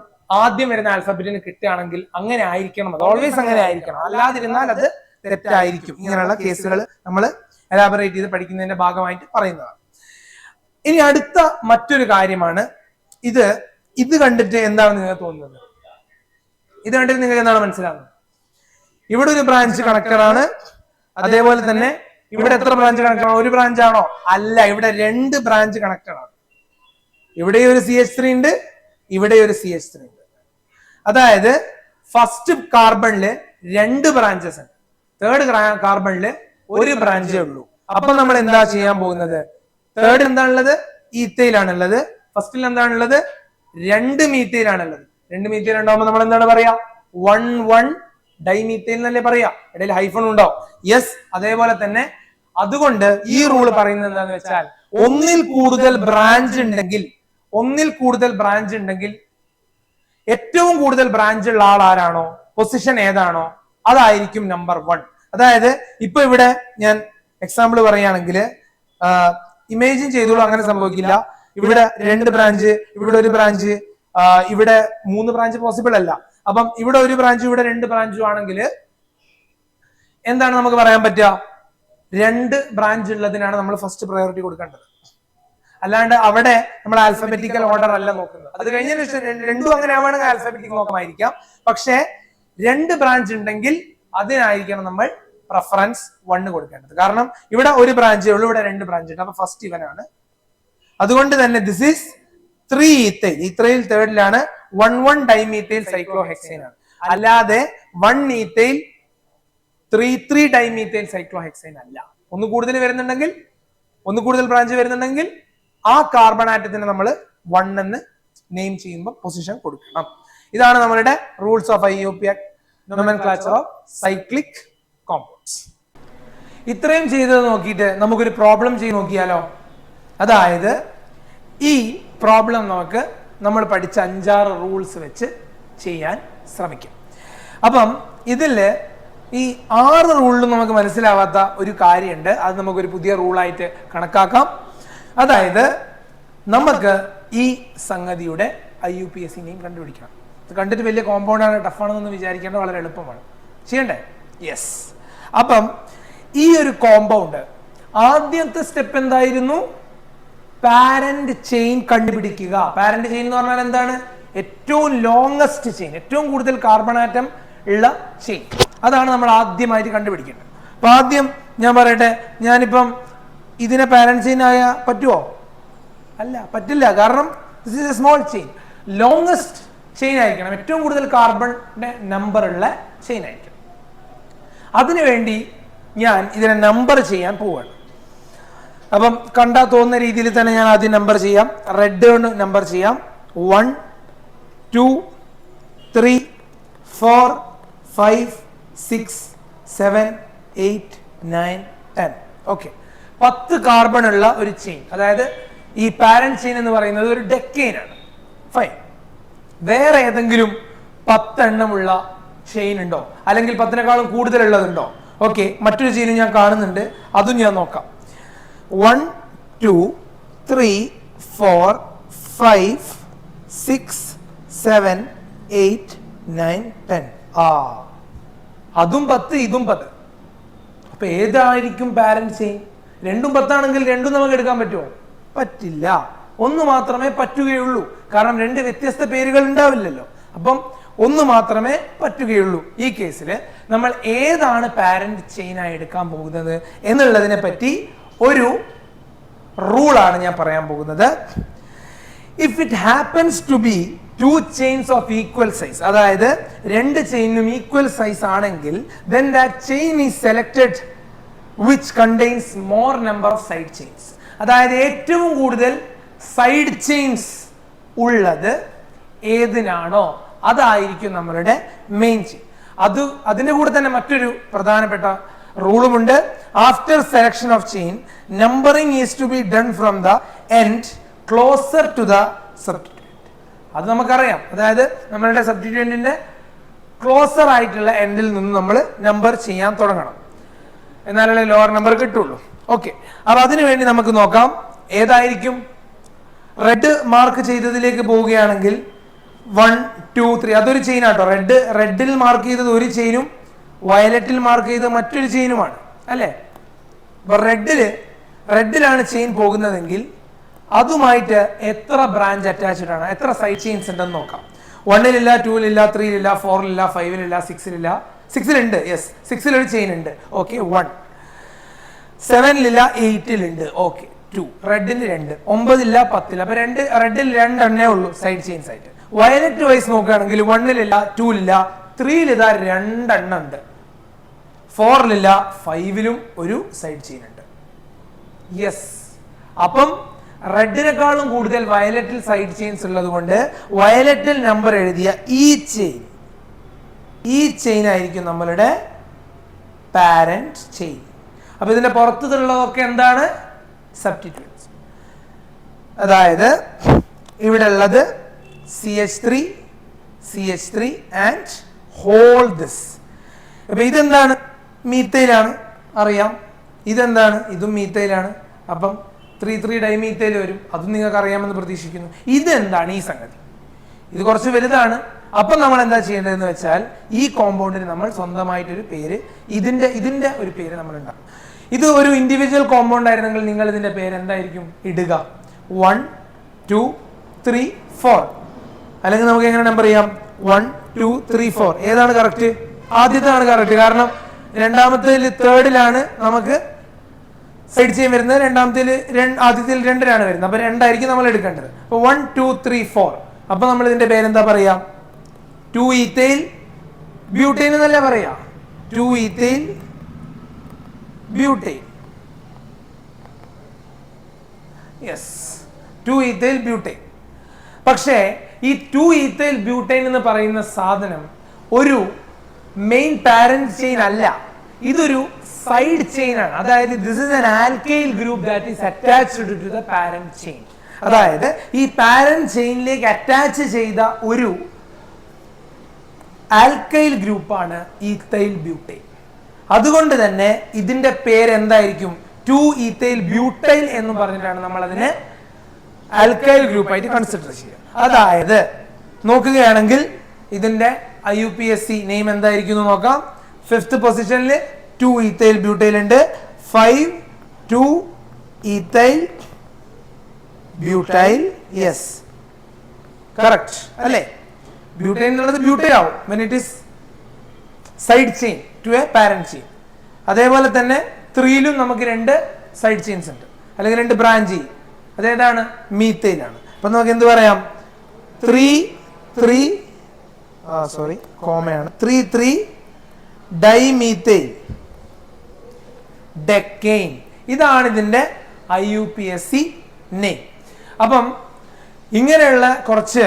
ആദ്യം വരുന്ന ആൽഫബറ്റിന് കിട്ടുകയാണെങ്കിൽ അങ്ങനെ ആയിരിക്കണം. അത് ഓൾവേസ് അങ്ങനെ ആയിരിക്കണം, അല്ലാതിരുന്നാൽ അത് തെറ്റായിരിക്കും. ഇങ്ങനെയുള്ള കേസുകൾ നമ്മൾ എലാബറേറ്റ് ചെയ്ത് പഠിക്കുന്നതിന്റെ ഭാഗമായിട്ട് പറയുന്നതാണ്. ഇനി അടുത്ത മറ്റൊരു കാര്യമാണ് ഇത് കണ്ടിട്ട് എന്താണ് നിങ്ങൾക്ക് തോന്നുന്നത്? ഇത് കണ്ടിട്ട് നിങ്ങൾക്ക് എന്താണ് മനസ്സിലാകുന്നത്? ഇവിടെ ഒരു ബ്രാഞ്ച് കണക്റ്റഡ് ആണ്, അതേപോലെ തന്നെ ഇവിടെ എത്ര ബ്രാഞ്ച് കണക്റ്റഡ് ആണ്? ഒരു ബ്രാഞ്ച് ആണോ? അല്ല, ഇവിടെ 2 ബ്രാഞ്ച് കണക്റ്റഡ് ആണ്. ഇവിടെ ഒരു CH3 ഉണ്ട്, ഇവിടെ ഒരു CH3 ഉണ്ട്. അതായത് ഫസ്റ്റ് കാർബണില് 2 ബ്രാഞ്ചസ് ഉണ്ട്, തേർഡ് കാർബണില് ഒരു ബ്രാഞ്ചേ ഉള്ളൂ. അപ്പൊ നമ്മൾ എന്താ ചെയ്യാൻ പോകുന്നത്? തേർഡ് എന്താണുള്ളത്? ഈത്തയിലാണുള്ളത്. ഫസ്റ്റിൽ എന്താണുള്ളത്? 2 മീത്തയിലാണുള്ളത്. 2 മീത്തയിൽ ഉണ്ടാവുമ്പോൾ നമ്മൾ എന്താണ് പറയാ? 1 ഡൈമീത്തയിൽ എന്നല്ലേ പറയാ. ഇടയിൽ ഹൈഫൺ ഉണ്ടോ? യെസ്. അതേപോലെ തന്നെ അതുകൊണ്ട് ഈ റൂള് പറയുന്നത് എന്താണെന്ന് വെച്ചാൽ ഒന്നിൽ കൂടുതൽ ബ്രാഞ്ച് ഉണ്ടെങ്കിൽ ഏറ്റവും കൂടുതൽ ബ്രാഞ്ച് ഉള്ള ആൾ ആരാണോ, പൊസിഷൻ ഏതാണോ, അതായിരിക്കും നമ്പർ 1. അതായത് ഇപ്പൊ ഇവിടെ ഞാൻ എക്സാമ്പിൾ പറയുകയാണെങ്കിൽ ഇമേജിൻ ചെയ്തോളൂ, അങ്ങനെ സംഭവിക്കില്ല. ഇവിടെ 2 ബ്രാഞ്ച്, ഇവിടെ ഒരു ബ്രാഞ്ച്, ഇവിടെ 3 ബ്രാഞ്ച് പോസിബിൾ അല്ല. അപ്പം ഇവിടെ ഒരു ബ്രാഞ്ചും ഇവിടെ 2 ബ്രാഞ്ചും ആണെങ്കിൽ എന്താണ് നമുക്ക് പറയാൻ പറ്റുക? 2 ബ്രാഞ്ച് ഉള്ളതിനാണ് നമ്മൾ ഫസ്റ്റ് പ്രയോറിറ്റി കൊടുക്കേണ്ടത്. അല്ലാണ്ട് അവിടെ നമ്മൾ ആൽഫബറ്റിക്കൽ ഓർഡർ അല്ല നോക്കുന്നത്. അത് കഴിഞ്ഞതിന് ശേഷം രണ്ടും അങ്ങനെ ആവുകയാണെങ്കിൽ ആൽഫബറ്റിക്കൽ നോക്കാമായിരിക്കാം. പക്ഷെ 2 ബ്രാഞ്ച് ഉണ്ടെങ്കിൽ അതിനായിരിക്കണം നമ്മൾ പ്രിഫറൻസ് 1 കൊടുക്കേണ്ടത്. കാരണം ഇവിടെ ഒരു ബ്രാഞ്ചേ ഉള്ളൂ, ഇവിടെ 2 ബ്രാഞ്ച് ഉണ്ട്. അപ്പൊ ഫസ്റ്റ് ഇവനാണ്. അതുകൊണ്ട് തന്നെ ദിസ് ഈസ് 3 ഈത്തൈൽ. ഇത്രയിൽ തേർഡിലാണ് 1 ഡൈമീത്തൈൽ സൈക്ലോഹെക്സൈൻ ആണ്, അല്ലാതെ 1 ഈത്തൈൽ 3 ഡൈമീത്തൈൽ സൈക്ലോഹെക്സൈൻ അല്ല. ഒന്ന് കൂടുതൽ ബ്രാഞ്ച് വരുന്നുണ്ടെങ്കിൽ ആ കാർബൺ ആറ്റത്തിന് നമ്മൾ 1 എന്ന് നെയിം ചെയ്യുമ്പോൾ പൊസിഷൻ കൊടുക്കണം. ഇതാണ് നമ്മുടെ rules of IUPAC nomenclature of cyclic compounds. ഇത്രയും ചെയ്തത് നോക്കിയിട്ട് നമുക്കൊരു പ്രോബ്ലം ചെയ്ത് നോക്കിയാലോ? അതായത് ഈ പ്രോബ്ലം നമ്മൾ പഠിച്ച 5-6 റൂൾസ് വെച്ച് ചെയ്യാൻ ശ്രമിക്കാം. അപ്പം ഇതില് ഈ 6 റൂളിലും നമുക്ക് മനസ്സിലാവാത്ത ഒരു കാര്യമുണ്ട്. അത് നമുക്കൊരു പുതിയ റൂളായിട്ട് കണക്കാക്കാം. അതായത് നമുക്ക് ഈ സംഗതിയുടെ IUPAC നെയിം കണ്ടുപിടിക്കണം. ഇത് കണ്ടിട്ട് വലിയ കോമ്പൗണ്ടാണ്, ടഫാണെന്നൊന്നും വിചാരിക്കേണ്ട, വളരെ എളുപ്പമാണ്. ചെയ്യണ്ടേ? യെസ്. അപ്പം ഈ ഒരു കോമ്പൗണ്ട് ആദ്യത്തെ സ്റ്റെപ്പ് എന്തായിരുന്നു? പാരന്റ് ചെയിൻ കണ്ടുപിടിക്കുക. പാരന്റ് ചെയിൻ എന്ന് പറഞ്ഞാൽ എന്താണ്? ഏറ്റവും ലോങ്സ്റ്റ് ചെയിൻ, ഏറ്റവും കൂടുതൽ കാർബൺ ആറ്റം ഉള്ള ചെയിൻ. അതാണ് നമ്മൾ ആദ്യമായിട്ട് കണ്ടുപിടിക്കേണ്ടത്. അപ്പൊ ആദ്യം ഞാൻ പറയട്ടെ, ഞാനിപ്പം ഇതിനെ പാരന്റ് ചെയിൻ ആയ പറ്റുമോ? അല്ല, പറ്റില്ല. കാരണം this is A small chain. Longest chain ആയിരിക്കണം, ഏറ്റവും കൂടുതൽ കാർബണിന്റെ നമ്പർ ഉള്ള ചെയിൻ ആയിരിക്കണം. അതിനുവേണ്ടി ഞാൻ ഇതിനെ നമ്പർ ചെയ്യാൻ പോവുകയാണ്. അപ്പം കണ്ടാ തോന്നുന്ന രീതിയിൽ തന്നെ ഞാൻ ആദ്യം നമ്പർ ചെയ്യാം. റെഡ് കൊണ്ട് നമ്പർ ചെയ്യാം. 1 2 3 4 5 6 7 8 9 10. ഓക്കെ, 10 കാർബൺ ഉള്ള ഒരു ചെയിൻ. അതായത് ഈ പാരന്റ് ചെയിൻ എന്ന് പറയുന്നത് ഒരു ഡെക്കെയിൻ ആണ്. ഫൈൻ. വേറെ ഏതെങ്കിലും 10 എണ്ണമുള്ള ചെയിൻ ഉണ്ടോ? അല്ലെങ്കിൽ 10നേക്കാളും കൂടുതലുള്ളതുണ്ടോ? ഓക്കെ, മറ്റൊരു ചെയിൻ ഞാൻ കാണുന്നുണ്ട്, അതും ഞാൻ നോക്കാം. 1 2 3 4 5 6 7 8 9 10. അതും 10, ഇതും 10. അപ്പൊ ഏതായിരിക്കും പാരന്റ് ചെയിൻ? രണ്ടും 10 ആണെങ്കിൽ രണ്ടും നമുക്ക് എടുക്കാൻ പറ്റുമോ? പറ്റില്ല. ഒന്ന് മാത്രമേ പറ്റുകയുള്ളൂ. കാരണം രണ്ട് വ്യത്യസ്ത പേരുകൾ ഉണ്ടാവില്ലല്ലോ. അപ്പം ഒന്ന് മാത്രമേ പറ്റുകയുള്ളൂ. ഈ കേസിൽ നമ്മൾ ഏതാണ് പാരന്റ് ചെയിനായി എടുക്കാൻ പോകുന്നത് എന്നുള്ളതിനെ പറ്റി ഒരു റൂളാണ് ഞാൻ പറയാൻ പോകുന്നത്. If it happens to be two chains of equal size, അതായത് രണ്ട് ചെയിനും ഈക്വൽ സൈസ് ആണെങ്കിൽ then that chain is selected which contains more number of side chains. അതായത് ഏറ്റവും കൂടുതൽ സൈഡ് ചെയിൻസ് ഉള്ളത് ഏതിനാണോ അതായിരിക്കും നമ്മളുടെ മെയിൻ ചെയിൻ. അതിന്റെ കൂടെ തന്നെ മറ്റൊരു പ്രധാനപ്പെട്ട റൂളുമുണ്ട്. After selection of chain numbering is to be done from the end closer to the substituent. അത് നമുക്കറിയാം. അതായത് നമ്മളുടെ സബ്സ്റ്റിറ്റ്യൂവന്റിന്റെ ക്ലോസർ ആയിട്ടുള്ള എൻഡിൽ നിന്ന് നമ്മൾ നമ്പർ ചെയ്യാൻ തുടങ്ങണം, എന്നാലേ ലോവർ നമ്പർ കിട്ടുള്ളൂ. ഓക്കെ, അപ്പൊ അതിനു വേണ്ടി നമുക്ക് നോക്കാം ഏതായിരിക്കും. റെഡ് മാർക്ക് ചെയ്തതിലേക്ക് പോവുകയാണെങ്കിൽ 1 2 3 അതൊരു ചെയിൻ ആട്ടോ. റെഡിൽ മാർക്ക് ചെയ്തത് ഒരു ചെയിനും വയലറ്റിൽ മാർക്ക് ചെയ്തത് മറ്റൊരു ചെയിനുമാണ് അല്ലെ. അപ്പൊ റെഡിലാണ് ചെയിൻ പോകുന്നതെങ്കിൽ അതുമായിട്ട് എത്ര ബ്രാഞ്ച് അറ്റാച്ച്ഡ് ആണ്, എത്ര സൈഡ് ചെയിൻസ് ഉണ്ടെന്ന് നോക്കാം. 1-ലില്ല, 2-ലില്ല, 3-ലില്ല, 4-ലില്ല, 5-ലില്ല, 6-ലില്ല. 6-ലുണ്ട്, യെസ്, 6-ൽ ഒരു ചെയിൻ ഉണ്ട്. ഓക്കെ, 1. 7-ലില്ല, 8-ലുണ്ട്. ഓക്കെ, 2. റെഡിൽ 2. 9-ലില്ല, 10-ലില്ല. അപ്പൊ റെഡിൽ 2 എണ്ണേ ഉള്ളൂ സൈഡ് ചെയിൻസ് ആയിട്ട്. വയലറ്റ് വൈസ് നോക്കുകയാണെങ്കിൽ 1-ലില്ല, 2-ലില്ല, 3-ലിതാ 2 എണ്ണം ഉണ്ട്. 4-ലില്ല, 5-ലും ഒരു സൈഡ് ചെയിൻ ഉണ്ട്. യെസ്, അപ്പം റെഡിനെക്കാളും കൂടുതൽ വയലറ്റിൽ സൈഡ് ചെയിൻസ് ഉള്ളത് കൊണ്ട് വയലറ്റിൽ നമ്പർ എഴുതിയ ഈ ചെയിൻ ആയിരിക്കും നമ്മളുടെ പാരന്റ് ചെയിൻ. അപ്പൊ ഇതിന്റെ പുറത്തുള്ളതൊക്കെ എന്താണ്? സബ്സ്റ്റിറ്റ്യൂവൻസ്. അതായത് ഇവിടെ ഉള്ളത് CH3 ആൻഡ് ഹോൾ ദിസ്. അപ്പൊ ഇതെന്താണ്? മീത്തൈലാണ്, അറിയാം. ഇതെന്താണ്? ഇതും മീത്തൈലാണ്. അപ്പം 3,3 ഡൈമീത്തൈൽ വരും. അതും നിങ്ങൾക്ക് അറിയാമെന്ന് പ്രതീക്ഷിക്കുന്നു. ഇതെന്താണ് ഈ സംഗതി? ഇത് കുറച്ച് വലുതാണ്. അപ്പം നമ്മൾ എന്താ ചെയ്യേണ്ടതെന്ന് വെച്ചാൽ ഈ കോമ്പൗണ്ടിന് നമ്മൾ സ്വന്തമായിട്ടൊരു പേര്, ഇതിന്റെ ഒരു പേര് നമ്മൾ ഉണ്ടാകും. ഇത് ഒരു ഇൻഡിവിജ്വൽ കോമ്പൗണ്ട് ആയിരുന്നെങ്കിൽ നിങ്ങൾ ഇതിന്റെ പേര് എന്തായിരിക്കും ഇടുക? 1 2 3 4. അല്ലെങ്കിൽ നമുക്ക് എങ്ങനെ നമ്പർ ചെയ്യാം? 1 2 3 4. ഏതാണ് കറക്റ്റ്? ആദ്യത്താണ് കറക്റ്റ്. കാരണം രണ്ടാമത്തേൽ തേർഡിലാണ് നമുക്ക് സൈഡ് ചെയിൻ വരുന്നത്, ആദ്യത്തിൽ 2-ലാണ് വരുന്നത്. അപ്പൊ 2 ആയിരിക്കും നമ്മൾ എടുക്കേണ്ടത്. അപ്പൊ 1 2 3 4. അപ്പൊ നമ്മൾ ഇതിന്റെ പേരെന്താ പറയാ? 2 ഈത്തൈൽ ബ്യൂട്ടൈൻ എന്നല്ല പറയാ, 2 ethyl butyne. Yes, 2 ethyl butyne. പക്ഷേ ഈ 2 ഈത്തൈൽ ബ്യൂട്ടൈൻ എന്ന് പറയുന്ന സാധനം ഒരു മെയിൻ പാരന്റ് ചെയിൻ അല്ല, ഇതൊരു സൈഡ് ചെയിൻ ആണ്. അതായത് this is an alkyl group that is attached to the parent chain. അതായത് ഈ പാരന്റ് ചെയിനിലേക്ക് അറ്റാച്ച് ചെയ്ത ഒരു ആൽക്കൈൽ ഗ്രൂപ്പാണ് ഈത്തൈൽ ബ്യൂട്ടൈൻ. അതുകൊണ്ട് തന്നെ ഇതിന്റെ പേര് എന്തായിരിക്കും? 2 ഈത്തൈൽ ബ്യൂട്ടൈൽ എന്ന് പറഞ്ഞിട്ടാണ് നമ്മൾ അതിനെ ആൽക്കൈൽ ഗ്രൂപ്പായിട്ട് കൺസിഡർ ചെയ്യുക. അതായത് നോക്കുകയാണെങ്കിൽ ഇതിന്റെ IUPAC നെയിം എന്തായിരിക്കും എന്ന് നോക്കാം. 5th പൊസിഷനിൽ 2 ഈത്തൈൽ ബ്യൂട്ടൈൽ ഉണ്ട്. 5 2 ഈത്തൈൽ ബ്യൂട്ടൈൽ. യെസ്, കറക്റ്റ് അല്ലേ? ബ്യൂട്ടൈൻ എന്നുള്ളത് ബ്യൂട്ടൈൽ ആവും when it is side chain to a parent chain. അതേപോലെ തന്നെ 3-ലും നമുക്ക് 2 സൈഡ് ചെയിൻസ് ഉണ്ട്, അല്ലെങ്കിൽ 2 ബ്രാഞ്ച്. അതേതാണ്? മീത്തൈലാണ്. അപ്പൊ നമുക്ക് എന്ത് പറയാം? 3 3 ഡൈമീത്തൈൽ ഡെക്കെയിൻ. ഇതാണ് ഇതിന്റെ IUPAC നെയിം. അപ്പം ഇങ്ങനെയുള്ള കുറച്ച്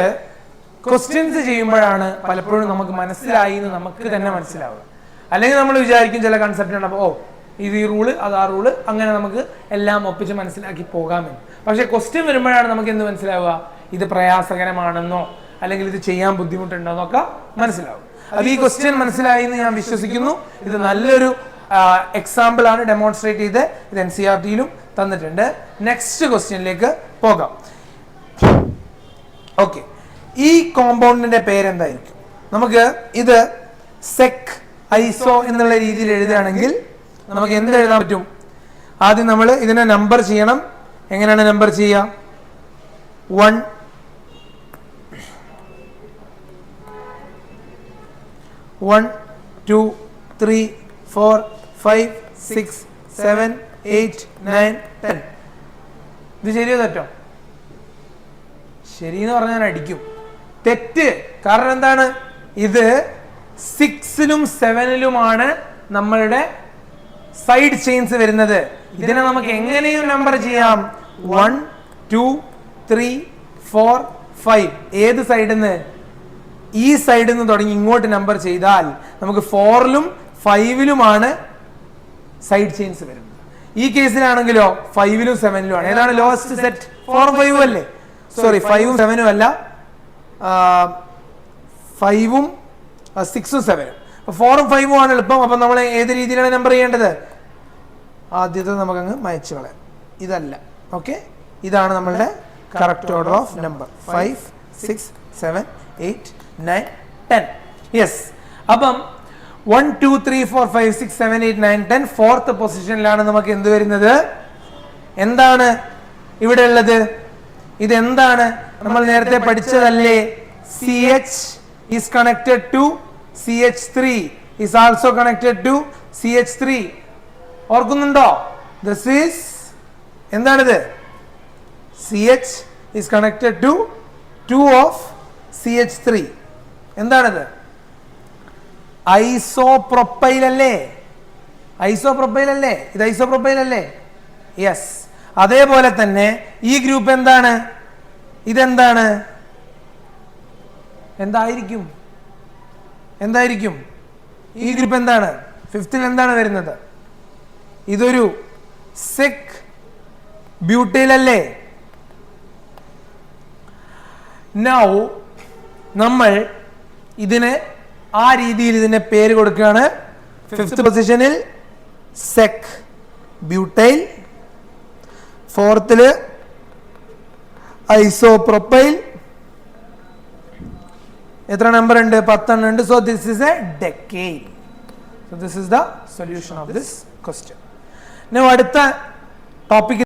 ക്വസ്റ്റ്യൻസ് ചെയ്യുമ്പോഴാണ് പലപ്പോഴും നമുക്ക് മനസ്സിലായി എന്ന് നമുക്ക് തന്നെ മനസ്സിലാവുക. അല്ലെങ്കിൽ നമ്മൾ വിചാരിക്കും ചില കൺസെപ്റ്റ് ഉണ്ടാവും, ഓ ഇത് ഈ റൂള് അത് ആ റൂള്, അങ്ങനെ നമുക്ക് എല്ലാം ഒപ്പിച്ച് മനസ്സിലാക്കി പോകാമെന്ന്. പക്ഷെ ക്വസ്റ്റ്യൻ വരുമ്പോഴാണ് നമുക്ക് എന്ത് മനസ്സിലാവുക? ഇത് പ്രയാസകരമാണെന്നോ അല്ലെങ്കിൽ ഇത് ചെയ്യാൻ ബുദ്ധിമുട്ടുണ്ടെന്നൊക്കെ മനസ്സിലാവും. അപ്പൊ ഈ ക്വസ്റ്റ്യൻ മനസ്സിലായി എന്ന് ഞാൻ വിശ്വസിക്കുന്നു. ഇത് നല്ലൊരു എക്സാമ്പിൾ ആണ് ഡെമോൺസ്ട്രേറ്റ് ചെയ്ത് ഇത് NCERT-യിലും തന്നിട്ടുണ്ട്. നെക്സ്റ്റ് ക്വസ്റ്റ്യനിലേക്ക് പോകാം. ഓക്കെ, ഈ കോമ്പൗണ്ടിന്റെ പേരെന്തായിരിക്കും? നമുക്ക് ഇത് സെക് ഐസോ എന്നുള്ള രീതിയിൽ എഴുതുകയാണെങ്കിൽ നമുക്ക് എന്ത് എഴുതാൻ പറ്റും? ആദ്യം നമ്മൾ ഇതിനെ നമ്പർ ചെയ്യണം. എങ്ങനെയാണ് നമ്പർ ചെയ്യുക? 1 1 2 3 4 5 6 7 8 9 10. ഇത് ശരിയോ തെറ്റോ? ശരി എന്ന് പറഞ്ഞാൽ അടിക്കും. തെറ്റ്. കാരണം എന്താണ്? ഇത് 6ലും 7ലുമാണ് നമ്മളുടെ സൈഡ് ചെയിൻസ് വരുന്നത്. ഇതിനെ നമുക്ക് എങ്ങനെയും നമ്പർ ചെയ്യാം. 1 2 3 4 5. ഏത് സൈഡിൽ നിന്ന്? ഈ സൈഡിൽ നിന്ന് തുടങ്ങി ഇങ്ങോട്ട് നമ്പർ ചെയ്താൽ നമുക്ക് 4ലും 5ലുമാണ് സൈഡ് ചെയിൻസ് വരുന്നത്. ഈ കേസിലാണെങ്കിലോ 5ലും 7ലും ആണ്. ഏതാണ് ലോവസ്റ്റ് സെറ്റ്? 4ഉം 5ഉം അല്ലേ? സോറി, 5ഉം 7ഉം അല്ല, 5ഉം 6ഉം 7ഉം. 4ഉം 5ഉം ആണ് എളുപ്പം. അപ്പൊ നമ്മൾ ഏത് രീതിയിലാണ് നമ്പർ ചെയ്യേണ്ടത്? ആദ്യത്തെ നമുക്കങ്ങ് മായ്ച്ചു കളയാം. ഇതല്ല. ഓക്കെ, ഇതാണ് നമ്മളുടെ correct order of number. 5 6 7 8 9 10. Yes. അപ്പം 1 2 3 4 5 6 7 8 9 10 ഫോർത്ത് പൊസിഷനിലാണ് നമുക്ക് എന്ത് വരുന്നത്? എന്താണ് ഇവിടെ ഉള്ളത്? ഇതെന്താണ്? നമ്മൾ നേരത്തെ പഠിച്ചതല്ലേ? CH is connected to CH3 is also connected to CH3. ഓർക്കുന്നുണ്ടോ? This is എന്താണിത്? CH is connected to 2 of CH3. എന്താണിത്? ഐസോപ്രൊപ്പൈൽ അല്ലേ? ഐസോപ്രൊപ്പൈൽ അല്ലേ? ഇത് ഐസോപ്രൊപ്പൈൽ അല്ലേ? യെസ്. അതേപോലെ തന്നെ ഈ ഗ്രൂപ്പ് എന്താണ്? ഇതെന്താണ്? എന്തായിരിക്കും? എന്തായിരിക്കും ഈ ഗ്രൂപ്പ്? എന്താണ്? 5th എന്താണ് വരുന്നത്? ഇതൊരു സെക് ബ്യൂട്ടൈൽ അല്ലേ? നൗ നമ്മൾ ഇതിന് ആ രീതിയിൽ ഇതിന്റെ പേര് കൊടുക്കുകയാണ്. 5th പൊസിഷനിൽ സെക് ബ്യൂട്ടൈൽ, 4th ഐസോപ്രൊപ്പൈൽ. എത്ര നമ്പർ ഉണ്ട്? 10 ഉണ്ട്. So this is a decane. So this is the solution of this question. അടുത്ത ടോപ്പിക്